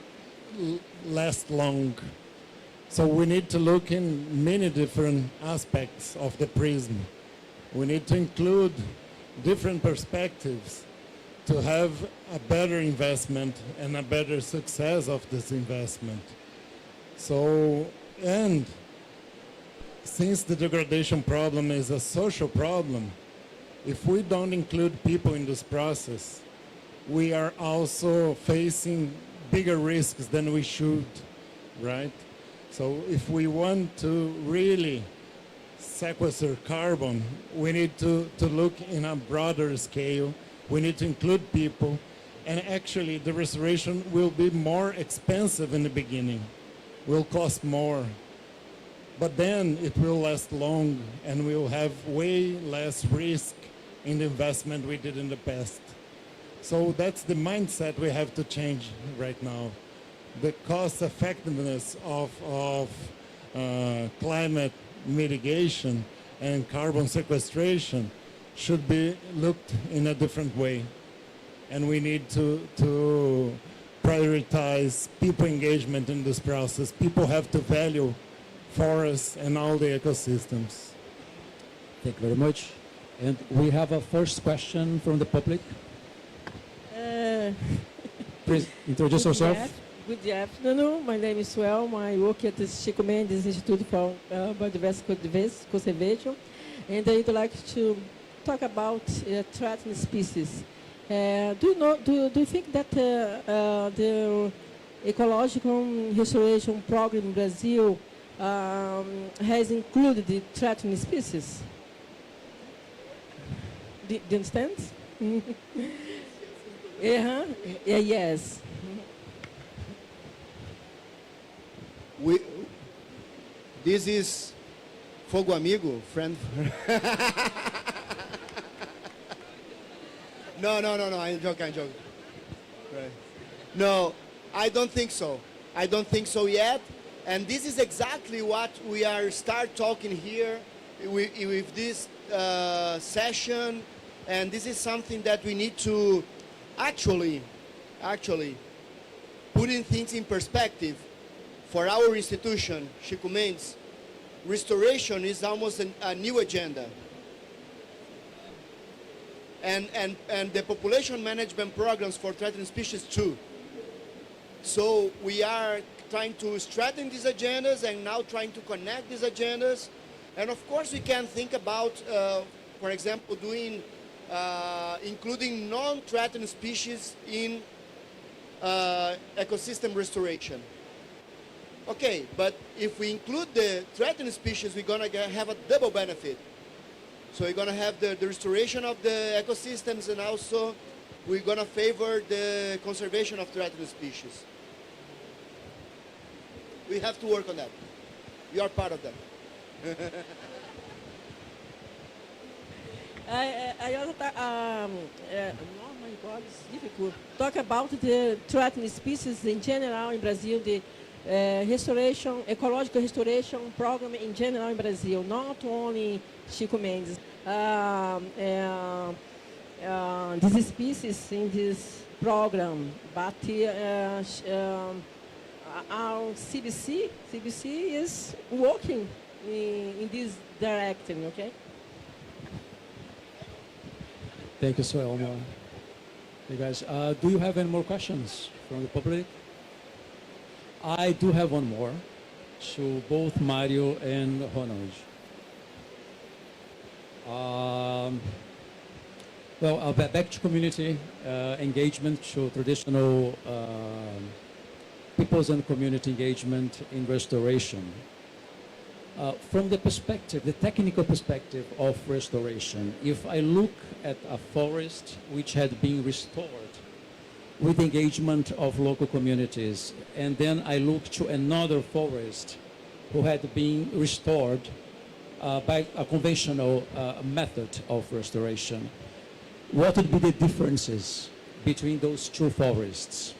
last long. So we need to look in many different aspects of the prism. We need to include different perspectives to have a better investment and a better success of this investment. So, and since the degradation problem is a social problem, if we don't include people in this process, we are also facing bigger risks than we should, right? So if we want to really sequester carbon, we need to look in a broader scale. We need to include people. And actually, the restoration will be more expensive in the beginning, will cost more. But then it will last long, and we'll have way less risk in the investment we did in the past. So that's the mindset we have to change right now. The cost effectiveness of climate mitigation and carbon sequestration should be looked in a different way. And we need to prioritize people engagement in this process. People have to value forests and all the ecosystems. Thank you very much. And we have a first question from the public. Please introduce yourself. Good afternoon. My name is Suel. I work at the Chico Mendes Institute for Biodiversity Conservation, and I'd like to talk about threatened species. Do you think that the ecological restoration program in Brazil has included the threatened species? Do you understand? Yes. This is Fogo Amigo, friend. No, I'm joking. Right. No, I don't think so. I don't think so yet. And this is exactly what we are start talking here with this session. And this is something that we need to actually putting things in perspective. For our institution, Chico Mendes, restoration is almost a new agenda. And the population management programs for threatened species too. So we are trying to strengthen these agendas and now trying to connect these agendas. And of course we can think about, for example, including non-threatened species in ecosystem restoration. Okay, but if we include the threatened species, we're going to have a double benefit. So we're going to have the restoration of the ecosystems, and also we're going to favor the conservation of threatened species. We have to work on that. We are part of that. God, it's difficult. Talk about the threatened species in general in Brazil, the restoration, ecological restoration program in general in Brazil, not only Chico Mendes. These species in this program, but our CBC is working in this direction, okay? Thank you, Elmo. Hey guys, do you have any more questions from the public? I do have one more to both Mario and Ronald. Well, back to community engagement, to traditional peoples and community engagement in restoration. From the perspective, the technical perspective of restoration, if I look at a forest which had been restored with engagement of local communities, and then I look to another forest who had been restored by a conventional method of restoration, what would be the differences between those two forests?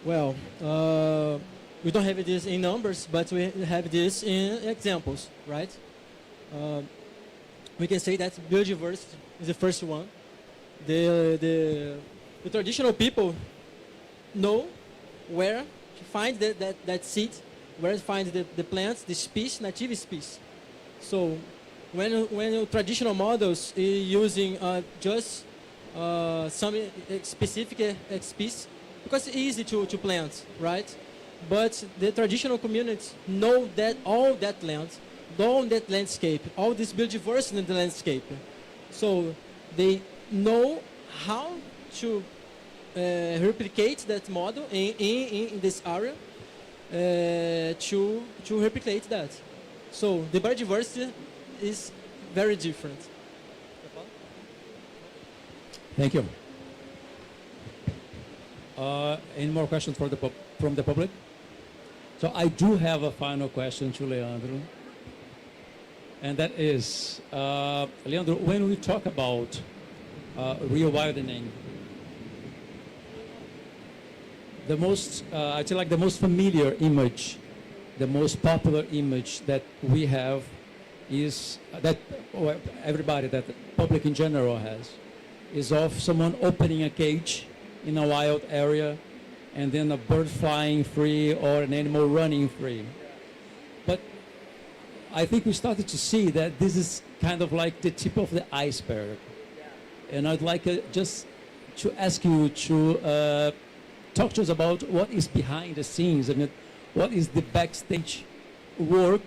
Well, we don't have this in numbers, but we have this in examples, right? We can say that biodiversity is the first one. The traditional people know where to find that seed, where to find the plants, the species, native species. So when traditional models is using just some specific species, because it's easy to plant, right? But the traditional communities know that all that land, all that landscape, all this biodiversity in the landscape. So they know how to replicate that model in this area to replicate that. So the biodiversity is very different. Thank you. Any more questions from the public? So I do have a final question to Leandro. And that is, Leandro, when we talk about rewidening, the most, I'd say like the most familiar image, the most popular image that we have is that everybody, that the public in general has, is of someone opening a cage in a wild area and then a bird flying free or an animal running free. But I think we started to see that this is kind of like the tip of the iceberg. And I'd like just to ask you to talk to us about what is behind the scenes. I mean, what is the backstage work